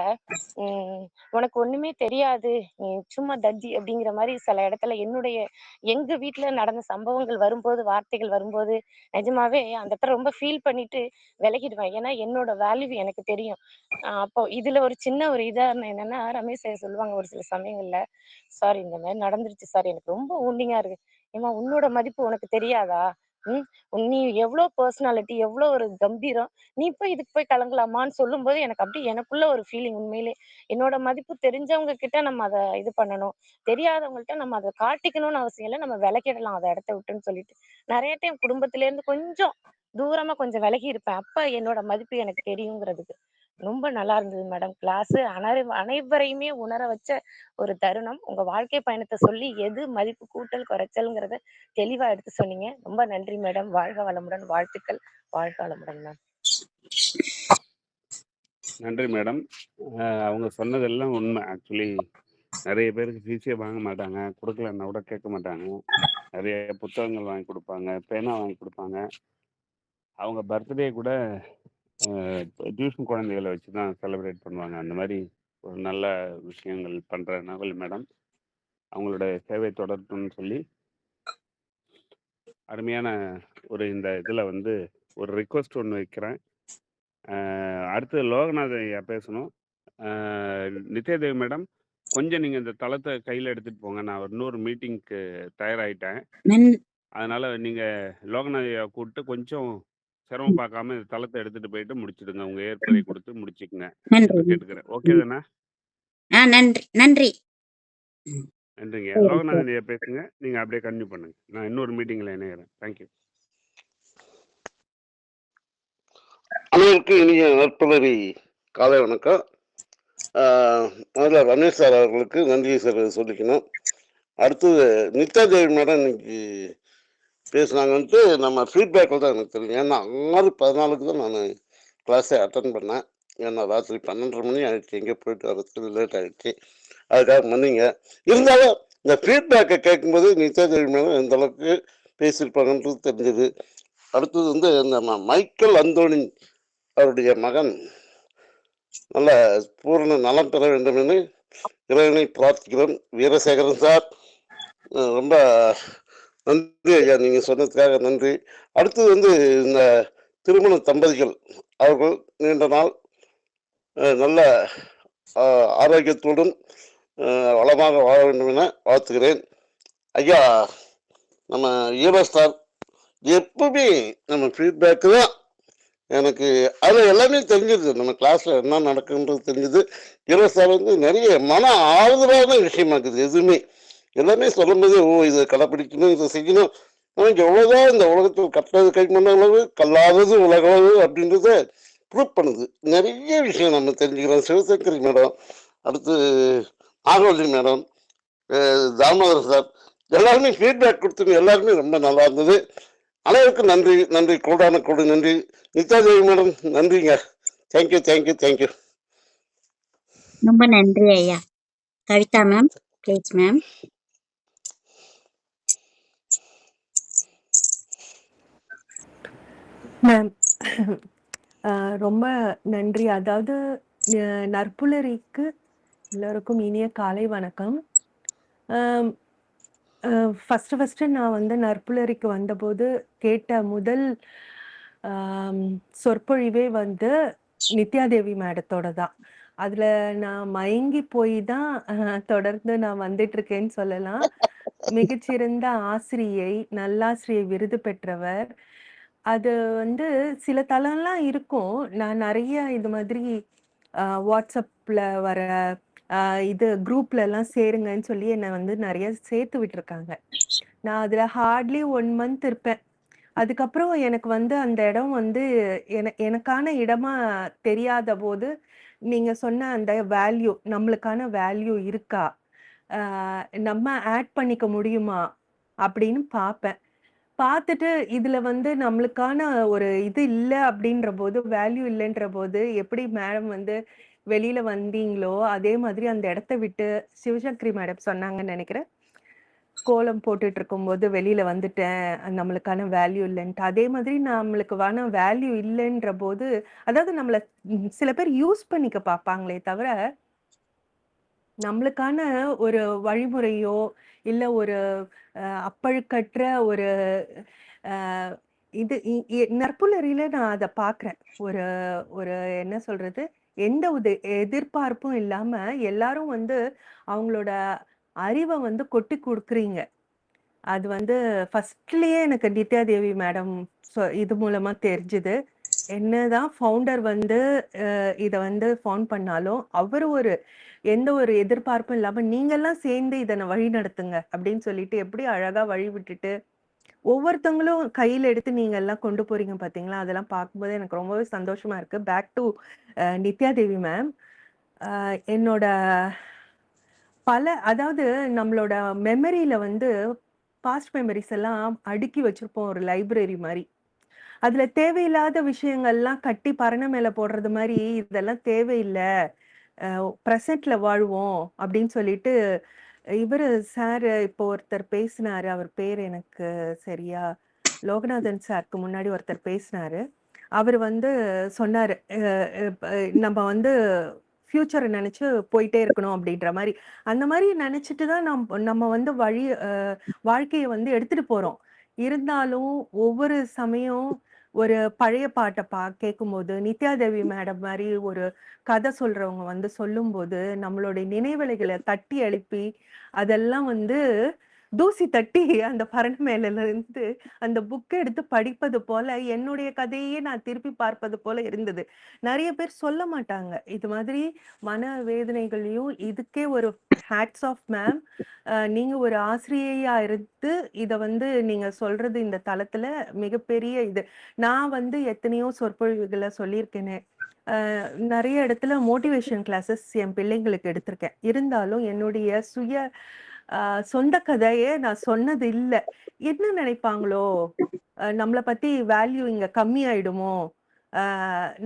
ம் "உனக்கு ஒண்ணுமே தெரியாது. நீ சும்மா தத்தி" அப்படிங்கிற மாரி சில இடத்துல எங்க வீட்ல நடந்த சம்பவங்கள் வரும்போது, வார்த்தைகள் வரும்போது, நிஜமாவே அந்த இடத்துல ரொம்ப ஃபீல் பண்ணிட்டு விலகிடுவேன். ஏன்னா, என்னோட வேல்யூ எனக்கு தெரியும். அப்போ இதுல ஒரு சின்ன ஒரு உதாரணம் என்னன்னா, ரமேஷ் ஐயா சொல்லுவாங்க ஒரு சில சமயங்கள்ல, "சார் இந்த மாரி நடந்துருச்சு சார். எனக்கு ரொம்ப வூண்டிங்கா இருக்கு." "ஏம்மா உன்னோட மதிப்பு உனக்கு தெரியாதா? ம். நீ எவ்ளோ பெர்சனாலிட்டி, எவ்ளோ ஒரு கம்பீரம். நீ போய் இதுக்கு போய் கலங்கலாமான்னு?" சொல்லும்போது எனக்கு அப்படியே எனக்குள்ள ஒரு ஃபீலிங் உண்மையிலே. என்னோட மதிப்பு தெரிஞ்சவங்க கிட்ட நம்ம அத இது பண்ணணும். தெரியாதவங்கள்ட்ட நம்ம அத காட்டிக்கணும்னு அவசியம் இல்ல. நம்ம விலகிடலாம் அத இடத்த விட்டுன்னு சொல்லிட்டு. நெறைய டைம் குடும்பத்திலேருந்து கொஞ்சம் தூரமா கொஞ்சம் விலகி இருப்பேன். அப்ப என்னோட மதிப்பு எனக்கு தெரியுங்கிறதுக்கு. ரொம்ப நல்லா இருந்தது மேடம் கிளாஸு. அனைவரையுமே உணர வச்ச ஒரு தருணம். உங்க வாழ்க்கை பயணத்த சொல்லி எது மதிப்பு கூட்டல், குறைச்சல்ங்கிறத தெளிவா எடுத்து சொன்னீங்க. ரொம்ப நன்றி மேடம். வாழ்க வளமுடன். வாழ்த்துக்கள். வாழ்க வளமுடன் மேம். நன்றி மேடம். அவங்க சொன்னதெல்லாம் உண்மை. ஆக்சுவலி நெறைய பேருக்கு ஃபீஸே வாங்க மாட்டாங்க. குடுக்கலன்னா கூட கேட்க மாட்டாங்க. நெறைய புத்தகங்கள் வாங்கி குடுப்பாங்க, பேனா வாங்கி குடுப்பாங்க. அவங்க பர்த்டே கூட டியூஷன் குழந்தைகள வச்சு தான் செலிப்ரேட் பண்ணுவாங்க. அந்த மாரி ஒரு நல்ல விஷயங்கள் பண்ற நவல் மேடம். அவங்களோட சேவை தொடரட்டும்னு சொல்லி, அருமையான ஒரு இந்த இதில வந்து ஒரு ரிக்வெஸ்ட் ஒண்ணு வைக்கிறேன். அடுத்து லோகநாதன் ஐயா பேசணும். அ நித்யாதேவி மேடம், கொஞ்சம் நீங்க இந்த தளத்த கையில எடுத்துட்டு போங்க. நான் ஒரு இன்னொரு மீட்டிங்க்கு தயாராயிட்டேன். நன் அதனால நீங்க லோகநாதன் ஐயாவ கூப்பிட்டு கொஞ்சம் சிரமம் பார்க்காம இந்த தளத்த எடுத்துட்டு போயிட்டு முடிச்சுடுங்க. உங்க ஏற்புரை குடுத்து முடிச்சுக்கங்க நன்றி. என்று கேட்டுக்கிறேன். ஓகே தானே? நன்றி, நன்றி. நன்றிங்க. சரி, சரி. லோகநாதன் ஐயா பேசுங்க. நீங்க அப்படியே கன்டின்யூ பண்ணுங்க. நான் இன்னொரு மீட்டிங்ல இணையறேன். Thank you. அனைவருக்கும் இனிய நற்புலரி காலை வணக்கம். முதல்ல ரமேஷ் சார் அவர்களுக்கு நன்றியை சார் சொல்லிக்கணும். அடுத்தது நித்யாதேவி மேடம் இன்னைக்கு பேசுனாங்கன்ட்டு நம்ம ஃபீட்பேக்கில் தான் எனக்கு தெரியும். ஏன்னா 6:14க்கு தான் நான் கிளாஸை அட்டன் பண்ணேன். ஏன்னா ராத்திரி 12:30 மணி ஆயிடுச்சு. எங்கேயோ போயிட்டு வரதுக்கு லேட் ஆயிடுச்சு. அதுக்காக மன்னிங்க. இருந்தாலும் இந்த ஃபீட்பேக்கை கேட்கும்போது நித்யாதேவி மேடம் எந்த அளவுக்கு பேசியிருப்பாங்கன்றது தெரிஞ்சது. அடுத்தது வந்து இந்த மைக்கேல் அந்தோணி அவருடைய மகன் நல்ல பூரண நலம் பெற வேண்டும் என்று இறைவனை பிரார்த்திக்கிறோம். வீரசேகரன் சார் ரொம்ப நன்றி ஐயா, நீங்க சொன்னதுக்காக நன்றி. அடுத்தது வந்து இந்த திருமண தம்பதிகள் அவர்கள் நீண்ட நாள் நல்ல ஆரோக்கியத்தோடும் வளமாக வாழ வேண்டும் என வாழ்த்துகிறேன். ஐயா, நம்ம ஹீரோ ஸ்டார் எப்பவுமே நம்ம ஃபீட்பேக்கு தான் எனக்கு அதில் எல்லாமே தெரிஞ்சுது. நம்ம கிளாஸில் என்ன நடக்குன்றது தெரிஞ்சுது. ஹீரோ சார் வந்து நிறைய மன ஆறுதலான விஷயமா இருக்குது. எதுவுமே எல்லாமே சொல்லும்போது, ஓ இதை கடைப்பிடிக்கணும், இதை செய்யணும். நமக்கு எவ்வளோதான் இந்த உலகத்தில் கட்டது கை பண்ண அளவு கல்லாதது உலகளவு அப்படின்றத ப்ரூவ் பண்ணுது. நிறைய விஷயம் நம்ம தெரிஞ்சுக்கிறோம். சிவசங்கரி மேடம், அடுத்து நாகவல்லி மேடம், தாமோதர் சார் எல்லாருமே ஃபீட்பேக் கொடுத்துங்க. எல்லாருமே ரொம்ப நல்லா இருந்தது. அனைவருக்கும் நன்றி. நன்றி, கோடான கோடி நன்றி. நித்யாதேவி மேடம் நன்றிங்க. Thank you thank you thank you. ரொம்ப நன்றி ஐயா. Kavitha ma'am, please ma'am. Ma'am ரொம்ப நன்றி. அதாவது நற்புலரிக்கு எல்லோருக்கும் இனிய காலை வணக்கம். ஃபஸ்ட்டு நான் வந்து நற்புலரிக்கு வந்தபோது கேட்ட முதல் சொற்பொழிவே வந்து நித்யாதேவி மேடத்தோட தான். அதில் நான் மயங்கி போய் தான் தொடர்ந்து நான் வந்துட்டு இருக்கேன்னு சொல்லலாம். மிகச்சிறந்த ஆசிரியை, நல்லாசிரியை விருது பெற்றவர். அது வந்து சில தளம்லாம் இருக்கும். நான் நிறைய இது மாதிரி வாட்ஸ்அப்பில் வர இது குரூப்லலாம் சேருங்கன்னு சொல்லி என்னை வந்து நிறைய சேர்த்து விட்டுருக்காங்க. நான் அதில் ஹார்ட்லி 1 மந்த் இருப்பேன். அதுக்கப்புறம் எனக்கு வந்து அந்த இடம் வந்து எனக்கான இடமா தெரியாத போது நீங்கள் சொன்ன அந்த வேல்யூ, நம்மளுக்கான வேல்யூ இருக்கா, நம்ம ஆட் பண்ணிக்க முடியுமா அப்படின்னு பார்ப்பேன். பார்த்துட்டு இதில் வந்து நம்மளுக்கான ஒரு இது இல்லை அப்படின்ற போது, வேல்யூ இல்லைன்ற போது எப்படி மேடம் வந்து வெளியில வந்தீங்களோ அதே மாதிரி அந்த இடத்த விட்டு சிவசங்கரி மேடம் சொன்னாங்கன்னு நினைக்கிறேன். கோலம் போட்டுட்டு இருக்கும்போது வெளியில வந்துட்டேன், நம்மளுக்கான வேல்யூ இல்லைன்ட்டு. அதே மாதிரி நம்மளுக்கான வேல்யூ இல்லைன்ற போது, அதாவது நம்மள சில பேர் யூஸ் பண்ணிக்க பார்ப்பாங்களே தவிர, நம்மளுக்கான ஒரு வழிமுறையோ இல்ல ஒரு அப்பழுக்கற்ற ஒரு இது நற்புலரியில நான் அதை பார்க்குறேன். ஒரு ஒரு என்ன சொல்றது, எந்த எதிர்பார்ப்பும் இல்லாம எல்லாரும் வந்து அவங்களோட அறிவை வந்து கொட்டி கொடுக்குறீங்க. அது வந்து ஃபர்ஸ்ட்லயே எனக்கு நித்யாதேவி மேடம் இது மூலமா தெரிஞ்சுது. என்னதான் ஃபவுண்டர் வந்து இதை வந்து ஃபவுண்ட் பண்ணாலும் அவர் ஒரு எந்த ஒரு எதிர்பார்ப்பும் இல்லாம நீங்கெல்லாம் சேர்ந்து இதை வழி நடத்துங்க அப்படின்னு சொல்லிட்டு எப்படி அழகா வழி விட்டுட்டு ஒவ்வொருத்தவங்களும் கையில எடுத்து நீங்க எல்லாம் கொண்டு போறீங்க பாத்தீங்களா, அதெல்லாம் பார்க்கும்போது எனக்கு ரொம்பவே சந்தோஷமா இருக்கு. பேக் டு நித்யாதேவி மேம், என்னோட அதாவது நம்மளோட மெமரியில வந்து பாஸ்ட் மெமரிஸ் எல்லாம் அடுக்கி வச்சிருப்போம் ஒரு லைப்ரரி மாதிரி. அதுல தேவையில்லாத விஷயங்கள்லாம் கட்டி பரண மேல போடுறது மாதிரி இதெல்லாம் தேவையில்லை, ப்ரெசென்ட்ல வாழ்வோம் அப்படின்னு சொல்லிட்டு இவரு சார் இப்போ ஒருத்தர் பேசினாரு. அவர் பேர் எனக்கு சரியா, லோகநாதன் சாருக்கு முன்னாடி ஒருத்தர் பேசினாரு. அவர் வந்து சொன்னாரு, நம்ம வந்து ஃபியூச்சரை நினைச்சு போயிட்டே இருக்கணும் அப்படின்ற மாதிரி. அந்த மாதிரி நினைச்சிட்டு தான் நம்ம வந்து வாழ்க்கையை வந்து எடுத்துட்டு போறோம். இருந்தாலும் ஒவ்வொரு சமயம் ஒரு பழைய பாட்டை கேட்கும்போது நித்யாதேவி மேடம் மாதிரி ஒரு கதை சொல்றவங்க வந்து சொல்லும்போது நம்மளுடைய நினைவலைகளை தட்டி எழுப்பி அதெல்லாம் வந்து தூசி தட்டி அந்த பரண மேல இருந்து அந்த புக்கை எடுத்து படிப்பது போல என்னுடைய கதையே நான் திருப்பி பார்ப்பது போல இருந்தது. நிறைய பேர் சொல்ல மாட்டாங்க இது மாதிரி மன வேதனைகளையும். இதுக்கே ஒரு ஹேட்ஸ் ஆஃப் மேம். நீங்க ஒரு ஆசிரியையா இருந்து இதை வந்து நீங்க சொல்றது இந்த தளத்துல மிகப்பெரிய இது. நான் வந்து எத்தனையோ சொற்பொழிவுகளை சொல்லியிருக்கேனே, நிறைய இடத்துல மோட்டிவேஷன் கிளாஸஸ் என் பிள்ளைங்களுக்கு எடுத்திருக்கேன். இருந்தாலும் என்னுடைய சொந்த கதையே நான் சொன்னது இல்லை. என்ன நினைப்பாங்களோ, நம்மளை பத்தி வேல்யூ இங்க கம்மி ஆயிடுமோ,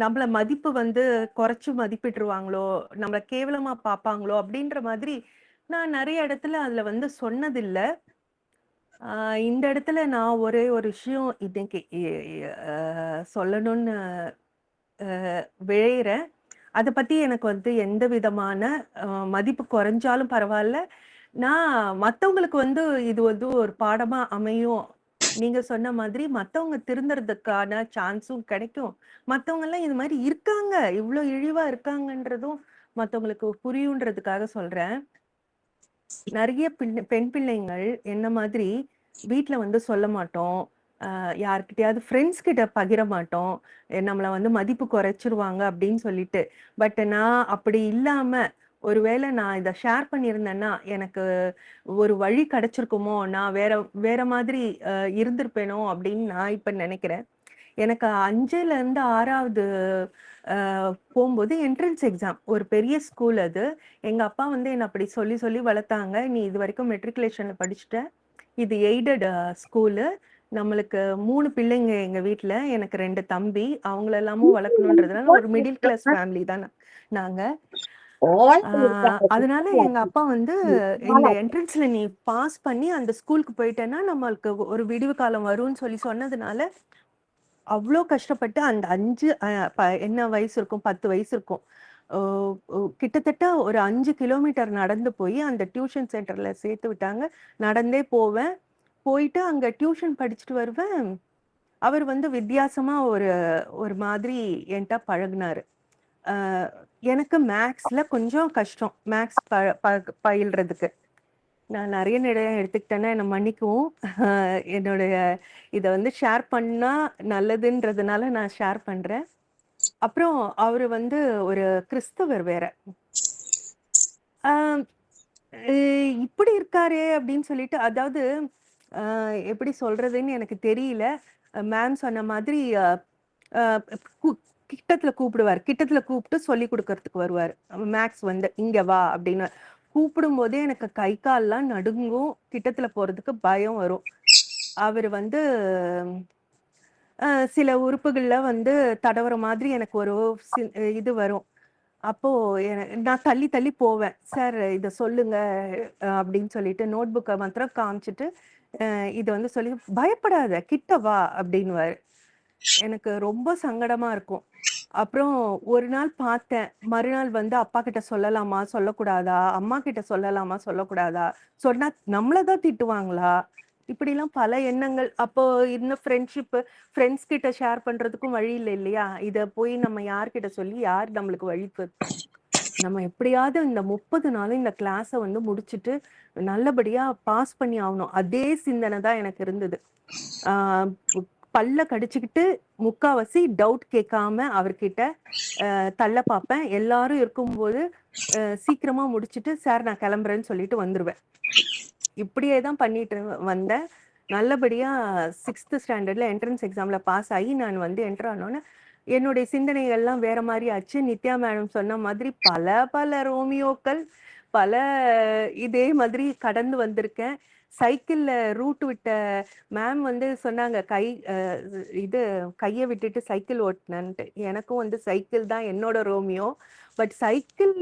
நம்மள மதிப்பு வந்து குறைச்சு மதிப்பிட்டுருவாங்களோ, நம்மளை கேவலமா பார்ப்பாங்களோ அப்படின்ற மாதிரி நான் நிறைய இடத்துல அதுல வந்து சொன்னதில்லை. இந்த இடத்துல நான் ஒரே ஒரு விஷயம் இன்னைக்கு சொல்லணும்னு விழைகிறேன். அதை பத்தி எனக்கு வந்து எந்த விதமான மதிப்பு குறைஞ்சாலும் பரவாயில்ல. நான் மத்தவங்களுக்கு வந்து இது வந்து ஒரு பாடமா அமையும். நீங்க சொன்ன மாதிரி மத்தவங்க திருந்துறதுக்கான சான்ஸும் கிடைக்கும். மத்தவங்க எல்லாம் இது மாதிரி இருக்காங்க, இவ்வளவு இழிவா இருக்காங்கன்றதும் மத்தவங்களுக்கு புரியுன்றதுக்காக சொல்றேன். நிறைய பெண் பிள்ளைங்கள் என்ன மாதிரி வீட்ல வந்து சொல்ல மாட்டோம். யார்கிட்டயாவது ஃப்ரெண்ட்ஸ் கிட்ட பகிர மாட்டோம். நம்மள வந்து மதிப்பு குறைச்சிருவாங்க அப்படின்னு சொல்லிட்டு. பட் நான் அப்படி இல்லாம, ஒருவேளை நான் இத ஷேர் பண்ணியிருந்தேன்னா, எனக்கு ஒரு வழி கிடைச்சிருக்குமோ, நான் வேற வேற மாதிரி இருந்திருப்பேனோ அப்படின்னு நான் இப்ப நினைக்கிறேன். எனக்கு 5லேருந்து 6வது போம்போது என்ட்ரன்ஸ் எக்ஸாம். ஒரு பெரிய ஸ்கூல் அது. எங்க அப்பா வந்து என்ன அப்படி சொல்லி சொல்லி வளர்த்தாங்க. "நீ இதுவரைக்கும் மெட்ரிகுலேஷன்ல படிச்சுட்ட. இது எய்டட் ஸ்கூலு. நம்மளுக்கு 3 பிள்ளைங்க எங்க வீட்ல. எனக்கு 2 தம்பி. அவங்கள எல்லாமும் வளர்க்கணுன்றதுனால ஒரு மிடில் கிளாஸ் ஃபேமிலி தான் நாங்க. அதனால எங்க அப்பா வந்து இந்த என்ட்ரன்ஸ்ல நீ பாஸ் பண்ணி அந்த ஸ்கூலுக்கு போயிட்டேன்னா, நம்மளுக்கு ஒரு விடிவு காலம் வரும்னு சொல்லி சொன்னதுனால, அவ்ளோ கஷ்டப்பட்டு அந்த 5 என்ன வயசு இருக்கும்? 10 வயசு இருக்கும். ஓ கிட்டத்தட்ட ஒரு 5 கிலோமீட்டர் நடந்து போய் அந்த டியூஷன் சென்டர்ல சேர்த்து விட்டாங்க. நடந்தே போவேன். போயிட்டு அங்க டியூஷன் படிச்சுட்டு வருவேன். அவர் வந்து வித்தியாசமா ஒரு மாதிரி என்ட்ட பழகுனாரு. அ எனக்கு மேக்ஸ்ல கொஞ்சம் கஷ்டம். மேக்ஸ் பயில்றதுக்கு. நான் நெறைய நேரம் எடுத்துக்கிட்டேன்னா என்ன மன்னிக்கவும். என்னுடைய இத வந்து ஷேர் பண்ணா நல்லதுன்றதுனால நான் ஷேர் பண்றேன். அப்புறம் அவரு வந்து ஒரு கிறிஸ்தவர் வேற. அ "அ இப்படி இருக்காரே!" அப்படின்னு சொல்லிட்டு அதாவது அ எப்படி சொல்றதுன்னு எனக்கு தெரியல. மேம் சொன்ன மாதிரி அ அ கு கிட்டத்துல கூப்பிடுவாரு. கிட்டத்துல கூப்பிட்டு சொல்லிக் குடுக்கறதுக்கு வருவாரு. மேக்ஸ் வந்து, "இங்க வா" அப்படின்னு. கூப்பிடும்போதே எனக்கு கை, கால்லாம் நடுங்கும். கிட்டத்துல போறதுக்கு பயம் வரும். அவரு வந்து அ சில உறுப்புகள்ல வந்து தடவுற மாதிரி எனக்கு ஒரு சி இது வரும். அப்போ நான் தள்ளி தள்ளி போவேன். "சார் இத சொல்லுங்க" அப்படின்னு சொல்லிட்டு நோட் புக்க மாத்திரம் காமிச்சுட்டு, இத வந்து சொல்லி "பயப்படாத, கிட்ட வா" அப்படின்னுவாரு. எனக்கு ரொம்ப சங்கடமா இருக்கும். அப்புறம் ஒரு நாள் பார்த்தேன். மறுநாள் வந்து அப்பா கிட்ட சொல்லலாமா? சொல்லக்கூடாதா? அம்மா கிட்ட சொல்லலாமா? சொல்லக்கூடாதா? சொன்னா நம்மள தான் திட்டுவாங்களா? இப்படிலாம் பல எண்ணங்கள். அப்போ இருந்த ஃப்ரெண்ட்ஸ் கிட்ட ஷேர் பண்றதுக்கும் வழி இல்ல இல்லையா? இத போய் நம்ம யார்கிட்ட சொல்லி யார் நம்மளுக்கு நம்ம எப்படியாவது இந்த 30 நாளும் இந்த கிளாஸ வந்து முடிச்சுட்டு, நல்லபடியா பாஸ் பண்ணி ஆவணும். அதே சிந்தனை தான் எனக்கு இருந்தது. ஆ பல்ல கடிச்சுக்கிட்டு முக்காவாசி டவுட் கேட்காம அவர்கிட்ட தள்ள பார்ப்பேன். எல்லாரும் இருக்கும்போது சீக்கிரமா முடிச்சுட்டு, "சார் நான் கிளம்புறேன்னு" சொல்லிட்டு வந்துருவேன். இப்படியே தான் பண்ணிட்டு வந்தேன். நல்லபடியா 6த் ஸ்டாண்டர்ட்ல என்ட்ரன்ஸ் எக்ஸாம்ல பாஸ் ஆகி நான் வந்து என்டர் ஆனோனே, என்னுடைய சிந்தனைகள்லாம் வேற மாரி ஆச்சு. நித்யா மேடம் சொன்ன மாதிரி பல பல ரோமியோக்கள், பல இதே மாதிரி கடந்து வந்திருக்கேன். சைக்கிள்ல ரூட் விட்ட மேம் வந்து சொன்னாங்க, இது கைய விட்டுட்டு சைக்கிள் ஓட்டுனேன்ட்டு. எனக்கும் வந்து சைக்கிள் தான் என்னோட ரோமியோ. பட் சைக்கிள்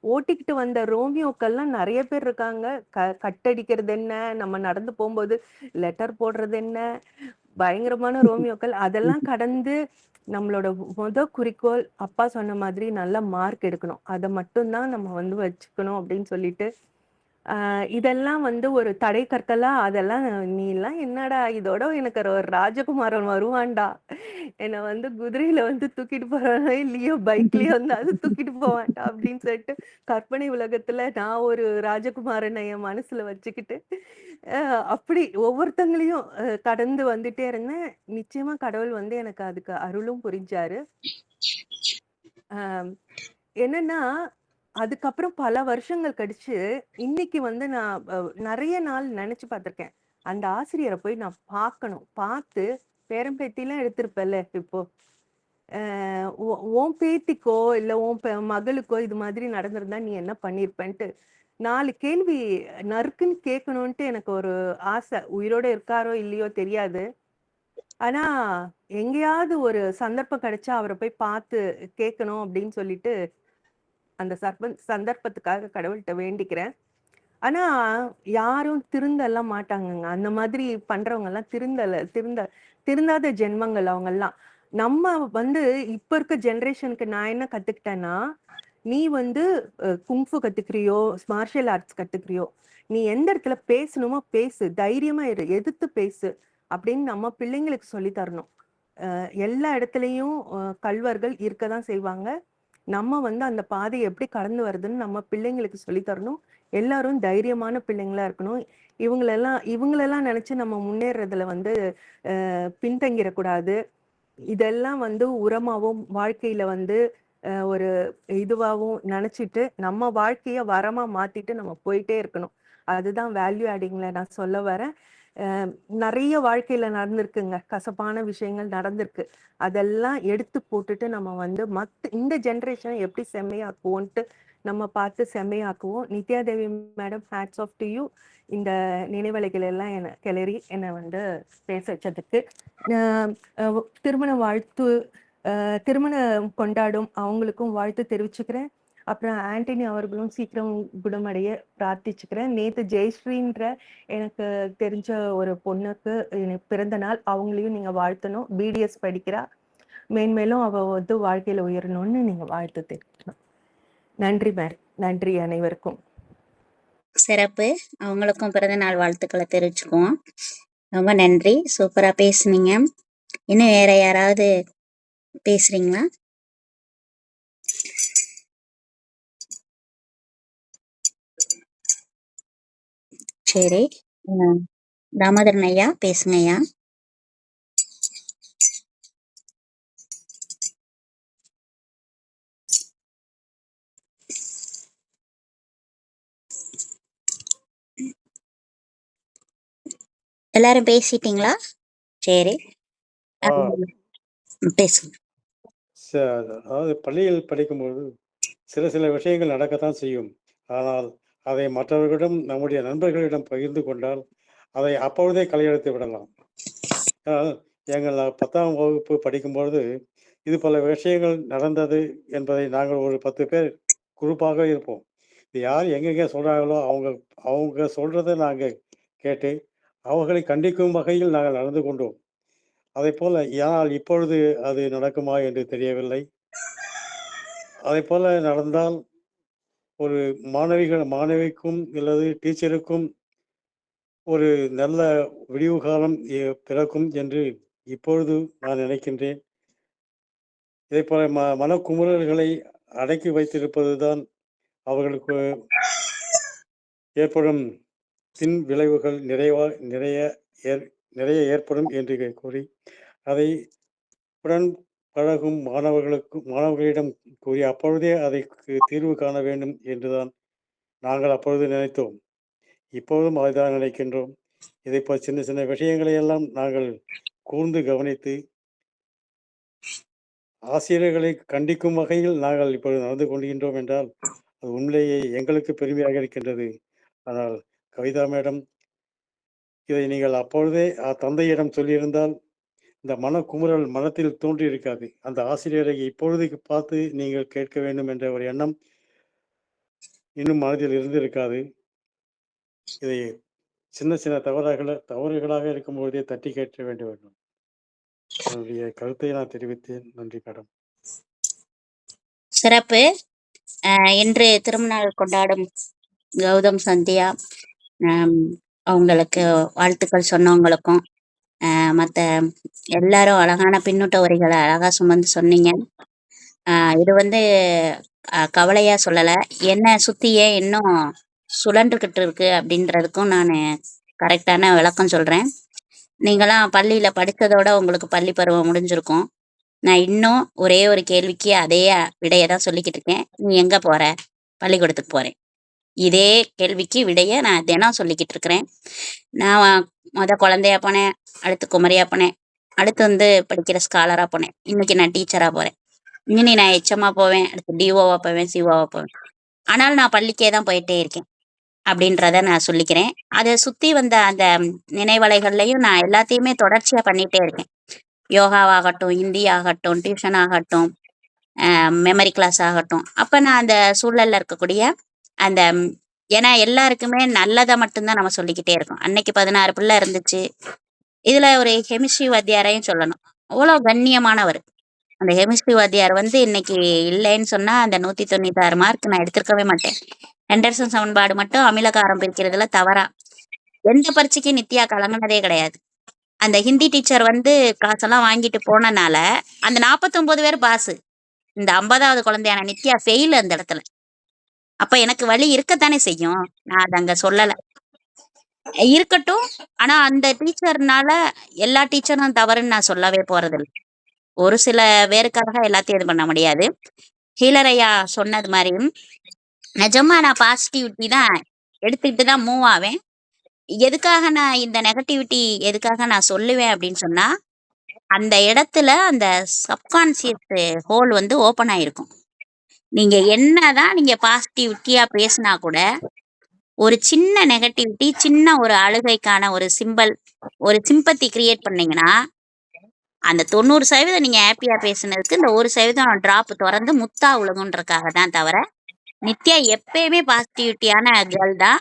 ஓட்டிக்கிட்டு வந்த ரோமியோக்கள்லாம் நெறைய பேர் இருக்காங்க. கட்டடிக்கிறது என்ன, நம்ம நடந்து போம்போது லெட்டர் போடுறது என்ன, பயங்கரமான ரோமியோக்கள். அதெல்லாம் கடந்து நம்மளோட குறிக்கோள் அப்பா சொன்ன மாதிரி நல்ல மார்க் எடுக்கணும். அத மட்டும் தான் நம்ம வந்து வச்சுக்கணும் அப்படின்னு சொல்லிட்டு இதெல்லாம் வந்து ஒரு தடை கற்களா அதெல்லாம் நீலாம் என்னடா இதோட எனக்கு ஒரு ராஜகுமாரன் வருவான்டா. என்ன வந்து குதிரையில வந்து தூக்கிட்டு போறானோ இல்லையோ பைக்லயே வந்தாது தூக்கிட்டு போவான்டா அப்படின்னு சொல்லிட்டு கற்பனை உலகத்துல நான் ஒரு ராஜகுமாரனை என் மனசுல வச்சுக்கிட்டு அப்படி ஒவ்வொருத்தங்களையும் கடந்து வந்துட்டே இருந்தேன். நிச்சயமா கடவுள் வந்து எனக்கு அதுக்கு அருளும் புரிஞ்சாரு. அ என்னன்னா அதுக்கப்புறம் பல வருஷங்கள் கழிச்சு, இன்னைக்கு வந்து நான் நெறைய நாள் நெனச்சு பார்த்துருக்கேன். அந்த ஆசிரியர போய் நான் பார்க்கணும். பார்த்து பேரன், பேத்திலாம் எடுத்திருப்பல்ல இப்போ. அ உ உன் பேத்திக்கோ, இல்ல உன் மகளுக்கோ இது மாதிரி நடந்திருந்தா நீ என்ன பண்ணியிருப்பன்ட்டு, 4 கேள்வி நறுக்குன்னு கேட்கணுன்ட்டு எனக்கு ஒரு ஆசை. உயிரோட இருக்காரோ இல்லையோ தெரியாது. ஆனா, எங்கேயாவது ஒரு சந்தர்ப்பம் கிடைச்சா அவர போய் பார்த்து கேட்கணும் அப்படின்னு சொல்லிட்டு அந்த சந்தர்ப்பத்துக்காக கடவுள்ட்ட வேண்டிக்கிறேன். ஆனா, யாரும் திருந்தலாம் மாட்டாங்கங்க. அந்த மாதிரி பண்றவங்கலாம் திருந்தாத ஜென்மங்கள் அவங்கலாம். நம்ம வந்து இப்ப இருக்க ஜெனரேஷனுக்கு நான் என்ன கத்துக்கிட்டேன்னா, நீ வந்து குங்ஃபு கத்துக்கிறியோ, மார்ஷியல் ஆர்ட்ஸ் கத்துக்கிறியோ, நீ எந்த இடத்துல பேசணுமோ பேசு. தைரியமா இரு. எதிர்த்து பேசு. அப்படின்னு நம்ம பிள்ளைங்களுக்கு சொல்லி தரணும். எல்லா இடத்துலயும் கள்வர்கள் இருக்க தான் செய்வாங்க. நம்ம வந்து அந்த பாதையை எப்படி கடந்து வருதுன்னு நம்ம பிள்ளைங்களுக்கு சொல்லித் தரணும். எல்லாரும் தைரியமான பிள்ளைங்களா இருக்கணும். இவங்களெல்லாம் நினைச்சு நம்ம முன்னேறதுல வந்து பின்தங்கிடக்கூடாது. இதெல்லாம் வந்து உரமாவும் வாழ்க்கையில வந்து ஒரு இதுவாகவும் நினைச்சிட்டு நம்ம வாழ்க்கைய வரமா மாத்திட்டு நம்ம போயிட்டே இருக்கணும். அதுதான் வேல்யூ ஆடிங்ல நான் சொல்ல வரேன். நிறைய வாழ்க்கையில நடந்திருக்குங்க, கசப்பான விஷயங்கள் நடந்திருக்கு. அதெல்லாம் எடுத்து போட்டுட்டு நம்ம வந்து இந்த ஜென்ரேஷனை எப்படி செம்மையாக்குவோன்ட்டு நம்ம பார்த்து செம்மையாக்குவோம். Nithya Devi madam, hats off to you. இந்த நினைவலைகள் எல்லாம் கிளறி என்னை வந்து பேச வச்சதுக்கு. திருமண வாழ்த்து திருமணம் கொண்டாடும் அவங்களுக்கும் வாழ்த்து தெரிவிச்சுக்கிறேன். அப்புறம் ஆண்டனி அவர்களும் சீக்கிரம் குணமடைய பிரார்த்திச்சுக்கிறேன். நேத்து ஜெயஸ்ரீன்ற எனக்கு தெரிஞ்ச ஒரு பொண்ணுக்கு பிறந்த நாள், அவங்களையும் நீங்க வாழ்த்தணும். பிடிஎஸ் படிக்கிறா, மேன்மேலும் அவ வந்து வாழ்க்கையில உயரணும்னு நீங்க வாழ்த்து தெரிவிக்கணும். நன்றி மேடம், நன்றி அனைவருக்கும். சிறப்பு. அவங்களுக்கும் பிறந்த நாள் வாழ்த்துக்களை தெரிவிச்சுக்குவோம். ரொம்ப நன்றி, சூப்பரா பேசுனீங்க. இன்னும் வேற யாராவது பேசுறீங்களா? சரி, தாமோதரன் ஐயா பேசுங்க ஐயா. எல்லாரும் பேசிட்டீங்களா? சரி, ஆ, பேசுங்க. அதாவது பள்ளியில் படிக்கும்போது சில விஷயங்கள் நடக்கத்தான் செய்யும். ஆனால் அதை மற்றவர்களிடம், நம்முடைய நண்பர்களிடம் பகிர்ந்து கொண்டால் அதை அப்பொழுதே களையெடுத்து விடலாம். எங்கள் 10ஆம் வகுப்பு படிக்கும்பொழுது இது பல விஷயங்கள் நடந்தது என்பதை நாங்கள் ஒரு 10 பேர் குரூப்பாக இருப்போம். இது யார் எங்கெங்கே சொல்கிறாங்களோ அவங்க சொல்கிறத நாங்கள் கேட்டு அவர்களை கண்டிக்கும் வகையில் நாங்கள் நடந்து கொண்டோம். அதைப்போல் ஆனால் இப்பொழுது அது நடக்குமா என்று தெரியவில்லை. அதைப்போல் நடந்தால் ஒரு மாணவிக்கும் அல்லது டீச்சருக்கும் ஒரு நல்ல விடிவு காலம் பிறக்கும் என்று இப்பொழுது நான் நினைக்கின்றேன். இதைப்போல மனக்குமுறல்களை அடக்கி வைத்திருப்பது தான் அவர்களுக்கு ஏற்படும் பின் விளைவுகள் நிறைய ஏற்படும் என்று கூறி அதை உடன் பழகும் மாணவர்களிடம் கூறி அப்பொழுதே அதற்கு தீர்வு காண வேண்டும் என்றுதான் நாங்கள் அப்பொழுது நினைத்தோம். இப்பொழுதும் அதைதான் நினைக்கின்றோம். இதைப்போல் சின்ன சின்ன விஷயங்களை எல்லாம் நாங்கள் கூர்ந்து கவனித்து ஆசிரியர்களை கண்டிக்கும் வகையில் நாங்கள் இப்பொழுது நடந்து கொள்கின்றோம் என்றால் அது உண்மையிலேயே எங்களுக்கு பெருமையாக இருக்கின்றது. ஆனால் கவிதா மேடம், இதை நீங்கள் அப்பொழுதே தந்தையிடம் சொல்லியிருந்தால் இந்த மனக்குமுறல் மனத்தில் தோன்றி இருக்காது. அந்த ஆசிரியரை இப்பொழுதுக்கு பார்த்து நீங்கள் கேட்க வேண்டும் என்ற ஒரு எண்ணம் இன்னும் மனதில் இருந்திருக்காது. இதை சின்ன சின்ன தவறுகளாக இருக்கும்போதே தட்டி கேட்க வேண்டும். என்னுடைய கருத்தை நான் தெரிவித்தேன். நன்றி மேடம். சிறப்பு. இன்று திருமணநாள் கொண்டாடும் கௌதம், சந்தியா, அவங்களுக்கு வாழ்த்துக்கள் சொன்னவங்களுக்கும் மற்ற எல்லாரும் அழகான பின்னூட்ட உரைகளை அழகா சுமந்து சொன்னீங்க. இது வந்து கவலையா சொல்லல, என்ன சுத்தியே இன்னும் சுழன்றுகிட்டு இருக்கு அப்படின்றதுக்கும் நான் கரெக்டான விளக்கம் சொல்றேன். நீங்களாம் பள்ளியில படித்ததோட உங்களுக்கு பள்ளி பருவம் முடிஞ்சிருக்கும். நான் இன்னும் ஒரே ஒரு கேள்விக்கு அதே விடையை தான் சொல்லிக்கிட்டு இருக்கேன். நீ எங்க போற? பள்ளிக்கூடத்துக்கு போறேன். இதே கேள்விக்கு விடைய நான் தினம் சொல்லிக்கிட்டு இருக்கிறேன். நான் குழந்தையா போனேன், அடுத்து குமரியா போனேன், அடுத்து வந்து படிக்கிற ஸ்காலரா போனேன், இன்னைக்கு நான் டீச்சரா போறேன், இனி நான் எச்எம்மா போவேன், அடுத்து டிஓவா போவேன், சிஓவா போவேன். ஆனால் நான் பள்ளிக்கே தான் போயிட்டே இருக்கேன் அப்படின்றத நான் சொல்லிக்கிறேன். அதை சுத்தி வந்த அந்த நினைவலைகள்லையும் நான் எல்லாத்தையுமே தொடர்ச்சியா பண்ணிட்டே இருக்கேன். யோகாவாகட்டும், ஹிந்தி ஆகட்டும், டியூஷன் ஆகட்டும், மெமரி கிளாஸ் ஆகட்டும். அப்ப நான் அந்த சூழல்ல இருக்கக்கூடிய அந்த ஏன்னா எல்லாருக்குமே நல்லதை மட்டும்தான் நம்ம சொல்லிக்கிட்டே இருக்கோம். அன்னைக்கு 16 பிள்ளை இருந்துச்சு. இதுல ஒரு கெமிஸ்ட்ரி வாத்தியாரையும் சொல்லணும். அவ்வளோ கண்ணியமானவர். அந்த கெமிஸ்ட்ரி வாத்தியார் வந்து இன்னைக்கு இல்லைன்னு சொன்னா அந்த 196 மார்க் நான் எடுத்திருக்கவே மாட்டேன். ஹெண்டர்சன் சமன்பாடு மட்டும் அமிலகாரம் பிரிக்கிறதுல தவறா எந்த பரீட்சைக்கும் நித்யா கலங்கினதே கிடையாது. அந்த ஹிந்தி டீச்சர் வந்து காசெல்லாம் வாங்கிட்டு போனனால அந்த 49 பேர் பாஸ். இந்த 50வது குழந்தையான நித்யா ஃபெயில் அந்த இடத்துல. அப்ப எனக்கு வலி இருக்கத்தானே செய்யும். நான் அத அங்க சொல்லல. இருக்கட்டும். ஆனா அந்த டீச்சர்னால எல்லா டீச்சரும் தவறுன்னு நான் சொல்லவே போறதில்ல. ஒரு சில பேருக்காக எல்லாத்தையும் இது பண்ண முடியாது. ஹீலர் ஐயா சொன்னது மாரி, நிஜமா நான் பாசிட்டிவிட்டி தான் எடுத்துக்கிட்டு தான் மூவ் ஆவேன். எதுக்காக நான் இந்த நெகட்டிவிட்டி எதுக்காக நான் சொல்லுவேன் அப்படின்னு சொன்னா, அந்த இடத்துல அந்த சப்கான்ஷியஸ் ஹோல் வந்து ஓப்பன் ஆயிருக்கும். நீங்க என்னதான் நீங்க பாசிட்டிவிட்டியா பேசினா கூட, ஒரு சின்ன நெகட்டிவிட்டி, சின்ன ஒரு அழுகைக்கான ஒரு சிம்பல், ஒரு சிம்பத்தி கிரியேட் பண்ணீங்கன்னா, அந்த 90% நீங்க ஹேப்பியா பேசுனதுக்கு இந்த 1% டிராப் தொறந்து முத்தா விழுகுன்றக்காக தான் தவிர, நித்யா எப்பயுமே பாசிட்டிவிட்டியான கேர்ள் தான்.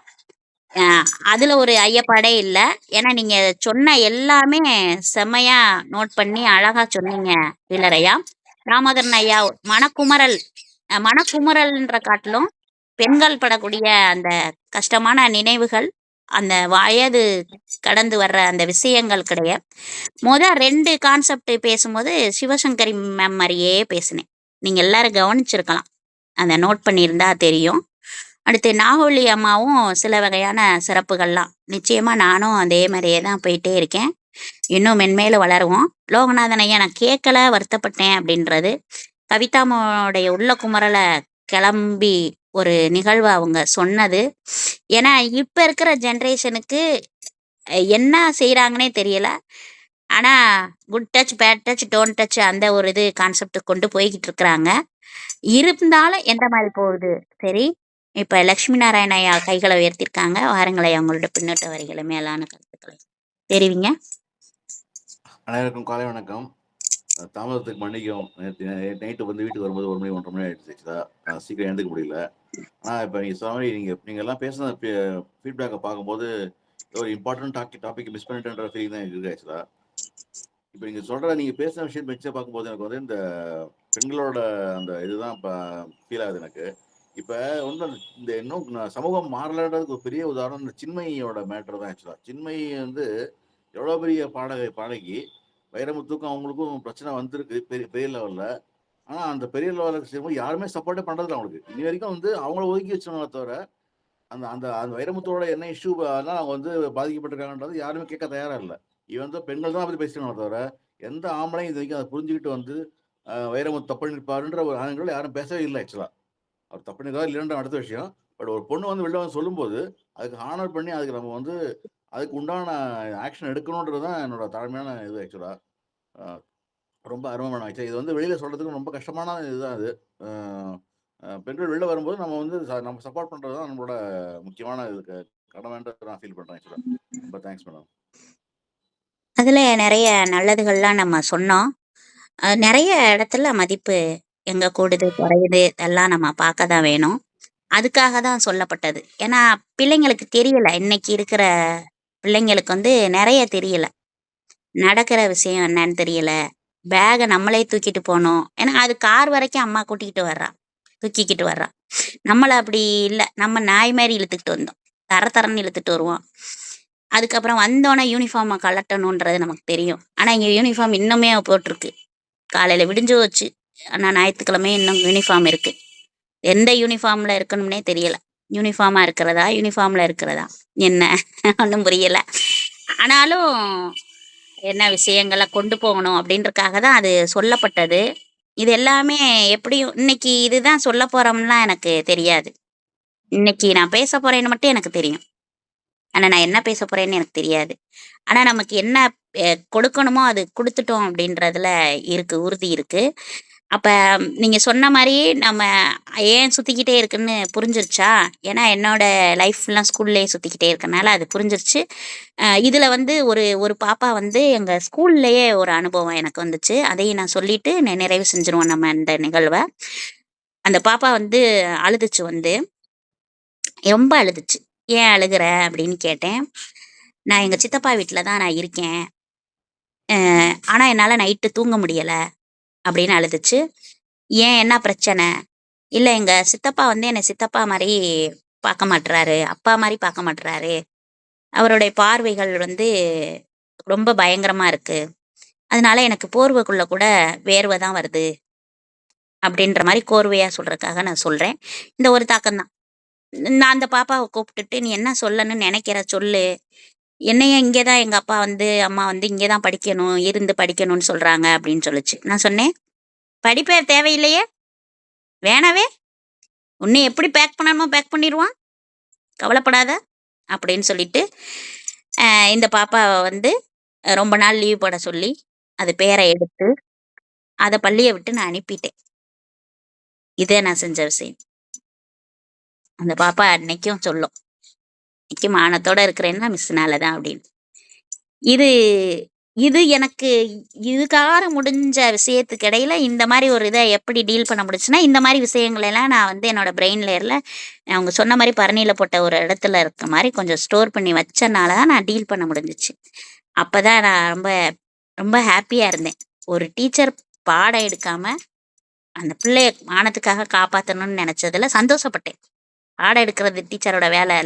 அ அதுல ஒரு ஐயப்பாடே இல்ல. ஏன்னா நீங்க சொன்ன எல்லாமே செம்மையா நோட் பண்ணி அழகா சொன்னீங்க ஹீலர் ஐயா. தாமோதரன் ஐயா மனக்குமுறல்ன்ற காட்டிலும் பெண்கள் படக்கூடிய அந்த கஷ்டமான நினைவுகள், அந்த வயது கடந்து வர்ற அந்த விஷயங்கள் கிடையாது. 2 கான்செப்ட் பேசும்போது சிவசங்கரி மேம் மாரியே பேசினேன். நீங்க எல்லாரும் கவனிச்சிருக்கலாம். அத நோட் பண்ணியிருந்தா தெரியும். அடுத்து நாகவள்ளி அம்மாவும் சில வகையான சிறப்புகள்லாம். நிச்சயமா நானும் அதே மாரியே தான் போயிட்டே இருக்கேன். இன்னும் மென்மேலும் வளருவோம். லோகநாதன் ஐயா நான் கேட்கல, வருத்தப்பட்டேன் அப்படின்றது. கவிதாம்மாவுடைய உள்ள குமரல கிளம்பி ஒரு நிகழ்வு அவங்க சொன்னது. ஏன்னா இப்ப இருக்கிற ஜெனரேஷனுக்கு என்ன செய்றாங்கன்னே தெரியல. ஆனா good touch, bad touch, don't touch அந்த ஒரு இது கான்செப்ட் கொண்டு போய்க்கிட்டு இருக்கிறாங்க. இருந்தாலும் எந்த மாரி போகுது சரி. இப்ப லட்சுமி நாராயண ஐயா கைகளை உயர்த்தியிருக்காங்க. வாருங்களேன் அவங்களோட பின்னூட்ட வரிகளை மேலான கருத்துக்களை தெரிவிங்க. அனைவருக்கும் காலை வணக்கம். தாமதத்துக்கு மன்னிக்கவும். நேற்று நைட்டு வந்து வீட்டுக்கு வரும்போது 1 மணி 1:30 மணி ஆயிடுச்சு. ஆக்சுவலா சீக்கிரம் எழுந்துக்க முடியல. ஆனா இப்ப நீங்க சொன்ன மாதிரி நீங்க எல்லாம் பேசின ஃபீட்பேக்கை பார்க்கும்போது ஒரு இம்பார்ட்டன்ட் டாபிக் மிஸ் பண்ணிட்டேன்ற ஃபீலிங் தான் எனக்கு இருக்கு ஆக்சுவலா. இப்போ நீங்க பேசின விஷயம் வச்சு பார்க்கும்போது எனக்கு வந்து இந்த பெண்களோட அந்த இதுதான் இப்போ ஃபீல் ஆகுது எனக்கு. இப்போ ஒன்றும் இந்த இன்னும் சமூகம் மாறலன்றதுக்கு ஒரு பெரிய உதாரணம் இந்த சின்மயியோட மேட்டர் தான் ஆக்சுவலா. சின்மயி வந்து எவ்வளோ பெரிய பாடகி வைரமுத்துக்கும் அவங்களுக்கும் பிரச்சனை வந்திருக்கு பெரிய பெரிய லெவலில். ஆனால் அந்த பெரிய லெவலுக்கு செய்யும்போது யாருமே சப்போர்ட்டே பண்ணுறதில்ல அவங்களுக்கு. இனி வரைக்கும் வந்து அவங்கள ஒதுக்கி வச்சவங்கள தவிர அந்த அந்த அந்த வைரமுத்தோட என்ன இஷ்யூ அதெல்லாம் அவங்க வந்து பாதிக்கப்பட்டிருக்காங்கன்றது யாருமே கேட்க தயாராக இல்லை. இவன் வந்து பெண்கள் தான் பற்றி பேசுகிறாங்களே தவிர எந்த ஆம்பளையும் இது வரைக்கும் அதை புரிஞ்சுக்கிட்டு வந்து வைரமுத்து தப்பு பண்ணிருப்பாருன்ற ஒரு ஆண்கள் யாரும் பேசவே இல்லை ஆக்சுவலாக. அவர் தப்பு பண்ணிருக்காரு இல்லைன்ற அடுத்த விஷயம். பட் ஒரு பொண்ணு வந்து வெளில வந்து சொல்லும்போது அதுக்கு ஹானர் பண்ணி அதுக்கு நம்ம வந்து அதுக்கு உண்டான ஆக்ஷன் எடுக்கணுன்றது தான் என்னோட தாழ்மையான இது ஆக்சுவலாக. ரொம்ப அருமையான ஆக்சுவலா இது வந்து வெளியில் சொல்கிறதுக்கு ரொம்ப கஷ்டமான இதுதான் அது. பெண்கள் வெளில வரும்போது நம்ம வந்து நம்ம சப்போர்ட் பண்ணுறது தான் நம்மளோட முக்கியமான இதுக்கு கடமைன்றது நான் ஃபீல் பண்ணுறேன் ஆக்சுவலாக. ரொம்ப தேங்க்ஸ் மேடம். அதுல நிறைய நல்லதுகள்லாம் நம்ம சொன்னோம். நிறைய இடத்துல மதிப்பு எங்க கூடுது, குறையுது இதெல்லாம் நம்ம பார்க்க தான் வேணும். அதுக்காக தான் சொல்லப்பட்டது. ஏன்னா பிள்ளைங்களுக்கு தெரியல. இன்னைக்கு இருக்கிற பிள்ளைங்களுக்கு வந்து நிறைய தெரியல. நடக்கிற விஷயம் என்னன்னு தெரியல. பேக நம்மளே தூக்கிட்டு போணும். ஏன்னா அது கார் வரைக்கும் அம்மா தூக்கிக்கிட்டு வர்றா. நம்மள அப்படி இல்ல. நம்ம நாய் மாரி இழுத்துக்கிட்டு வந்தோம். தரன்னு இழுத்துட்டு வருவோம். அதுக்கப்புறம் வந்தோனே யூனிஃபார்ம கழட்டணுன்றது நமக்கு தெரியும். ஆனா இங்க யூனிஃபார்ம் இன்னுமே போட்டிருக்கு. காலையில விடிஞ்சு போச்சு. ஆனா ஞாயித்துக்கிழமை இன்னும் யூனிஃபார்ம் இருக்கு. எந்த யூனிஃபார்ம்ல இருக்கணும்னே தெரியல. யூனிஃபார்மா இருக்கிறதா? யூனிஃபார்ம்ல இருக்கிறதா? என்ன? ஒண்ணும் புரியல. ஆனாலும் என்ன விஷயங்கள கொண்டு போகணும் அப்படின்றதுக்காக தான் அது சொல்லப்பட்டது. இது எல்லாமே எப்படியும் இன்னைக்கு இதுதான் சொல்லப் போறோம்லாம் எனக்கு தெரியாது. இன்னைக்கு நான் பேசப் போறேன்னு மட்டும் எனக்கு தெரியும். ஆனா நான் என்ன பேசப் போறேன்னு எனக்கு தெரியாது. ஆனா நமக்கு என்ன கொடுக்கணுமோ அது குடுத்துட்டோம் அப்படின்றதுல உறுதி இருக்கு. அப்ப நீங்க சொன்ன மாரி நம்ம ஏன் சுத்திக்கிட்டே இருக்குன்னு புரிஞ்சிருச்சா? ஏன்னா என்னோட லைஃப் ஃபுல்லா ஸ்கூல்லயே சுத்திக்கிட்டே இருக்கனால அது புரிஞ்சிருச்சு. இதுல வந்து ஒரு பாப்பா வந்து எங்க ஸ்கூல்லயே ஒரு அனுபவம் எனக்கு வந்துச்சு. அதையும் நான் சொல்லிட்டு நிறைவு செஞ்சுருவோம் நம்ம இந்த நிகழ்வ. அந்த பாப்பா வந்து அழுதுச்சு வந்து. ரொம்ப அழுதுச்சு. "ஏன் அழுகுற?" அப்படின்னு கேட்டேன். "நான் எங்க சித்தப்பா வீட்ல தான் நான் இருக்கேன். ஆனா என்னால நைட்டு தூங்க முடியல." அப்படின்னு அழுதுச்சு. "ஏன் என்ன பிரச்சனை?" "இல்ல எங்க சித்தப்பா வந்து என்ன சித்தப்பா மாரி பார்க்க மாட்றாரு. அப்பா மாரி பார்க்க மாட்றாரு. அவருடைய பார்வைகள் வந்து ரொம்ப பயங்கரமா இருக்கு. அதனால எனக்கு போர்வைக்குள்ள கூட வேர்வை தான் வருது." அப்படின்ற மாதிரி கோர்வையாக சொல்கிறதுக்காக நான் சொல்கிறேன். இந்த ஒரு தாக்கம் தான். நான் அந்த பாப்பாவை கூப்பிட்டுட்டு, நீ என்ன சொல்லணும்னு நினைக்கிற சொல்லு. என்னைய இங்கே தான் எங்கள் அப்பா வந்து அம்மா வந்து இங்கே தான் படிக்கணும், இருந்து படிக்கணும்னு சொல்கிறாங்க அப்படின்னு சொல்லுச்சு. நான் சொன்னேன், படிப்பே தேவையில்லையே, வேணாவே, உன்னை எப்படி பேக் பண்ணணுமோ பேக் பண்ணிடுவான், கவலைப்படாத அப்படின்னு சொல்லிட்டு இந்த பாப்பாவை வந்து ரொம்ப நாள் லீவ் போட சொல்லி அது பேரை எடுத்து அதை பள்ளியை விட்டு நான் அனுப்பிட்டேன். இதே நான் செஞ்ச விஷயம். அந்த பாப்பா அன்னைக்கும் சொல்லும், இன்னைக்கு மானத்தோட இருக்கிறேன்னா மிஸ்னால தான் அப்படின்னு. இது இது எனக்கு இதுக்காக முடிஞ்ச விஷயத்துக்கு இடையில இந்த மாதிரி ஒரு இதை எப்படி டீல் பண்ண முடிச்சுன்னா, இந்த மாதிரி விஷயங்களெல்லாம் நான் வந்து என்னோட பிரெயின் லேயரில் அவங்க சொன்ன மாதிரி பரணியில் போட்ட ஒரு இடத்துல இருக்க மாதிரி கொஞ்சம் ஸ்டோர் பண்ணி வச்சனால தான் நான் டீல் பண்ண முடிஞ்சிச்சு. அப்போ தான் நான் ரொம்ப ரொம்ப ஹாப்பியாக இருந்தேன். ஒரு டீச்சர் பாடம் எடுக்காமல் அந்த பிள்ளைய மானத்துக்காக காப்பாற்றணும்னு நினச்சதுல சந்தோஷப்பட்டேன். பாடம் எடுக்கிறது டீச்சரோட வேலை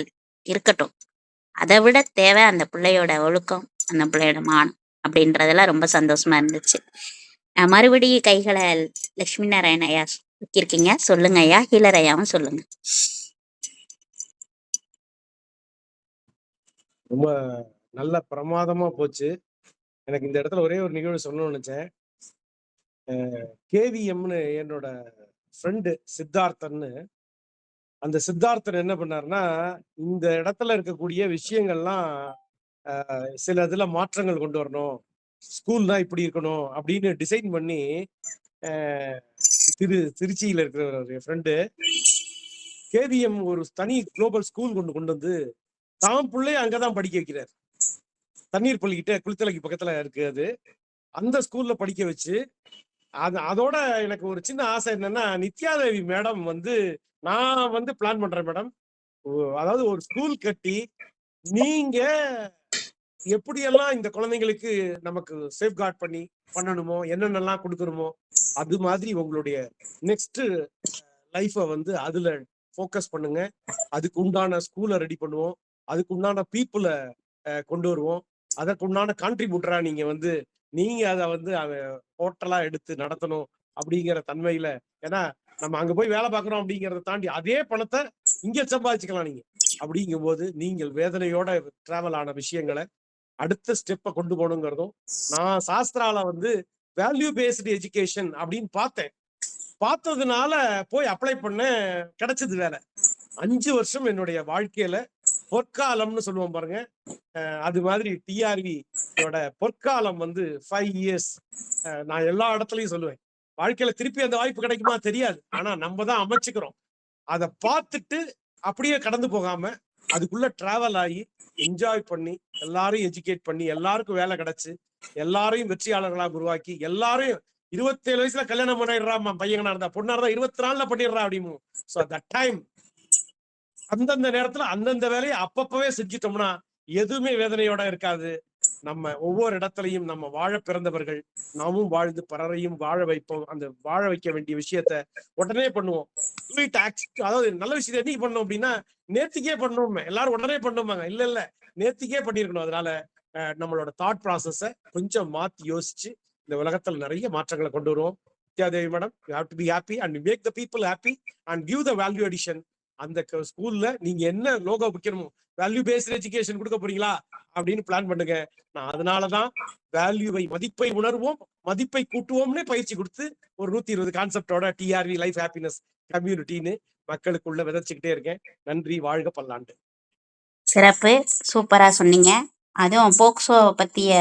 இருக்கட்டும், அதை விட தேவை அந்த பிள்ளையோட ஒழுக்கம், அந்த பிள்ளையோட மானம் அப்படின்றதெல்லாம் ரொம்ப சந்தோஷமா இருந்துச்சு. மறுபடியும் கைகளை லட்சுமி நாராயண ஐயா இருக்கீங்க, சொல்லுங்க ஐயா. ஹீலர் ஐயாவும் சொல்லுங்க. ரொம்ப நல்ல பிரமாதமா போச்சு. எனக்கு இந்த இடத்துல ஒரே ஒரு நிகழ்வு சொல்லணும்னு நினைச்சேன். கேவிஎம்னு என்னோட ஃப்ரெண்டு சித்தார்த்தன்னு, அந்த சித்தார்த்தன் என்ன பண்ணாருன்னா, இந்த இடத்துல இருக்கக்கூடிய விஷயங்கள்லாம் சில இதுல மாற்றங்கள் கொண்டு வரணும், ஸ்கூல் தான் இப்படி இருக்கணும் அப்படின்னு டிசைன் பண்ணி திருச்சியில இருக்கிற ஒரு ஃப்ரெண்டு கேவிஎம் ஒரு தனி குளோபல் ஸ்கூல் கொண்டு வந்து தான் பிள்ளைய அங்கதான் படிக்க வைக்கிறார். தண்ணீர் பள்ளிக்கிட்ட குளித்தலைக்கு பக்கத்துல இருக்கு அது. அந்த ஸ்கூல்ல படிக்க வச்சு அதோட எனக்கு ஒரு சின்ன ஆசை என்னன்னா, நித்யாதேவி மேடம் வந்து நான் வந்து பிளான் பண்றேன் மேடம், அதாவது ஒரு ஸ்கூல் கட்டி நீங்க எப்படியெல்லாம் இந்த குழந்தைங்களுக்கு நமக்கு சேஃப்கார்ட் பண்ணி பண்ணணுமோ, என்னென்னலாம் கொடுக்கணுமோ, அது மாதிரி உங்களுடைய நெக்ஸ்ட் லைஃபை வந்து அதுல ஃபோக்கஸ் பண்ணுங்க. அதுக்கு உண்டான ஸ்கூலை ரெடி பண்ணுவோம், அதுக்கு உண்டான பீப்புளை கொண்டு வருவோம், அதற்கு உண்டான கான்ட்ரிபியூட்டரா நீங்க வந்து நீங்க அதை வந்து டோட்டலா எடுத்து நடத்தணும் அப்படிங்கிற தன்மையில. ஏன்னா நம்ம அங்க போய் வேலை பார்க்கறோம் அப்படிங்கிறத தாண்டி அதே பணத்தை இங்க சம்பாதிச்சுக்கலாம் நீங்க. அப்படிங்கும் போது நீங்கள் வேதனையோட டிராவல் ஆன விஷயங்களை அடுத்த ஸ்டெப்பை கொண்டு போகணுங்கிறதும், நான் சாஸ்திரால வந்து வேல்யூ பேஸ்டு எஜுகேஷன் அப்படின்னு பார்த்ததுனால போய் அப்ளை பண்ண கிடைச்சது வேலை. 5 வருஷம் என்னுடைய வாழ்க்கையில பொற்காலம்னு சொல்லுவோம் பாருங்க, அது மாதிரி டிஆர்வியோட பொற்காலம் வந்து 5 இயர்ஸ். நான் எல்லா இடத்துலயும் சொல்லுவேன், வாழ்க்கையில திருப்பி அந்த வாய்ப்பு கிடைக்குமா தெரியாது, ஆனா நம்ம தான் அமைச்சுக்கிறோம். அதை பார்த்துட்டு அப்படியே கடந்து போகாம அதுக்குள்ள டிராவல் ஆகி என்ஜாய் பண்ணி எல்லாரையும் எஜுகேட் பண்ணி எல்லாருக்கும் வேலை கிடைச்சு எல்லாரையும் வெற்றியாளர்களாக உருவாக்கி எல்லாரையும் 27 வயசுல கல்யாணம் பண்ணிடுறா, பையனா இருந்தா பொண்ணா இருந்தா 24ல பண்ணிடுறா அப்படின்னு. ஸோ தட் டைம் அந்தந்த நேரத்துல அந்தந்த வேலையை அப்பப்பவே செஞ்சுட்டோம்னா எதுவுமே வேதனையோட இருக்காது. நம்ம ஒவ்வொரு இடத்துலையும் நம்ம வாழ பிறந்தவர்கள், நாமும் வாழ்ந்து பலரையும் வாழ வைப்போம். அந்த வாழ வைக்க வேண்டிய விஷயத்த உடனே பண்ணுவோம். அதாவது நல்ல விஷயத்த என்னைக்கு பண்ணோம் அப்படின்னா, நேத்திக்கே பண்ணோம். எல்லாரும் உடனே பண்ணுவாங்க, இல்ல நேத்திக்கே பண்ணிருக்கணும். அதனால நம்மளோட தாட் ப்ராசஸ கொஞ்சம் மாத்தி யோசிச்சு இந்த உலகத்துல நிறைய மாற்றங்களை கொண்டு வருவோம். Vidyadevi madam, you have to be happy and make the people happy and give the value addition. அந்த ஸ்கூல்ல நீங்க என்ன லோகோ வைக்கணுமோ, வேல்யூ பேஸ்ட் எஜுகேஷன் கொடுக்க போறீங்களா அப்படின்னு பிளான் பண்ணுங்க. நான் அதனாலதான் வேல்யூவை, மதிப்பை உணர்வோம், மதிப்பை கூட்டுவோம்னே பயிற்சி கொடுத்து ஒரு 120 கான்செப்டோட டிஆர்வி லைஃப் ஹாப்பினஸ் கம்யூனிட்டின்னு மக்களுக்குள்ள விதைச்சுக்கிட்டே இருக்கேன். நன்றி, வாழ்க பல்லாண்டு. சிறப்பு, சூப்பரா சொன்னீங்க. அதுவும் போக்சோ பத்திய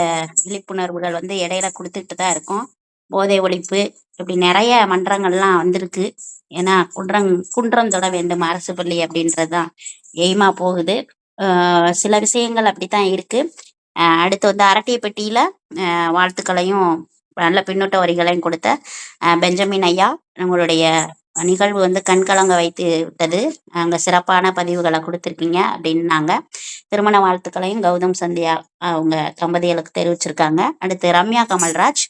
விழிப்புணர்வுகள் வந்து இடையில கொடுத்துட்டு தான் இருக்கோம். போதை ஒழிப்பு இப்படி நிறைய மன்றங்கள்லாம் வந்திருக்கு. ஏன்னா குன்றம் தொட வேண்டும் அரசு பள்ளி அப்படின்றதுதான் எய்மா போகுது. சில விஷயங்கள் அப்படித்தான் இருக்கு. அடுத்து வந்து அரட்டியப்பட்டியில வாழ்த்துக்களையும் நல்ல பின்னூட்ட வரிகளையும் கொடுத்த பெஞ்சமின் ஐயா, நம்மளுடைய நிகழ்வு வந்து கண்கலங்க வைத்து விட்டது, அங்கே சிறப்பான பதிவுகளை கொடுத்துருக்கீங்க அப்படின்னாங்க. திருமண வாழ்த்துக்களையும் கௌதம் சந்தியா அவங்க தம்பதிகளுக்கு தெரிவிச்சிருக்காங்க. அடுத்து ரம்யா கமல்ராஜ்,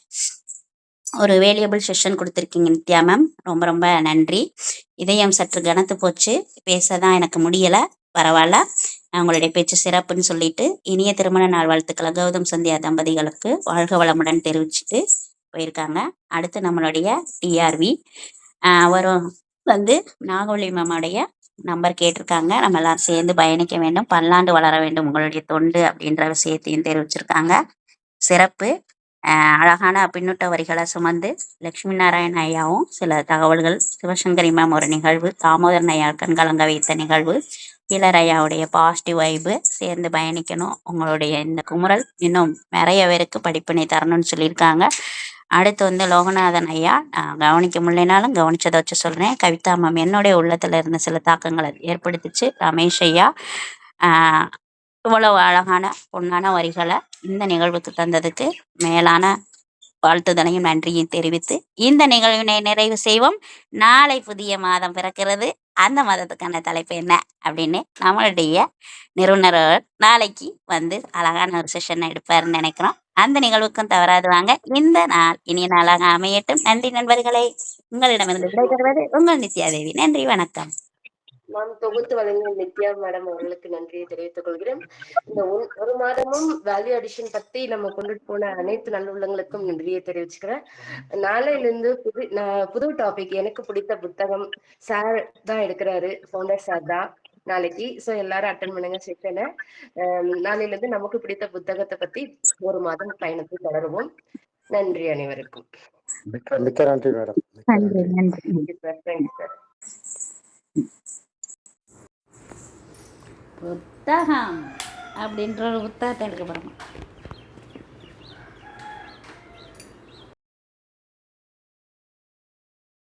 ஒரு வேலியபிள் செஷன் கொடுத்துருக்கீங்க நித்யா மேம், ரொம்ப ரொம்ப நன்றி. இதயம் சற்று கனத்து போச்சு, பேச தான் எனக்கு முடியலை, பரவாயில்ல, அவங்களுடைய பேச்சு சிறப்புன்னு சொல்லிட்டு இனிய திருமண நாள் வாழ்த்துக்களை கௌதம் சந்தியா தம்பதிகளுக்கு வாழ்க வளமுடன் தெரிவிச்சுட்டு போயிருக்காங்க. அடுத்து நம்மளுடைய டிஆர்வி அவரும் வந்து நாகவள்ளி மேமுடைய நம்பர் கேட்டிருக்காங்க. நம்ம எல்லாம் சேர்ந்து பயணிக்க வேண்டும், பல்லாண்டு வளர வேண்டும் உங்களுடைய தொண்டு அப்படின்ற விஷயத்தையும் தெரிவிச்சிருக்காங்க. சிறப்பு. அழகான பின்னூட்ட வரிகளை சுமந்து லட்சுமி நாராயண ஐயாவும் சில தகவல்கள், சிவசங்கரி மேம் ஒரு நிகழ்வு, தாமோதரன் ஐயா கண்கலங்க வைத்த நிகழ்வு, ஈழர் ஐயாவுடைய பாசிட்டிவ் வைப்பு, சேர்ந்து பயணிக்கணும், உங்களுடைய இந்த குமுறல் இன்னும் நிறைய பேருக்கு படிப்பினை தரணும்னு சொல்லியிருக்காங்க. அடுத்து வந்து லோகநாதன் ஐயா, நான் கவனிக்க முடியலனாலும் கவனிச்சதை வச்சு சொல்றேன். கவிதா மேம் என்னுடைய உள்ளத்துல இருந்த சில தாக்கங்களை ஏற்படுத்திச்சு. ரமேஷ் ஐயா இவ்வளவு அழகான பொன்னான வரிகளை இந்த நிகழ்வுக்கு தந்ததுக்கு மேலான வாழ்த்துதலையும் நன்றியும் தெரிவித்து இந்த நிகழ்வினை நிறைவு செய்வோம். நாளை புதிய மாதம் பிறக்கிறது. அந்த மாதத்துக்கான தலைப்பு என்ன அப்படின்னு நம்மளுடைய நிறுவனர் நாளைக்கு வந்து அழகான ஒரு செஷன் எடுப்பாருன்னு நினைக்கிறோம். அந்த நிகழ்வுக்கும் தவறாது வாங்க. இந்த நாள் இனிய நாளாக அமையட்டும். நன்றி நண்பர்களே. உங்களிடமிருந்து விடைபெறுவது உங்கள் நித்யாதேவி. நன்றி, வணக்கம். நான் தொகுத்து வழங்கிய நித்யா மேடம் அவர்களுக்கு நன்றியை தெரிவித்துக் கொள்கிறேன். இந்த ஒரு மாதமும் வேல்யூ அடிஷன் பத்தி நம்ம கொண்டுட்டு போன அனைத்து நல்லுள்ளங்களுக்கும் நன்றியை தெரிவிச்சுக்கிறேன். நாளையிலிருந்து புது டாபிக், எனக்கு பிடித்த புத்தகம் சார் தான் எடுக்கிறாரு, ஃபவுண்டர் சார் தான் நாளைக்கு. ஸோ எல்லாரும் அட்டன் பண்ணுங்க செஷனை. நாளையில இருந்து நமக்கு பிடித்த புத்தகத்தை பத்தி ஒரு மாதம் பயணத்தை தொடருவோம். நன்றி அனைவருக்கும். மிக்க நன்றி மேடம். நன்றி நன்றி. Thank you sir. Thank you sir. புத்தகம் அப்படின்ற ஒரு புத்தகத்தை எடுக்க போகிறோம்.